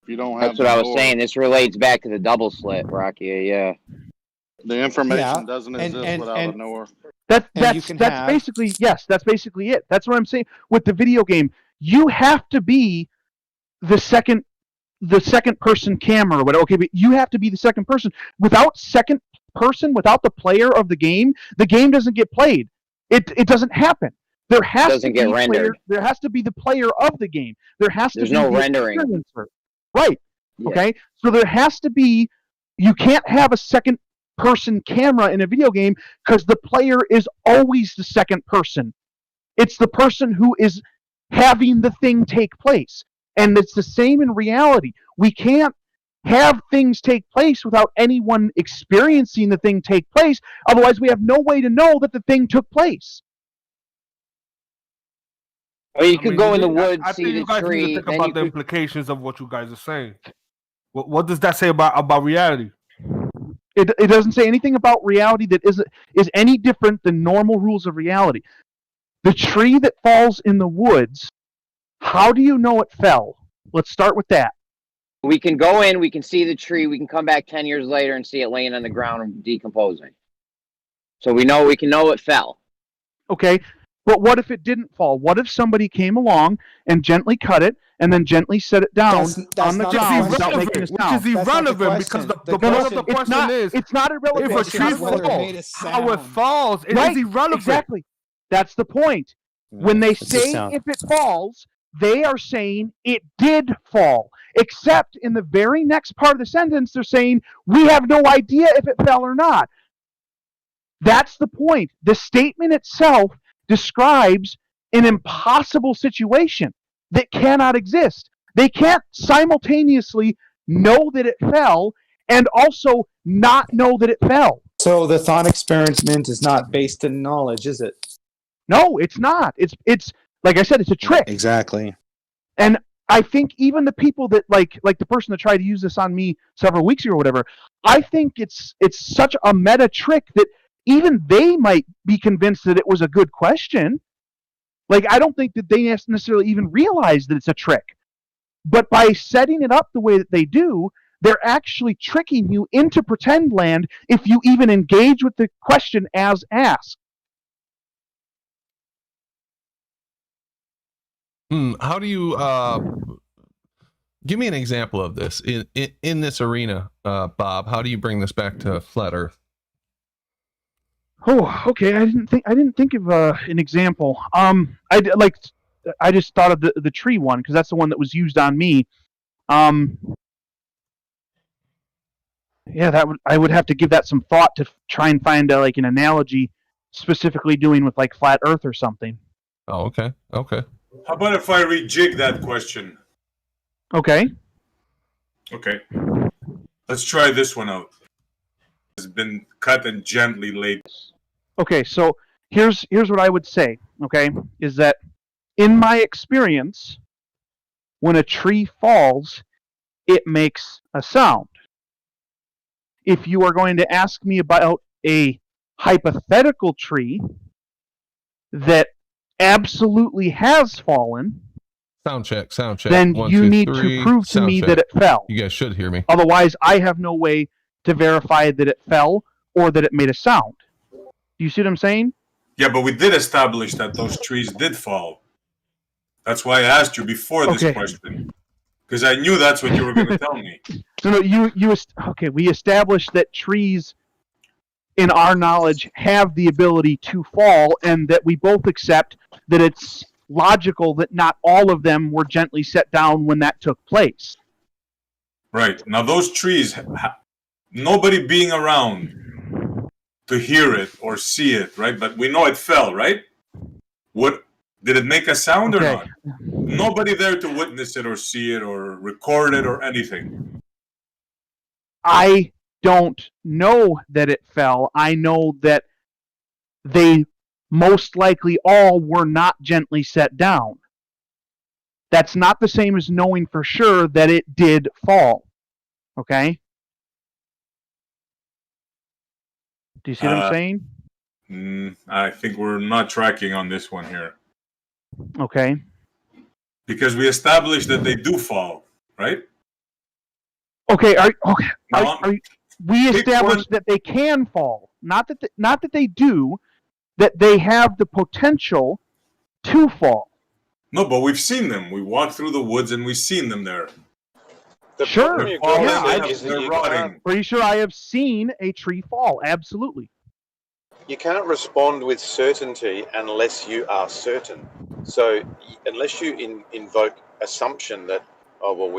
If you don't have That's what I was knower, saying. This relates back to the double slit, Rocky. Yeah. the information Yeah, doesn't and- exist and- without and- a knower. That's can have- basically, yes, that's basically it. That's what I'm saying with the video game. You have to be the second person camera or whatever. Okay, but you have to be the second person. Without second person, without the player of the game doesn't get played. It doesn't happen. There has Doesn't to get be rendered. there has to be the player of the game. There has There's to be no the rendering. experiencer. Right. Yeah. Okay. So there has to be. You can't have a second person camera in a video game because the player is always the second person. It's the person who is having the thing take place. And it's the same in reality. We can't have things take place without anyone experiencing the thing take place. Otherwise, we have no way to know that the thing took place. Well, you could go in the I woods, think see you the guys need tree. to think Then about you the could, implications of what you guys are saying. What does that say about reality? It doesn't say anything about reality that is any different than normal rules of reality. The tree that falls in the woods, how do you know it fell? Let's start with that. we can go in, we can see the tree, we can come back 10 years later and see it laying on the ground and decomposing. So we can know it fell. Okay, but what if it didn't fall? What if somebody came along and gently cut it and then gently set it down That's on the not ground the without question. making a Which sound? is That's not the irrelevant because question. the The point of question- the question is It's not irrelevant. if a It's tree not whether it falls, made a how it sound. falls, it Right, is irrelevant. exactly. That's the point. When they It's a say sound. if it falls, they are saying it did fall. Except in the very next part of the sentence, they're saying we have no idea if it fell or not. That's the point. The statement itself describes an impossible situation that cannot exist. They can't simultaneously know that it fell and also not know that it fell. So the thought experiment is not based in knowledge, is it? No, it's not. It's like I said, it's a trick. Exactly. And I think even the people that like the person that tried to use this on me several weeks ago or whatever, I think it's such a meta trick that even they might be convinced that it was a good question. Like, I don't think that they necessarily even realize that it's a trick. But by setting it up the way that they do, they're actually tricking you into pretend land if you even engage with the question as asked. How do you give me an example of this in this arena, Bob? How do you bring this back to flat Earth? Oh, okay. I didn't think of an example. I just thought of the tree one because that's the one that was used on me. Yeah, I would have to give that some thought to try and find like an analogy specifically doing with like flat Earth or something. Oh, okay. How about if I rejig that question? Okay. Okay. Let's try this one out. It's been cut and gently laid. Okay, so here's what I would say, okay, is that in my experience, when a tree falls, it makes a sound. If you are going to ask me about a hypothetical tree that absolutely has fallen, Sound check. then 1, you 2, need 3. to prove to Sound me check. that it fell. You guys should hear me. Otherwise, I have no way to verify that it fell or that it made a sound. Do you see what I'm saying? Yeah, but we did establish that those trees did fall. That's why I asked you before this question. Because I knew that's what you were going to tell me. No, okay, we established that trees, in our knowledge, have the ability to fall, and that we both accept that it's logical that not all of them were gently set down when that took place. Right. Now, those trees, nobody being around to hear it or see it, right? But we know it fell, right? Did it make a sound or Okay. not? Nobody there to witness it or see it or record it or anything. I don't know that it fell. I know that they most likely all were not gently set down. That's not the same as knowing for sure that it did fall. Okay? Do you see what I'm saying? I think we're not tracking on this one here. Okay. Because we established that they do fall, right? Okay. Now, We established that they can fall, not that they do, that they have the potential to fall. No, but we've seen them. We walked through the woods and we've seen them there. Sure. They're rotting. Pretty sure I have seen a tree fall. Absolutely. You can't respond with certainty unless you are certain. So unless you invoke assumption that, oh, well,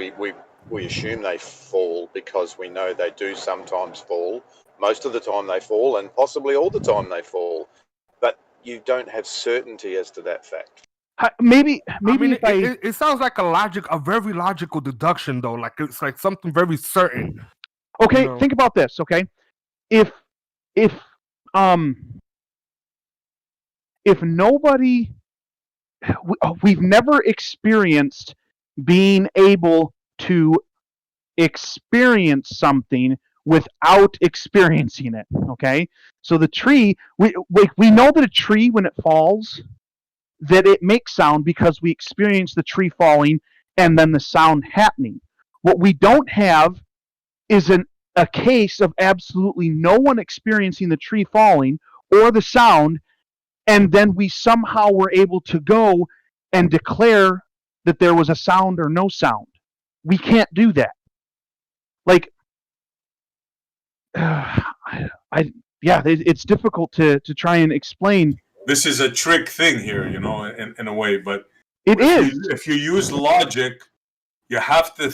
we assume they fall because we know they do sometimes fall. Most of the time they fall, and possibly all the time they fall. But you don't have certainty as to that fact. Maybe I mean, it sounds like a very logical deduction, though. Like it's like something very certain. Okay, You know? think about this. Okay, if nobody, we've never experienced being able to experience something without experiencing it. Okay, so the tree, we know that a tree, when it falls, that it makes sound because we experience the tree falling and then the sound happening. What we don't have is a case of absolutely no one experiencing the tree falling or the sound, and then we somehow were able to go and declare that there was a sound or no sound. We can't do that. Like, it's difficult to try and explain. This is a trick thing here, you know, in a way. But it is. If you use logic, you have to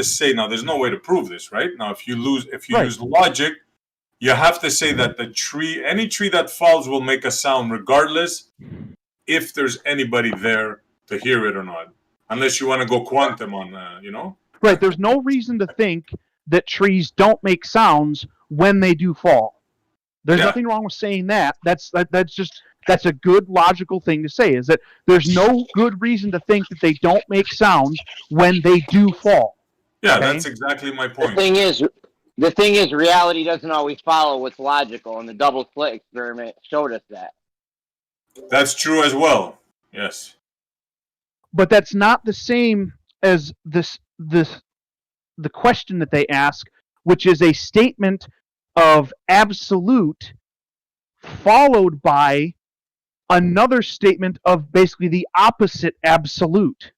say, now there's no way to prove this, right? Now if you use logic, you have to say that any tree that falls will make a sound regardless if there's anybody there to hear it or not, unless you want to go quantum on, you know. Right. There's no reason to think that trees don't make sounds when they do fall. There's nothing wrong with saying that. That's a good logical thing to say, is that there's no good reason to think that they don't make sounds when they do fall. Yeah, okay? That's exactly my point. The thing is, reality doesn't always follow what's logical, and the double slit experiment showed us that. That's true as well. Yes. But that's not the same as the question that they ask, which is a statement of absolute followed by another statement of basically the opposite absolute.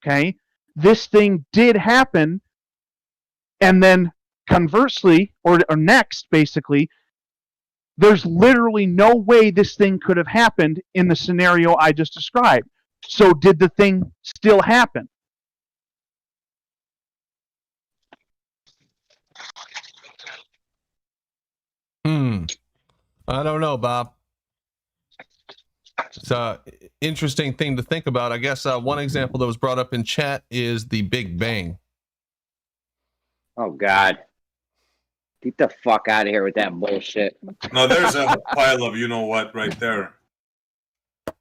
Okay? This thing did happen, and then conversely, or next, basically, there's literally no way this thing could have happened in the scenario I just described. So did the thing still happen? I don't know, Bob. It's an interesting thing to think about. I guess one example that was brought up in chat is the Big Bang. Oh, God. Get the fuck out of here with that bullshit. No, there's a pile of you-know-what right there.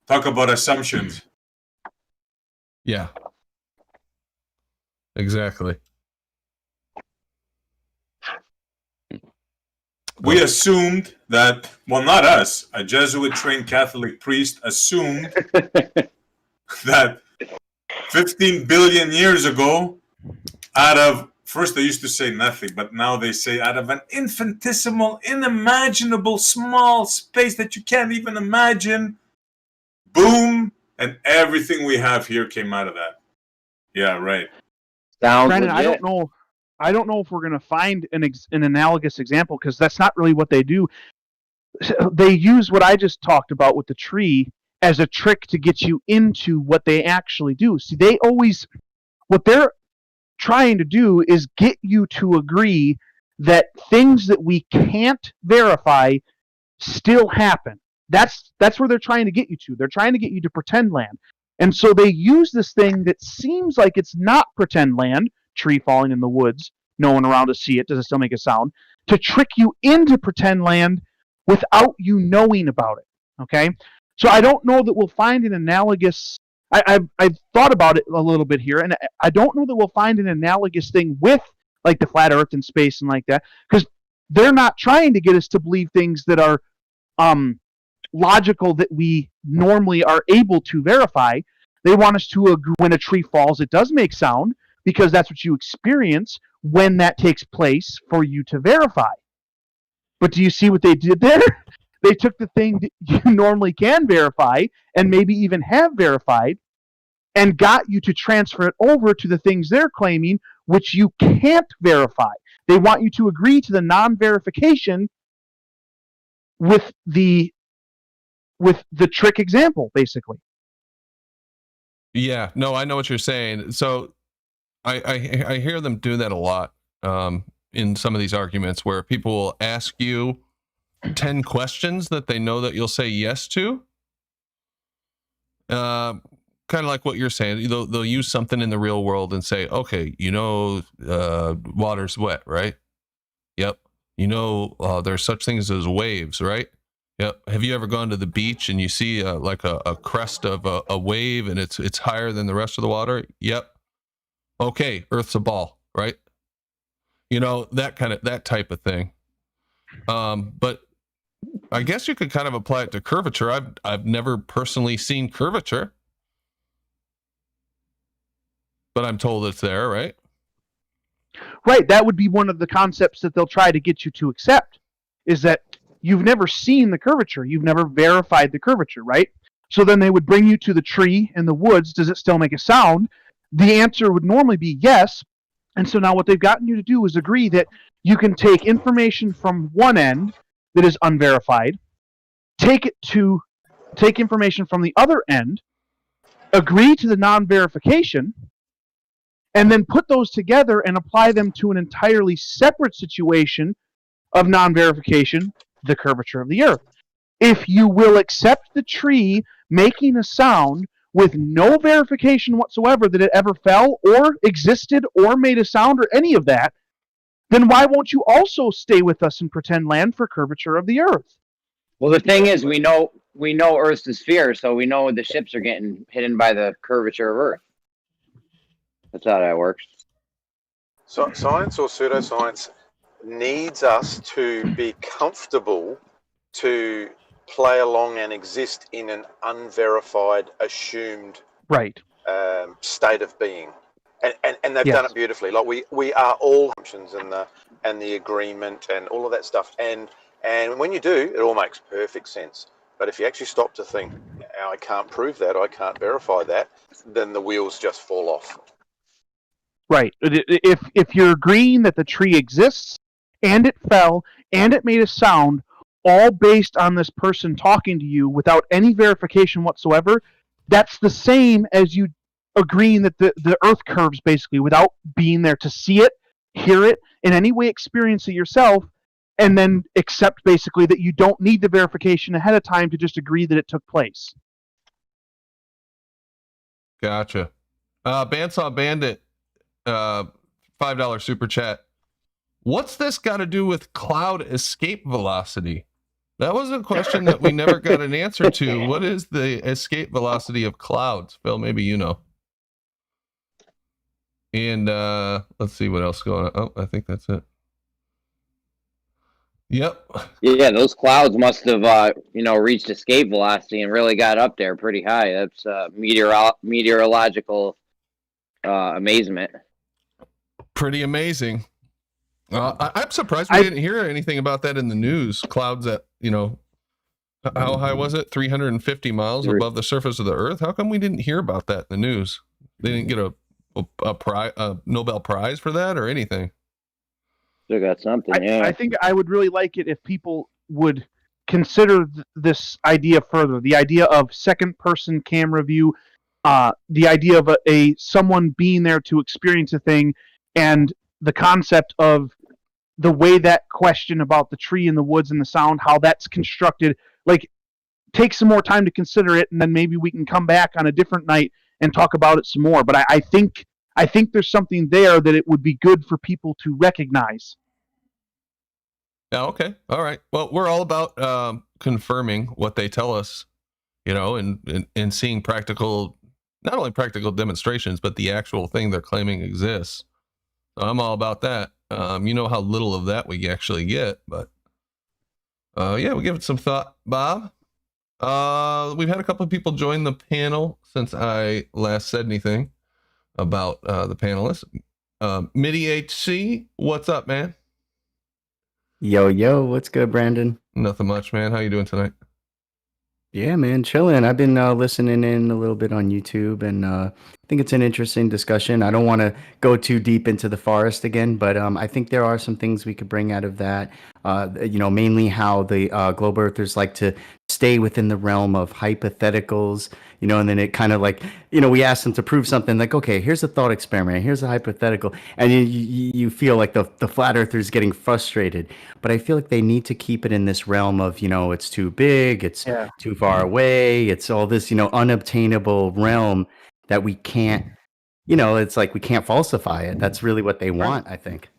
Talk about assumptions. Yeah. Exactly. We assumed that, well, not us, a Jesuit-trained Catholic priest assumed that 15 billion years ago, first they used to say nothing, but now they say out of an infinitesimal, unimaginable, small space that you can't even imagine, boom, and everything we have here came out of that. Yeah, right. Brandon, I don't know if we're going to find an analogous example, because that's not really what they do. They use what I just talked about with the tree as a trick to get you into what they actually do. See, what they're trying to do is get you to agree that things that we can't verify still happen. That's where they're trying to get you to. They're trying to get you to pretend land. And so they use this thing that seems like it's not pretend land, tree falling in the woods, no one around to see it, does it still make a sound, to trick you into pretend land without you knowing about it. Okay? So I don't know that we'll find an analogous... I've thought about it a little bit here, and I don't know that we'll find an analogous thing with like the flat Earth and space and like that, because they're not trying to get us to believe things that are logical that we normally are able to verify. They want us to agree when a tree falls, it does make sound, because that's what you experience when that takes place for you to verify. But do you see what they did there? They took the thing that you normally can verify and maybe even have verified and got you to transfer it over to the things they're claiming, which you can't verify. They want you to agree to the non-verification with the trick example, basically. Yeah, no, I know what you're saying. So I hear them do that a lot in some of these arguments where people will ask you 10 questions that they know that you'll say yes to. Kind of like what you're saying. They'll use something in the real world and say, okay, water's wet, right? Yep. There's such things as waves, right? Yep. Have you ever gone to the beach and you see like a crest of a wave and it's higher than the rest of the water? Yep. Okay, Earth's a ball, right? That type of thing. But I guess you could kind of apply it to curvature. I've never personally seen curvature, but I'm told it's there, right? Right. That would be one of the concepts that they'll try to get you to accept, is that you've never seen the curvature. You've never verified the curvature, right? So then they would bring you to the tree in the woods. Does it still make a sound? The answer would normally be yes. And so now what they've gotten you to do is agree that you can take information from one end that is unverified, take information from the other end, agree to the non-verification, and then put those together and apply them to an entirely separate situation of non-verification, the curvature of the Earth. If you will accept the tree making a sound with no verification whatsoever that it ever fell or existed or made a sound or any of that, then why won't you also stay with us in pretend land for curvature of the Earth? Well, the thing is, we know Earth's a sphere, so we know the ships are getting hidden by the curvature of Earth. That's how that works. So science or pseudoscience needs us to be comfortable to play along and exist in an unverified, assumed state of being. And they've done it beautifully. Like we are all assumptions and the agreement and all of that stuff. And when you do, it all makes perfect sense. But if you actually stop to think, I can't prove that, I can't verify that, then the wheels just fall off. Right. If you're agreeing that the tree exists and it fell and it made a sound, all based on this person talking to you without any verification whatsoever, that's the same as you agreeing that the Earth curves, basically, without being there to see it, hear it, in any way experience it yourself, and then accept, basically, that you don't need the verification ahead of time to just agree that it took place. Gotcha. Bandsaw Bandit, $5 super chat. What's this got to do with cloud escape velocity? That was a question that we never got an answer to. What is the escape velocity of clouds? Phil, maybe you know. And let's see what else is going on. Oh, I think that's it. Yep. Yeah, those clouds must have, reached escape velocity and really got up there pretty high. That's meteorological amazement. Pretty amazing. I'm surprised we didn't hear anything about that in the news. Clouds at, how high was it? 350 miles above the surface of the Earth? How come we didn't hear about that in the news? They didn't get a Nobel Prize for that or anything? They got something, I think I would really like it if people would consider this idea further. The idea of second-person camera view, the idea of someone being there to experience a thing, and the concept of the way that question about the tree in the woods and the sound, how that's constructed. Like, take some more time to consider it, and then maybe we can come back on a different night and talk about it some more. But I think there's something there that it would be good for people to recognize. Yeah, okay. All right. Well, we're all about confirming what they tell us, you know, and seeing practical, not only practical demonstrations, but the actual thing they're claiming exists. So I'm all about that. You know how little of that we actually get, but yeah, we'll give it some thought. Bob, we've had a couple of people join the panel since I last said anything about the panelists. Midi HC, what's up, man? Yo, what's good, Brandon? Nothing much, man. How you doing tonight? Yeah, man, chilling. I've been listening in a little bit on YouTube, and I think it's an interesting discussion. I don't want to go too deep into the forest again, but I think there are some things we could bring out of that. Mainly how the globe earthers like to stay within the realm of hypotheticals, and then it kind of like, we asked them to prove something like, okay, here's a thought experiment, here's a hypothetical, and you feel like the flat earthers getting frustrated. But I feel like they need to keep it in this realm of, it's too big, it's too far away, it's all this, unobtainable realm that we can't, it's like we can't falsify it. That's really what they want, I think.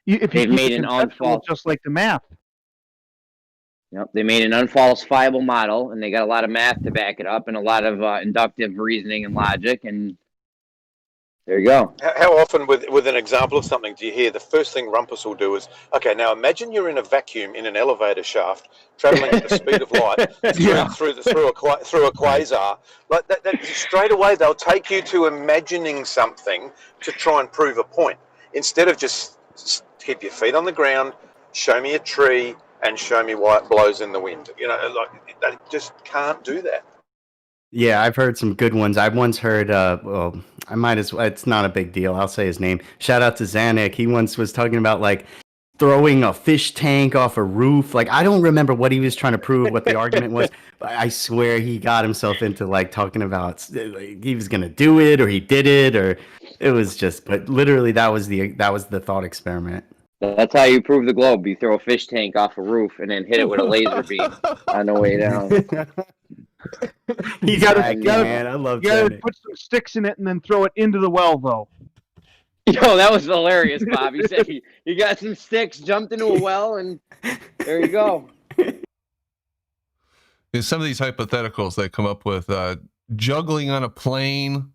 If They've you made keep an it conceptual, just like the math. Yep, they made an unfalsifiable model, and they got a lot of math to back it up, and a lot of inductive reasoning and logic, and there you go. How often, with an example of something, do you hear the first thing Rumpus will do is, okay, now imagine you're in a vacuum in an elevator shaft, traveling at the speed of light through a quasar. Like that, straight away they'll take you to imagining something to try and prove a point, instead of just keep your feet on the ground, show me a tree, and show me why it blows in the wind. Like they just can't do that. Yeah, I've heard some good ones. I've once heard, I might as well, it's not a big deal. I'll say his name. Shout out to Zanuck. He once was talking about like throwing a fish tank off a roof. Like, I don't remember what he was trying to prove, what the argument was, but I swear he got himself into like talking about he was going to do it, or he did it, or it was just, but literally that was the thought experiment. That's how you prove the globe. You throw a fish tank off a roof and then hit it with a laser beam on the way down. You gotta put some sticks in it and then throw it into the well, though. Yo, that was hilarious, Bob. You said you got some sticks, jumped into a well, and there you go. Some of these hypotheticals they come up with, juggling on a plane,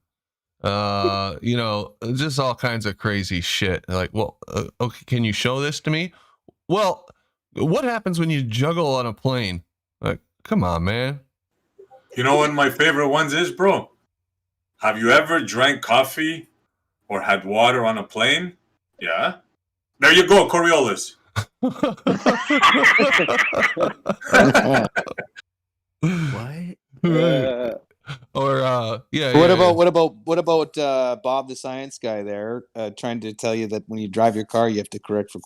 just all kinds of crazy shit. Like, well, okay, can you show this to me? Well, what happens when you juggle on a plane? Like, come on, man. You know what my favorite ones is, bro? Have you ever drank coffee or had water on a plane? Yeah. There you go, Coriolis. What? What about Bob the science guy there trying to tell you that when you drive your car you have to correct for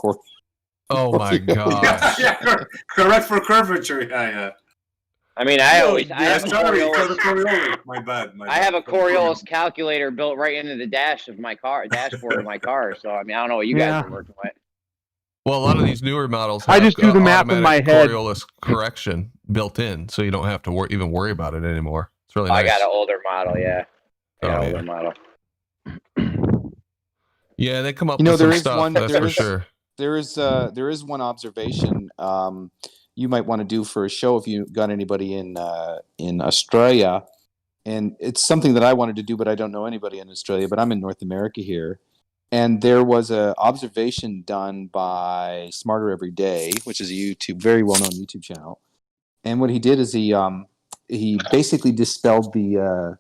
Oh my god. Correct for curvature. Yeah. I mean, I have a Coriolis. My bad. I have a Coriolis calculator built right into the dashboard of my car. So I mean, I don't know what you guys are working with. Well, a lot of these newer models I just do the math in my head. Coriolis correction built in, so you don't have to even worry about it anymore. It's really nice. I got an older model, yeah. Older model. Yeah, they come up with some stuff, that's for sure. There is one observation you might want to do for a show if you got anybody in Australia, and it's something that I wanted to do, but I don't know anybody in Australia. But I'm in North America here, and there was a observation done by Smarter Every Day, which is a very well known YouTube channel. And what he did is he basically dispelled the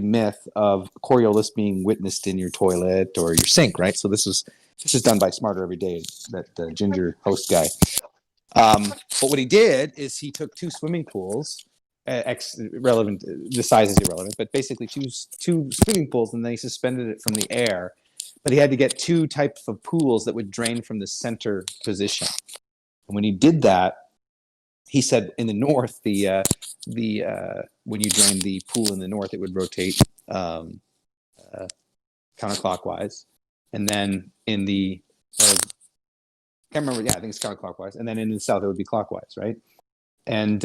myth of Coriolis being witnessed in your toilet or your sink, right? So this is done by Smarter Every Day, that Ginger host guy. But what he did is he took two swimming pools, relevant, the size is irrelevant, but basically two swimming pools, and then he suspended it from the air. But he had to get two types of pools that would drain from the center position. And when he did that, he said in the north, when you drain the pool in the north, it would rotate counterclockwise, and then in the can't remember. Yeah, I think it's counterclockwise, and then in the south it would be clockwise, right? And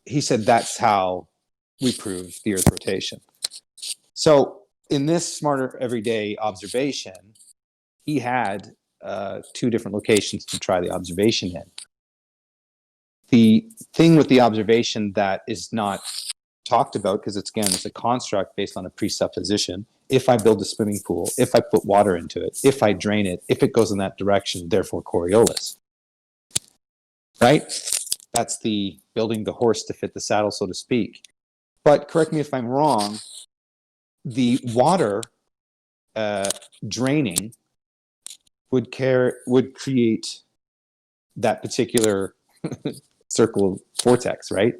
he said that's how we prove the Earth rotation. So in this Smarter Everyday observation, he had 2 different locations to try the observation in. The thing with the observation that is not talked about, because it's a construct based on a presupposition. If I build a swimming pool, if I put water into it, if I drain it, if it goes in that direction, therefore Coriolis. Right? That's the building the horse to fit the saddle, so to speak. But correct me if I'm wrong, the water draining would create that particular circle vortex, right?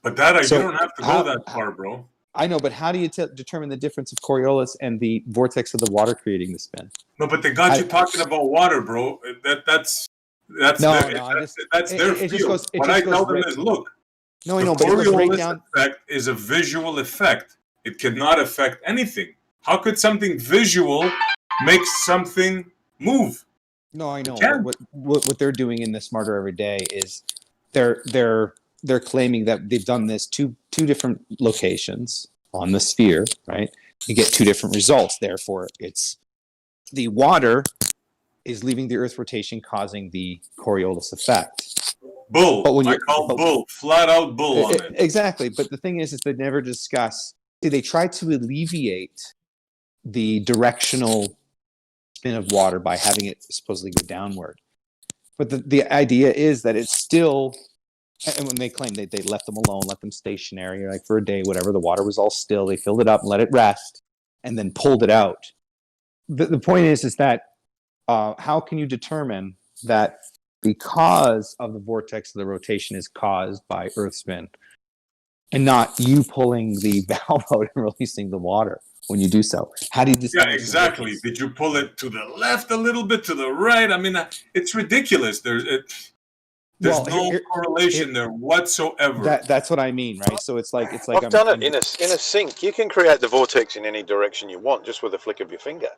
But you don't have to go that far, bro. I know, but how do you determine the difference of Coriolis and the vortex of the water creating the spin? No, but they got you talking about water, bro. That's their field. What I tell them is, look, no, I know, the but it goes right Coriolis down. effect is a visual effect. It cannot affect anything. How could something visual make something move? No, I know. What they're doing in the Smarter Every Day is they're claiming that they've done this two different locations on the sphere, right? You get 2 different results. Therefore, it's the water is leaving the Earth rotation, causing the Coriolis effect. Bull. But I call bull. Flat out bull on it. Exactly. But the thing is they never discuss. See, they try to alleviate the directional spin of water by having it supposedly go downward. But the idea is that it's still, and when they claim they left them alone, let them stationary, like for a day, whatever, the water was all still, they filled it up and let it rest, and then pulled it out. The point is that how can you determine that because of the vortex of the rotation is caused by Earth spin, and not you pulling the valve out and releasing the water when you do so? How do you decide? Yeah, exactly. Did you pull it to the left a little bit, to the right? I mean, it's ridiculous. There's no correlation there whatsoever. That's what I mean, right? So it's like I've done it in a sink. You can create the vortex in any direction you want just with a flick of your finger.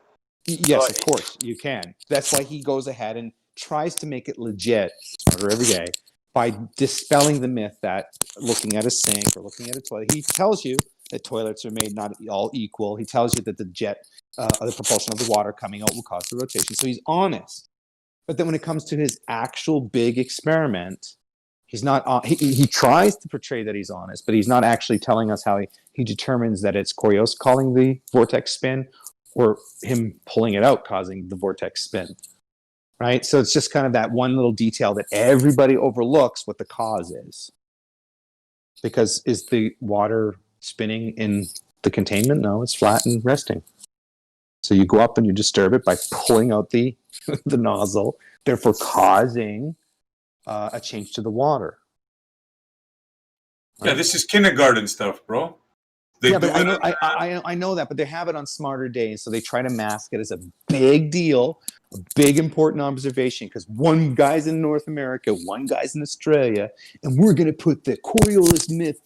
Yes, of course you can. That's why he goes ahead and tries to make it legit Smarter Every Day by dispelling the myth that looking at a sink or looking at a toilet, he tells you that toilets are made not all equal. He tells you that the jet, the propulsion of the water coming out will cause the rotation. So he's honest. But then when it comes to his actual big experiment, he's not. He tries to portray that he's honest, but he's not actually telling us how he determines that it's Coriolis calling the vortex spin or him pulling it out causing the vortex spin. Right? So it's just kind of that one little detail that everybody overlooks what the cause is. Because is the water spinning in the containment? No, it's flat and resting. So you go up and you disturb it by pulling out the nozzle, therefore causing a change to the water. Yeah, this is kindergarten stuff, bro. But I know that, but they have it on Smarter Days, so they try to mask it as a big deal, a big important observation, because one guy's in North America, one guy's in Australia, and we're going to put the Coriolis myth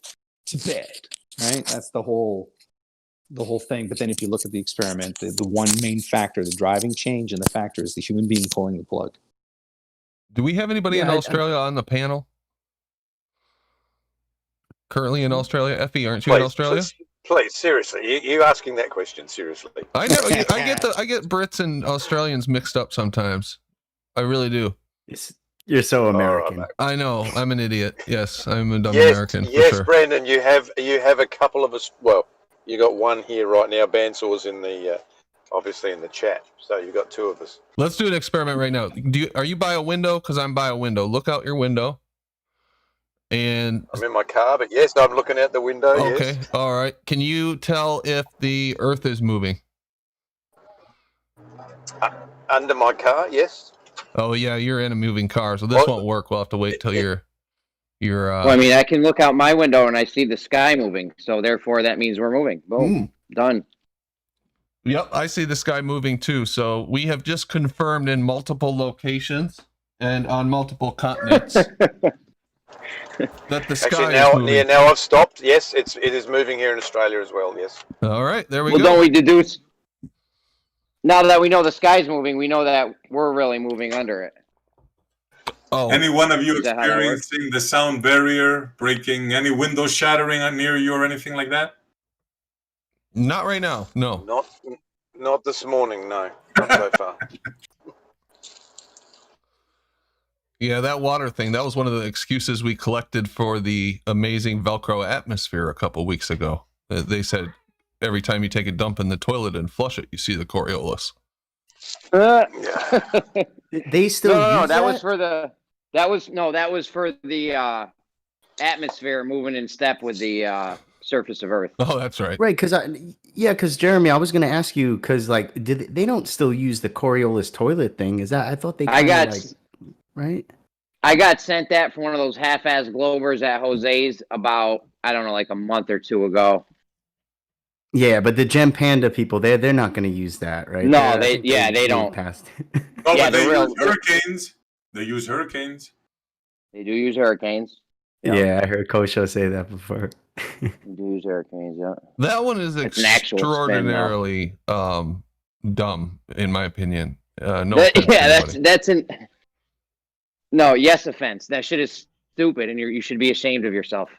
to bed, right? That's the whole thing. But then if you look at the experiment, the one main factor, the driving change in the factor is the human being pulling the plug. Do we have anybody in Australia on the panel? Currently in Australia? Effie, aren't you in Australia? Please, seriously, you asking that question seriously? I know. I get Brits and Australians mixed up sometimes. I really do. You're so American. I know. I'm an idiot. Yes, I'm a dumb American. Yes, for sure. Brandon, you have a couple of us. Well, you got one here right now. Bansaw's in the obviously in the chat, so you got 2 of us. Let's do an experiment right now. Are you by a window? Because I'm by a window. Look out your window. And I'm in my car, but yes, I'm looking out the window. Okay, yes. All right. Can you tell if the Earth is moving? Under my car, yes. Oh yeah, you're in a moving car, so this won't work. We'll have to wait till you're. Well, I mean, I can look out my window and I see the sky moving, so therefore that means we're moving. Boom, done. Yep, I see the sky moving too. So we have just confirmed in multiple locations and on multiple continents. That the sky is moving. Now I've stopped. Yes, it is moving here in Australia as well. Yes. All right, there we go. go. Don't we deduce? Now that we know the sky's moving, we know that we're really moving under it. Oh, Any one of you Is that how that works? experiencing the sound barrier breaking, any window shattering near you or anything like that? not right now. No. Not this morning, no. Not so far. Yeah, that water thing, that was one of the excuses we collected for the amazing Velcro atmosphere a couple weeks ago. They said every time you take a dump in the toilet and flush it, you see the Coriolis. They still no, use that was for the that was for the atmosphere moving in step with the surface of Earth. Oh, that's right. Right, because Jeremy, I was gonna ask you because like, they don't still use the Coriolis toilet thing? Is that I thought they? Right. I got sent that from one of those half-ass Glovers at Jose's about, I don't know, like a month or two ago. Yeah, but the Gem Panda people, they're not going to use that, right? No, they don't. Past. No, Yeah, but they the use hurricanes. They use hurricanes. They do use hurricanes. Yeah, I heard Kosho say that before. They do use hurricanes, yeah. That one is It's an actual spin, extraordinarily dumb, in my opinion. No That- offense to yeah, anybody. that's an no, yes offense. That shit is stupid, and you should be ashamed of yourself.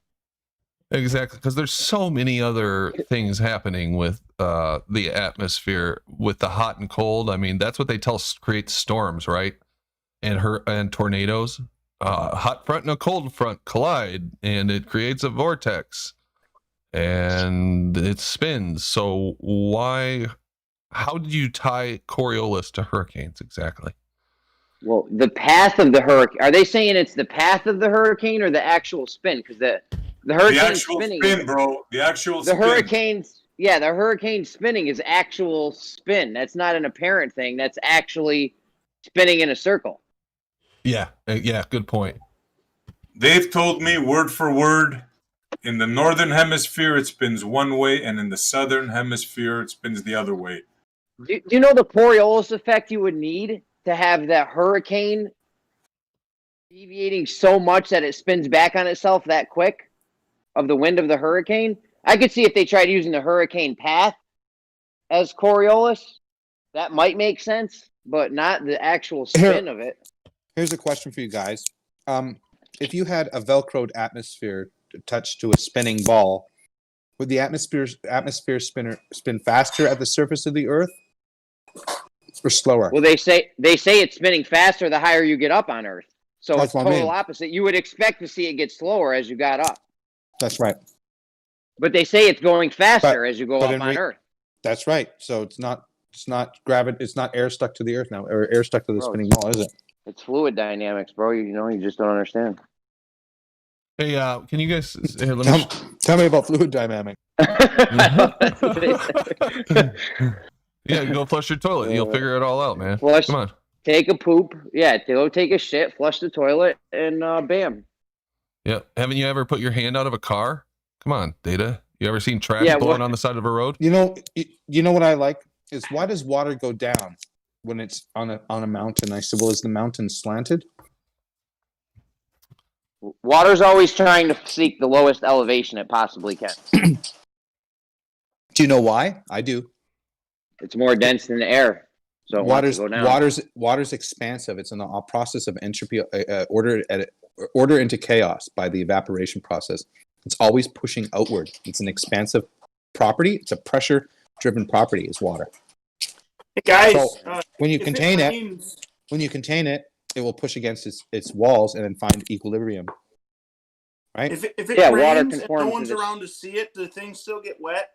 Exactly, because there's so many other things happening with the atmosphere, with the hot and cold. I mean, that's what they tell creates storms, right? And tornadoes. Hot front and a cold front collide, and it creates a vortex, and it spins. So how did you tie Coriolis to hurricanes exactly? Well, the path of the hurricane. Are they saying it's the path of the hurricane or the actual spin? Because the hurricane The actual spinning, spin, bro. The actual the spin. hurricanes. Yeah, the hurricane spinning is actual spin. That's not an apparent thing. That's actually spinning in a circle. Yeah, good point. They've told me word for word, in the northern hemisphere it spins one way, and in the southern hemisphere it spins the other way. Do you know the Coriolis effect you would need to have that hurricane deviating so much that it spins back on itself that quick of the wind of the hurricane? I could see if they tried using the hurricane path as Coriolis, that might make sense, but not the actual spin of it. Here's a question for you guys. If you had a Velcroed atmosphere attached to a spinning ball, would the atmosphere spin faster at the surface of the Earth or slower? Well, they say it's spinning faster the higher you get up on Earth. So That's it's what I total mean. opposite. You would expect to see it get slower as you got up. That's right. But they say it's going faster as you go but up in on Earth. That's right. So it's not gravity. It's not air stuck to the Earth now, or air stuck to the Bro, spinning ball, is it? It's fluid dynamics, bro. You just don't understand. Hey, can you guys here, Tell me about fluid dynamics. Yeah, go flush your toilet. You'll figure it all out, man. Flush. Come on. Take a poop. Yeah, go take a shit, flush the toilet, and bam. Yeah. Haven't you ever put your hand out of a car? Come on, Data. You ever seen trash Yeah, blowing on the side of a road? You know what I like is, why does water go down when it's on a mountain? I said, well, is the mountain slanted? Water's always trying to seek the lowest elevation it possibly can. Do you know why? I do. It's more dense than the air, so it wants to go down. Water's expansive. It's in the process of entropy, order into chaos by the evaporation process. It's always pushing outward. It's an expansive property. It's a pressure-driven property. Is water. Hey guys, So when you contain it, it will push against its walls and then find equilibrium. Right? If it Yeah, rains water and conforms no to one's this. around to see it, do things still get wet?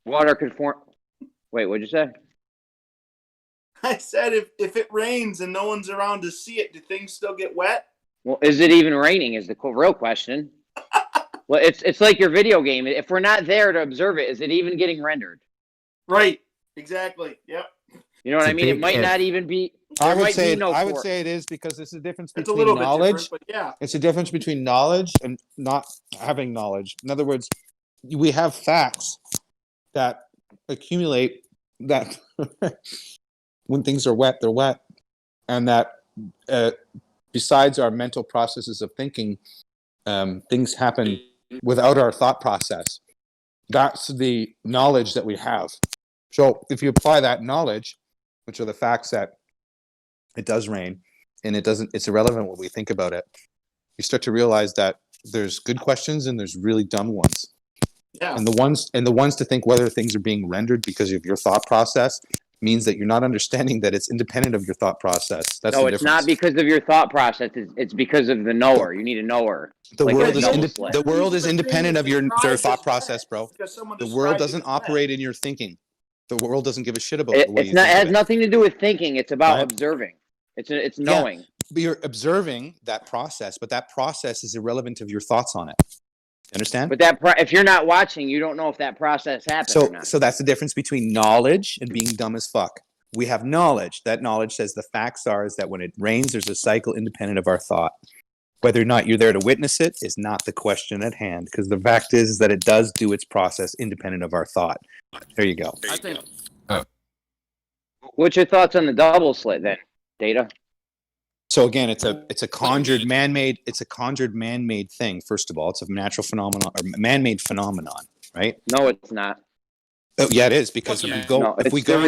Water conform. Wait, what'd you say? I said if it rains and no one's around to see it, do things still get wet? Well, is it even raining? Is the real question. Well, it's like your video game. If we're not there to observe it, is it even getting rendered? Right. Exactly. Yep. You know what I mean? It might not even be. I would say it is, because there's a difference It's a between little bit knowledge. different, but yeah. It's a difference between knowledge and not having knowledge. In other words, we have facts that accumulate that when things are wet, they're wet, and that besides our mental processes of thinking, things happen without our thought process. That's the knowledge that we have. So if you apply that knowledge, which are the facts that it does rain, and it's irrelevant what we think about it. You start to realize that there's good questions and there's really dumb ones. Yeah. And the ones to think whether things are being rendered because of your thought process means that you're not understanding that it's independent of your thought process. That's No, the it's difference. not because of your thought process. It's because of the knower. You need a knower. The Like world a is double slit. the world is independent of your Described thought as process, wet bro. because someone The world described it doesn't as wet. operate in your thinking. The world doesn't give a shit about the way It's you not. think It of has it. nothing to do with thinking. It's about Right. observing. It's Yeah. knowing. But you're observing that process, but that process is irrelevant of your thoughts on it. Understand? But if you're not watching, you don't know if that process happened or not. So that's the difference between knowledge and being dumb as fuck. We have knowledge. That knowledge says the facts are is that when it rains, there's a cycle independent of our thought. Whether or not you're there to witness it is not the question at hand, because the fact is that it does do its process independent of our thought. There you go. I think What's your thoughts on the double slit then, Data? So again, it's a conjured man-made thing. First of all, it's a natural phenomenon or man-made phenomenon, right? No, it's not. Oh, yeah, it is, because No, if we go,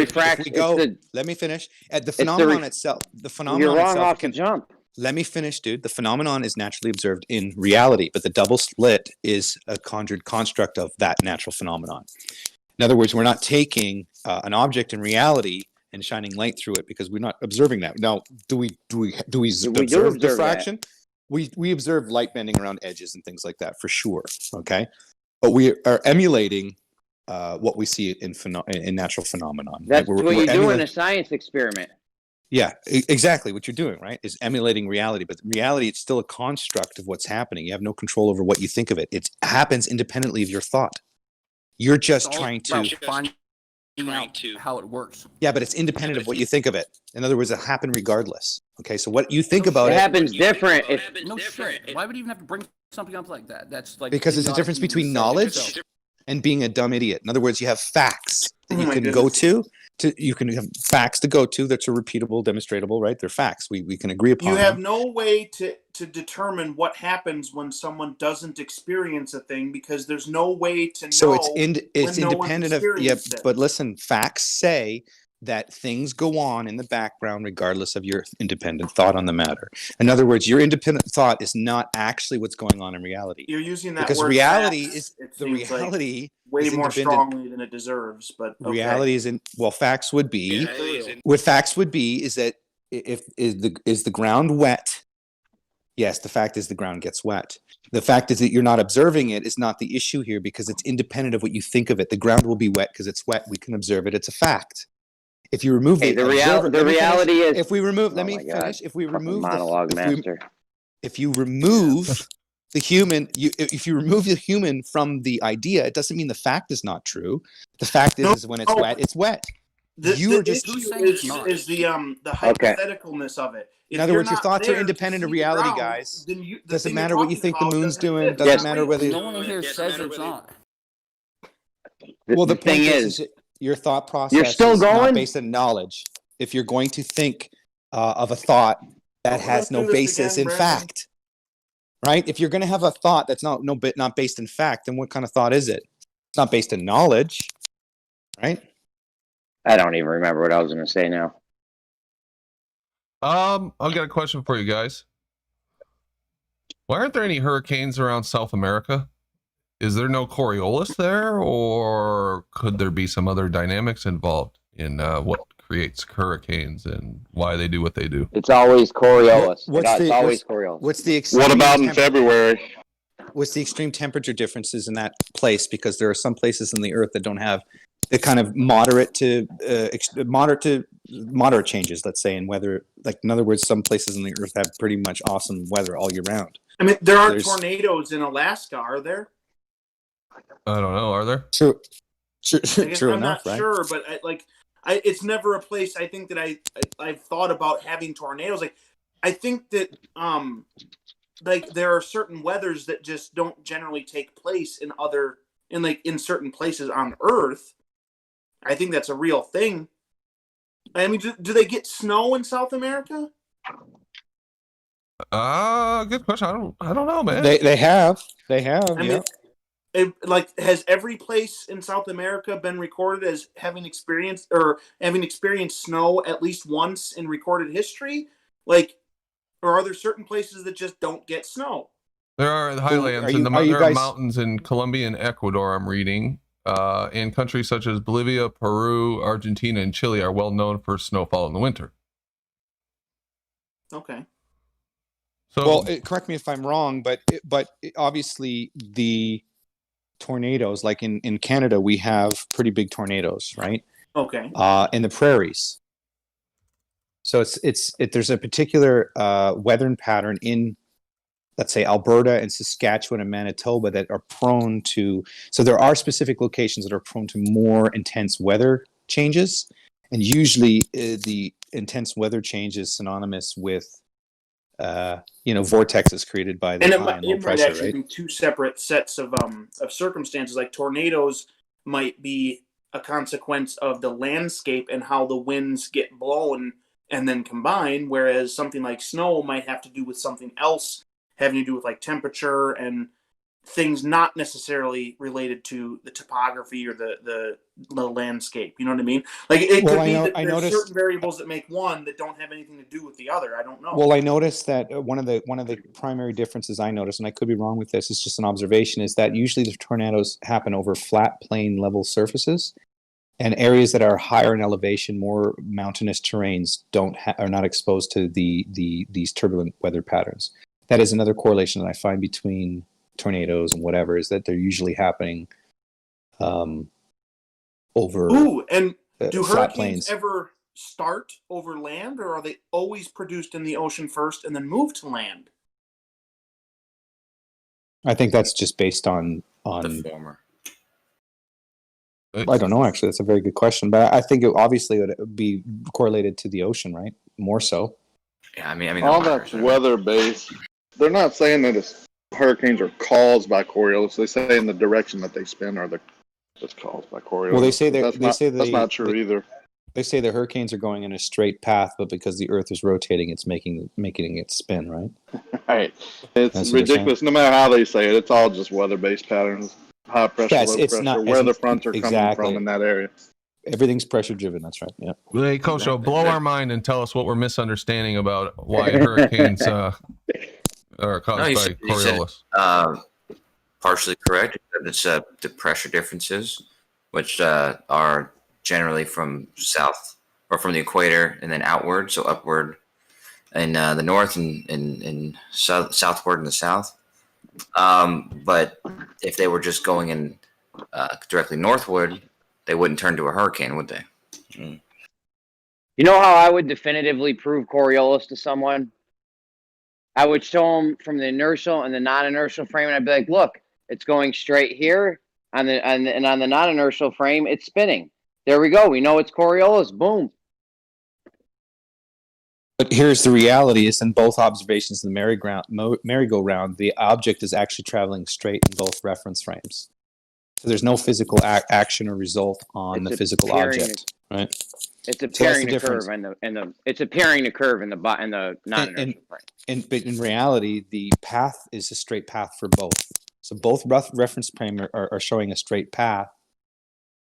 let me finish. At the phenomenon itself, You're wrong off the jump. Let me finish, dude. The phenomenon is naturally observed in reality, but the double slit is a conjured construct of that natural phenomenon. In other words, we're not taking an object in reality and shining light through it because we're not observing that. Now, do we observe diffraction? We observe light bending around edges and things like that for sure. Okay, but we are emulating what we see in natural phenomenon. That's right? what you do in a science experiment. Yeah, exactly. What you're doing, right, is emulating reality. But reality, it's still a construct of what's happening. You have no control over what you think of it. It happens independently of your thought. You're just trying to finding out how it works. Yeah, but it's independent of what you think of it. In other words, it happened regardless. Okay, so what you think about It it happens different. No shit. Why would you even have to bring something up like that? That's like because there's a difference between knowledge and being a dumb idiot. In other words, you have facts that you can go to. You can have facts to go to that are repeatable, demonstrable, right? They're facts. We can agree upon You have them. no way to determine what happens when someone doesn't experience a thing because there's no way to know. So it's when no one's independent of experienced it. But listen, facts say that things go on in the background regardless of your independent thought on the matter. In other words, your independent thought is not actually what's going on in reality. You're using that because word reality facts, is it the seems like reality way is more independent. strongly than it deserves. But okay. Reality is in facts would be what facts would be is that is the ground wet? Yes, the fact is the ground gets wet. The fact is that you're not observing it is not the issue here because it's independent of what you think of it. The ground will be wet because it's wet. We can observe it. It's a fact. If you remove the reality is. If we remove, let me finish. If we remove if you remove the human, if you remove the human from the idea, it doesn't mean the fact is not true. The fact is when it's wet, it's wet. The issue is the hypotheticalness of it. In other words, your thoughts are independent of reality, guys. Doesn't matter what you think the moon's doing. Doesn't matter whether. No one here says it's not. Well, the thing is, your thought process you're still is going? not based on knowledge. If you're going to think of a thought that has no basis in fact, right? If you're going to have a thought that's not based in fact, then what kind of thought is it? It's not based in knowledge, right? I don't even remember what I was going to say now. I've got a question for you guys. Why aren't there any hurricanes around South America? Is there no Coriolis there, or could there be some other dynamics involved in what creates hurricanes and why they do what they do? It's always Coriolis. Coriolis. What's the extreme What about in February? What's the extreme temperature differences in that place? Because there are some places in the Earth that don't have the kind of moderate changes, let's say, in weather. Like, in other words, some places in the Earth have pretty much awesome weather all year round. I mean, there aren't tornadoes in Alaska, are there? I don't know. Are there? True I'm enough, not right? sure, but it's never a place I think that I've thought about having tornadoes. Like, I think that like there are certain weathers that just don't generally take place in certain places on Earth. I think that's a real thing. I mean, do they get snow in South America? Good question. I don't know, man. They have. I mean, has every place in South America been recorded as having experienced snow at least once in recorded history? Like, or are there certain places that just don't get snow? There are the highlands and there are mountains in Colombia and Ecuador, I'm reading. And countries such as Bolivia, Peru, Argentina, and Chile are well known for snowfall in the winter. Okay. So, well, correct me if I'm wrong, but obviously the tornadoes, like in Canada, we have pretty big tornadoes, right? Okay. In the prairies. So there's a particular weather pattern in, let's say, Alberta and Saskatchewan and Manitoba that are prone to, so there are specific locations that are prone to more intense weather changes. And usually the intense weather change is synonymous with, vortexes created by the high and low pressure, might actually right? be two separate sets of circumstances. Like tornadoes might be a consequence of the landscape and how the winds get blown and then combine, whereas something like snow might have to do with something else having to do with like temperature and things not necessarily related to the topography or the landscape. You know what I mean? Like it could be that there's certain variables that make one that don't have anything to do with the other. I don't know. Well, I noticed that one of the primary differences I noticed, and I could be wrong with this, it's just an observation, is that usually the tornadoes happen over flat, plain, level surfaces, and areas that are higher in elevation, more mountainous terrains, are not exposed to these turbulent weather patterns. That is another correlation that I find between tornadoes and whatever, is that they're usually happening over and do flat hurricanes plains. ever start over land, or are they always produced in the ocean first and then move to land? I think that's just based on the former. I don't know, actually. That's a very good question, but I think it obviously would be correlated to the ocean, right? More so. Yeah, I mean, all that's weather based. They're not saying that hurricanes are caused by Coriolis. They say in the direction that they spin are that's caused by Coriolis. Well, they say that's not true either. They say the hurricanes are going in a straight path, but because the Earth is rotating, it's making it spin, right? Right. It's ridiculous. No matter how they say it, it's all just weather based patterns. High pressure, low pressure, where the fronts are coming from in that area. Everything's pressure driven. That's right. Yeah. Hey, Kosho, blow our mind and tell us what we're misunderstanding about why hurricanes are caused by Coriolis. Partially correct. It's the pressure differences, which are generally from south or from the equator and then outward, so upward in the north and southward in the south. But if they were just going in directly northward, they wouldn't turn to a hurricane, would they? You know how I would definitively prove Coriolis to someone? I would show them from the inertial and the non-inertial frame, and I'd be like, "Look, it's going straight here, and on the non-inertial frame, it's spinning. There we go. We know it's Coriolis. Boom." But here's the reality: is in both observations in the merry-go-round, the object is actually traveling straight in both reference frames. So there's no physical action or result on the physical object, right? It's appearing to curve it's appearing to curve in the non-inertial frame. But in reality, the path is a straight path for both. So both reference frame are showing a straight path.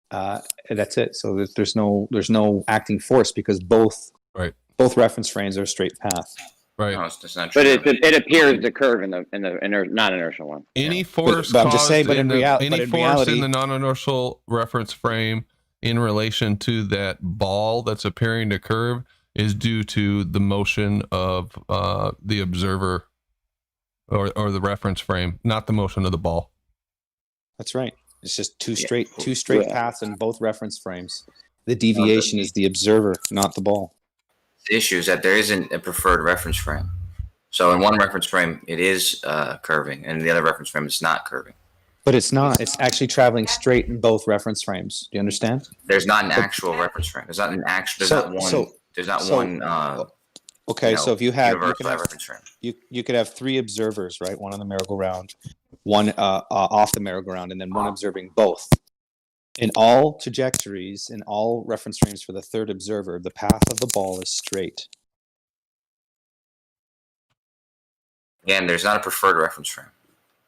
And that's it. So there's no acting force because both reference frames are a straight path. Right. No, it's not true. But it appears to curve in the non-inertial one. Any force but I'm just saying, in reality, the non-inertial reference frame in relation to that ball that's appearing to curve is due to the motion of the observer or the reference frame, not the motion of the ball. That's right. It's just two straight paths in both reference frames. The deviation is the observer, not the ball. The issue is that there isn't a preferred reference frame. So in one reference frame, it is curving, and in the other reference frame, it's not curving. But it's not. It's actually traveling straight in both reference frames. Do you understand? There's not an actual reference frame. There's not an actual. There's not one. Okay, so if you had, reference frame. You could have three observers, right? One on the merry-go-round, one off the merry-go-round, and then one observing both. In all trajectories, in all reference frames for the third observer, the path of the ball is straight. Again, there's not a preferred reference frame.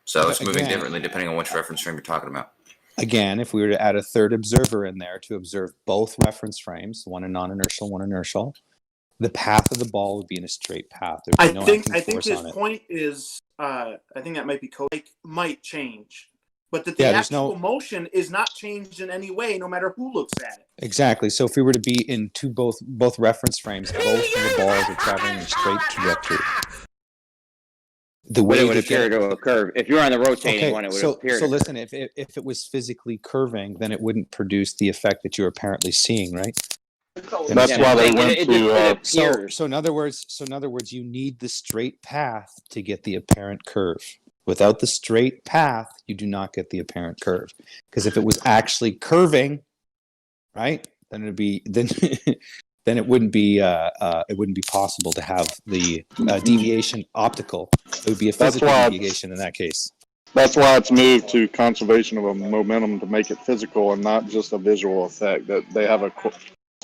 So it's moving differently depending on which reference frame you're talking about. Again, if we were to add a third observer in there to observe both reference frames, one in non-inertial, one inertial, the path of the ball would be in a straight path. There'd be no acting I think force his on it. point is, I think that might be might change, but that the Yeah, there's actual no- motion is not changed in any way, no matter who looks at it. Exactly. So if we were to be in both reference frames, both of the balls are traveling in a straight trajectory. The But way it would to appear get to a curve. If you're on the rotating one, it would appear. so to listen, if it was physically curving, then it wouldn't produce the effect that you're apparently seeing, right? That's why they went to. So in other words, you need the straight path to get the apparent curve. Without the straight path, you do not get the apparent curve. Because if it was actually curving, right, then it'd be then it wouldn't be possible to have the deviation optical. It would be a That's physical why- deviation in that case. That's why it's moved to conservation of a momentum to make it physical and not just a visual effect. That they have a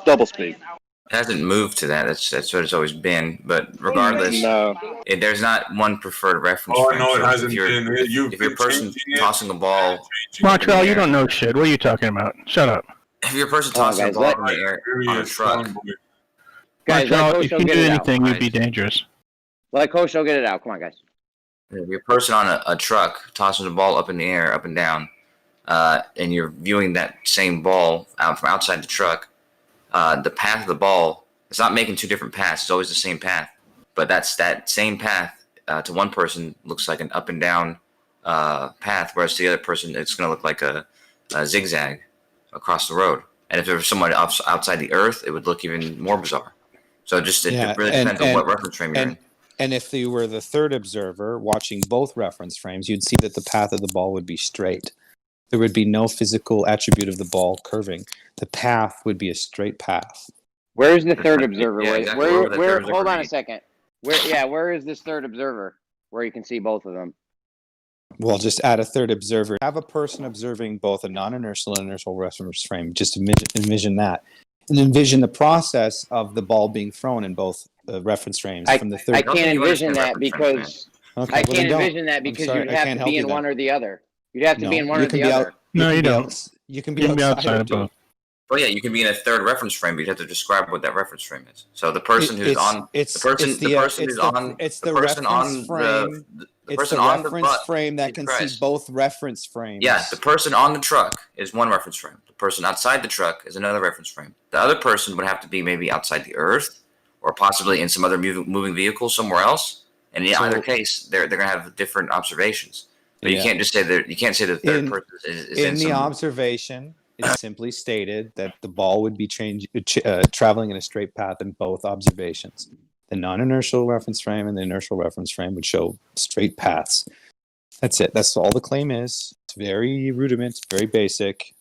double speak. It hasn't moved to that. That's what it's always been. But regardless, there's not one preferred reference Oh, frame. no, it So hasn't if you're, been. if you're a person tossing a ball, Montreal, you don't know shit. What are you talking about? Shut up. if you're a person tossing a guys, ball in the air on a truck, Guys, let Montreal, Coach if Show you get do it out. anything, you'd be dangerous. Let Coach Show get it out. Come on, guys. if you're a person on a truck tossing a ball up in the air, up and down, and you're viewing that same ball out from outside the truck, the path of the ball, it's not making two different paths. It's always the same path. But that same path to one person looks like an up and down path, whereas to the other person, it's going to look like a zigzag across the road. And if there was someone outside the earth, it would look even more bizarre. So it really depends on what reference frame you're in. And if you were the third observer watching both reference frames, you'd see that the path of the ball would be straight. There would be no physical attribute of the ball curving. The path would be a straight path. Where's the third observer? Yeah, exactly. Where the third Hold on a observer second. Where is this third observer? Where you can see both of them? Well, just add a third observer. Have a person observing both a non-inertial and inertial reference frame. Just envision that. And envision the process of the ball being thrown in both reference frames from the third. I can't envision that because Okay, I well, can't then don't. envision that I'm because sorry, you'd I have can't to help be you in then. one or the other. You'd have to be in one you or can the be other. out. No, you don't. You can be You can be outside, outside or of do. both. Well, yeah, you can be in a third reference frame, but you have to describe what that reference frame is. So the person who's on the person on the butt, frame that can see both reference frames. Yeah, the person on the truck is one reference frame. The person outside the truck is another reference frame. The other person would have to be maybe outside the earth, or possibly in some other moving vehicle somewhere else. And in either case, they're going to have different observations. But you can't just say that. You can't say the third person is in the observation. It's simply stated that the ball would be traveling in a straight path in both observations. The non-inertial reference frame and the inertial reference frame would show straight paths. That's it. That's all the claim is. It's very rudiment, very basic.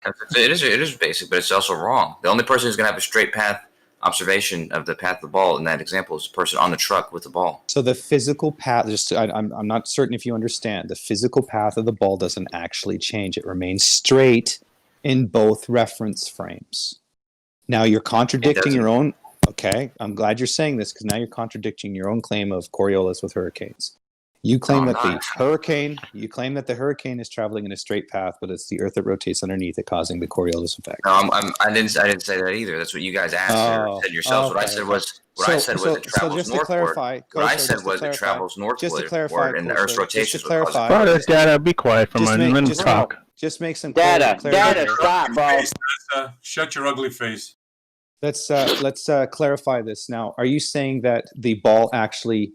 It is basic, but it's also wrong. The only person who's going to have a straight path observation of the path of the ball in that example is the person on the truck with the ball. So the physical path, I'm not certain if you understand, the physical path of the ball doesn't actually change. It remains straight in both reference frames. Now you're contradicting your own. Okay, I'm glad you're saying this because now you're contradicting your own claim of Coriolis with hurricanes. You claim that the hurricane is traveling in a straight path, but it's the Earth that rotates underneath it, causing the Coriolis effect. No, I didn't say that either. That's what you guys asked or said yourselves. What I said was it travels northward. What I said was it travels northward, and the Earth's rotation would cause it. Father, Dada, be quiet for a moment. Let him talk. Just make some Dada, clarity. stop, bro. Shut your ugly face. Let's clarify this now. Are you saying that the ball actually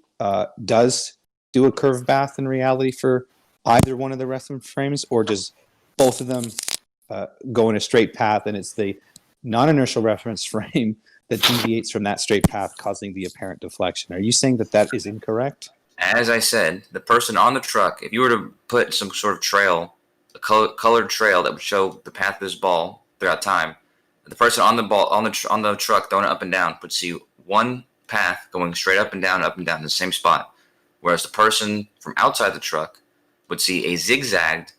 does do a curved path in reality for either one of the reference frames, or does both of them go in a straight path and it's the non-inertial reference frame that deviates from that straight path, causing the apparent deflection? Are you saying that that is incorrect? As I said, the person on the truck, if you were to put some sort of trail, a colored trail that would show the path of this ball throughout time, the person on the ball on the truck going up and down would see one path going straight up and down in the same spot. Whereas the person from outside the truck would see a zigzagged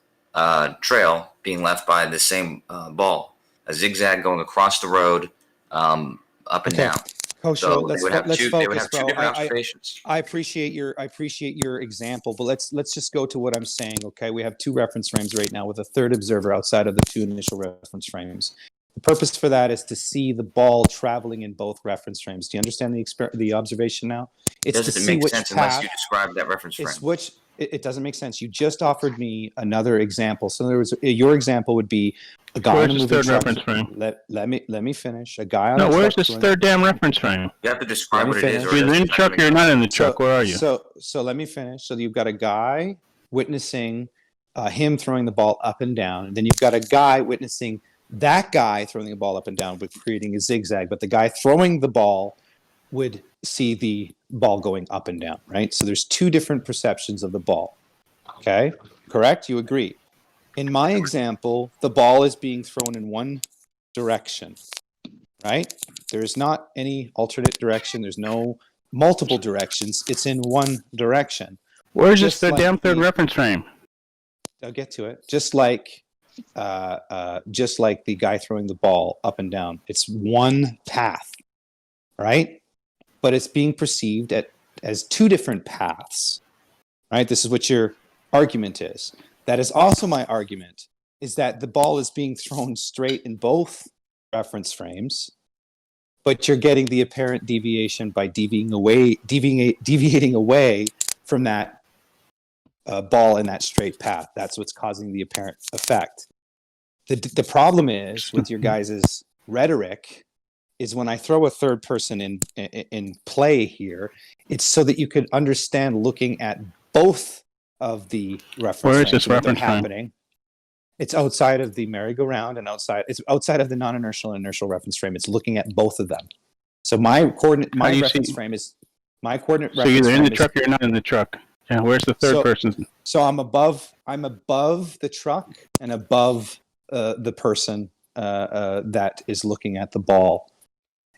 trail being left by the same ball, a zigzag going across the road, up and down. Kosho, let's focus, they would have two bro. different observations. I appreciate your example, but let's just go to what I'm saying. Okay, we have two reference frames right now with a third observer outside of the two initial reference frames. The purpose for that is to see the ball traveling in both reference frames. Do you understand the observation now? It's to Doesn't see make which sense path. unless you describe that reference frame. It's which it doesn't make sense. You just offered me another example. So there was your example would be a guy Where's on a this moving third truck. reference frame? Let me finish. A guy on No, a where's truck this third damn reference frame? You have to describe what it is. You're in the truck, you're not in the truck. Where are you? So let me finish. So you've got a guy witnessing him throwing the ball up and down, and then you've got a guy witnessing that guy throwing the ball up and down, but creating a zigzag. But the guy throwing the ball would see the ball going up and down, right? So there's two different perceptions of the ball. Okay, correct? You agree? In my example, the ball is being thrown in one direction, right? There's not any alternate direction. There's no multiple directions. It's in one direction. Where's this damn third reference frame? I'll get to it. Just like the guy throwing the ball up and down. It's one path, right? But it's being perceived as two different paths, right? This is what your argument is. That is also my argument, is that the ball is being thrown straight in both reference frames, but you're getting the apparent deviation by deviating away from that ball in that straight path. That's what's causing the apparent effect. The problem is with your guys' rhetoric is when I throw a third person in play here, it's so that you could understand looking at both of the reference Where is frames this and what they're reference frame? happening. It's outside of the merry-go-round and it's outside of the non-inertial and inertial reference frame. It's looking at both of them. So my reference frame is my coordinate. So you're either in the truck or you're not in the truck. Yeah, where's the third person? So I'm above the truck and above the person that is looking at the ball.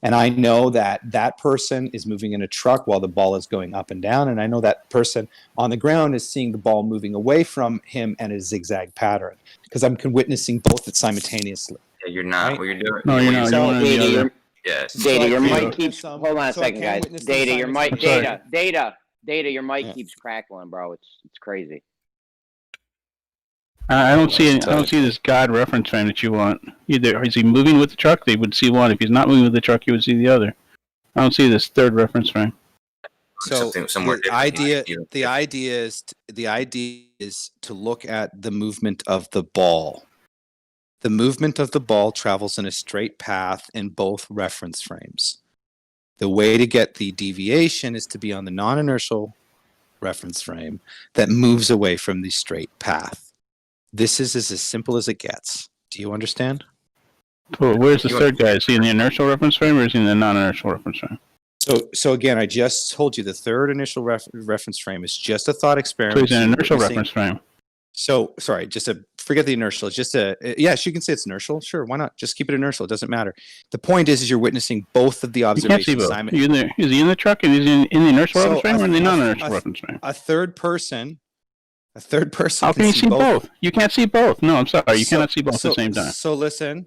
And I know that person is moving in a truck while the ball is going up and down. And I know that person on the ground is seeing the ball moving away from him and a zigzag pattern because I'm witnessing both simultaneously. Yeah, you're not. Right? What you're doing. No, you're not. You're one or the other. Yes. Data, your mic witness keeps. some- Hold on a so I second, can guys. witness some Data, your mic. simultaneously. Data, your mic keeps crackling, bro. It's crazy. I don't see this God reference frame that you want. Either is he moving with the truck? They would see one. If he's not moving with the truck, you would see the other. I don't see this third reference frame. So somewhere the idea is to look at the movement of the ball. The movement of the ball travels in a straight path in both reference frames. The way to get the deviation is to be on the non-inertial reference frame that moves away from the straight path. This is as simple as it gets. Do you understand? Cool. Where's the third guy? Is he in the inertial reference frame or is he in the non-inertial reference frame? So again, I just told you the third initial reference frame is just a thought experiment. So he's in an inertial reference frame. So sorry, forget the inertial. It's just yes, you can say it's inertial. Sure, why not? Just keep it inertial. It doesn't matter. The point is you're witnessing both of the observations. You can't see both. Is he in the truck and is he in the inertial reference frame or in the non-inertial reference frame? A third person. How can you see both? You can't see both. No, I'm sorry. You cannot see both at the same time. So listen.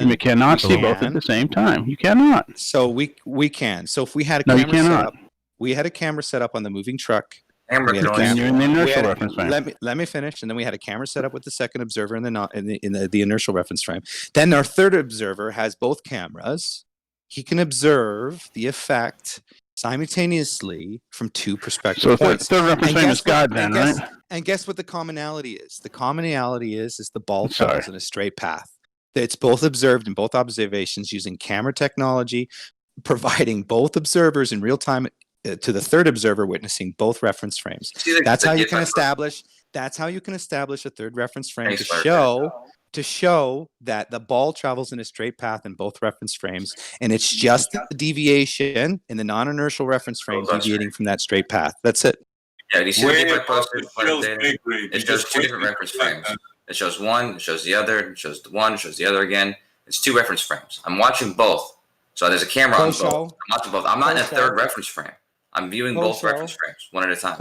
You cannot see both at the same time. You cannot. So we can. So if we had a camera set up, we had a camera set up on the moving truck. You're in the inertial reference frame. Let me finish, and then we had a camera set up with the second observer in the inertial reference frame. Then our third observer has both cameras. He can observe the effect simultaneously from two perspective points. So the third reference frame is God then, right? And guess what the commonality is? The commonality is the ball travels in a straight path. It's both observed in both observations using camera technology, providing both observers in real time to the third observer witnessing both reference frames. That's how you can establish a third reference frame to show that the ball travels in a straight path in both reference frames, and it's just the deviation in the non-inertial reference frame deviating from that straight path. That's it. Yeah, you see the paper I posted? It shows two different reference frames. It shows one, it shows the other, it shows the one, it shows the other again. It's two reference frames. I'm watching both. So there's a camera on both. I'm watching both. I'm not in a third reference frame. I'm viewing both reference frames one at a time.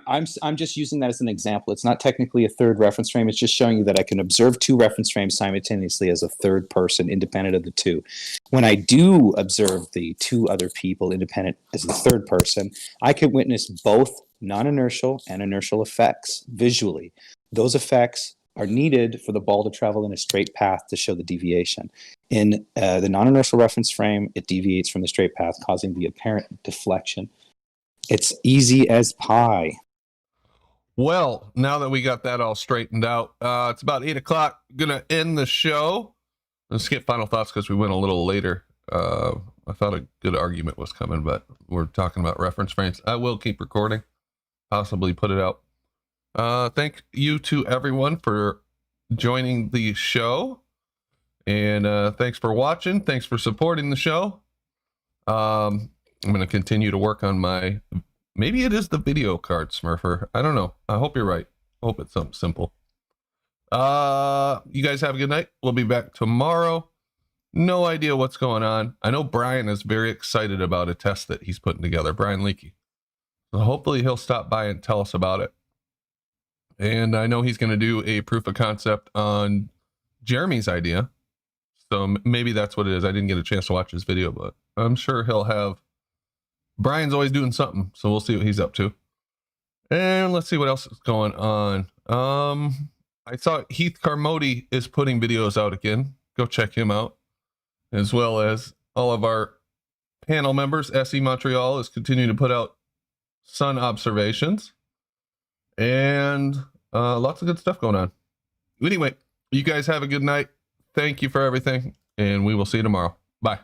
I'm just using that as an example. It's not technically a third reference frame. It's just showing you that I can observe two reference frames simultaneously as a third person, independent of the two. When I do observe the two other people independent as the third person, I can witness both non-inertial and inertial effects visually. Those effects are needed for the ball to travel in a straight path to show the deviation. In the non-inertial reference frame, it deviates from the straight path, causing the apparent deflection. It's easy as pie. Well, now that we got that all straightened out, it's about 8 o'clock. Gonna end the show. Let's skip final thoughts because we went a little later. I thought a good argument was coming, but we're talking about reference frames. I will keep recording, possibly put it out. Thank you to everyone for joining the show, and thanks for watching. Thanks for supporting the show. I'm going to continue to work on my, maybe it is the video card, Smurfer. I don't know. I hope you're right. I hope it's something simple. You guys have a good night. We'll be back tomorrow. No idea what's going on. I know Brian is very excited about a test that he's putting together, Brian Leakey. So hopefully he'll stop by and tell us about it. And I know he's going to do a proof of concept on Jeremy's idea. So maybe that's what it is. I didn't get a chance to watch his video, but I'm sure he'll have. Brian's always doing something, so we'll see what he's up to. And let's see what else is going on. I saw Heath Carmody is putting videos out again. Go check him out. As well as all of our panel members. SE Montreal is continuing to put out sun observations. And lots of good stuff going on. Anyway, you guys have a good night. Thank you for everything, and we will see you tomorrow. Bye.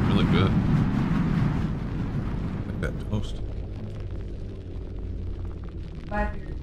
Really good. Like that toast. 5 years.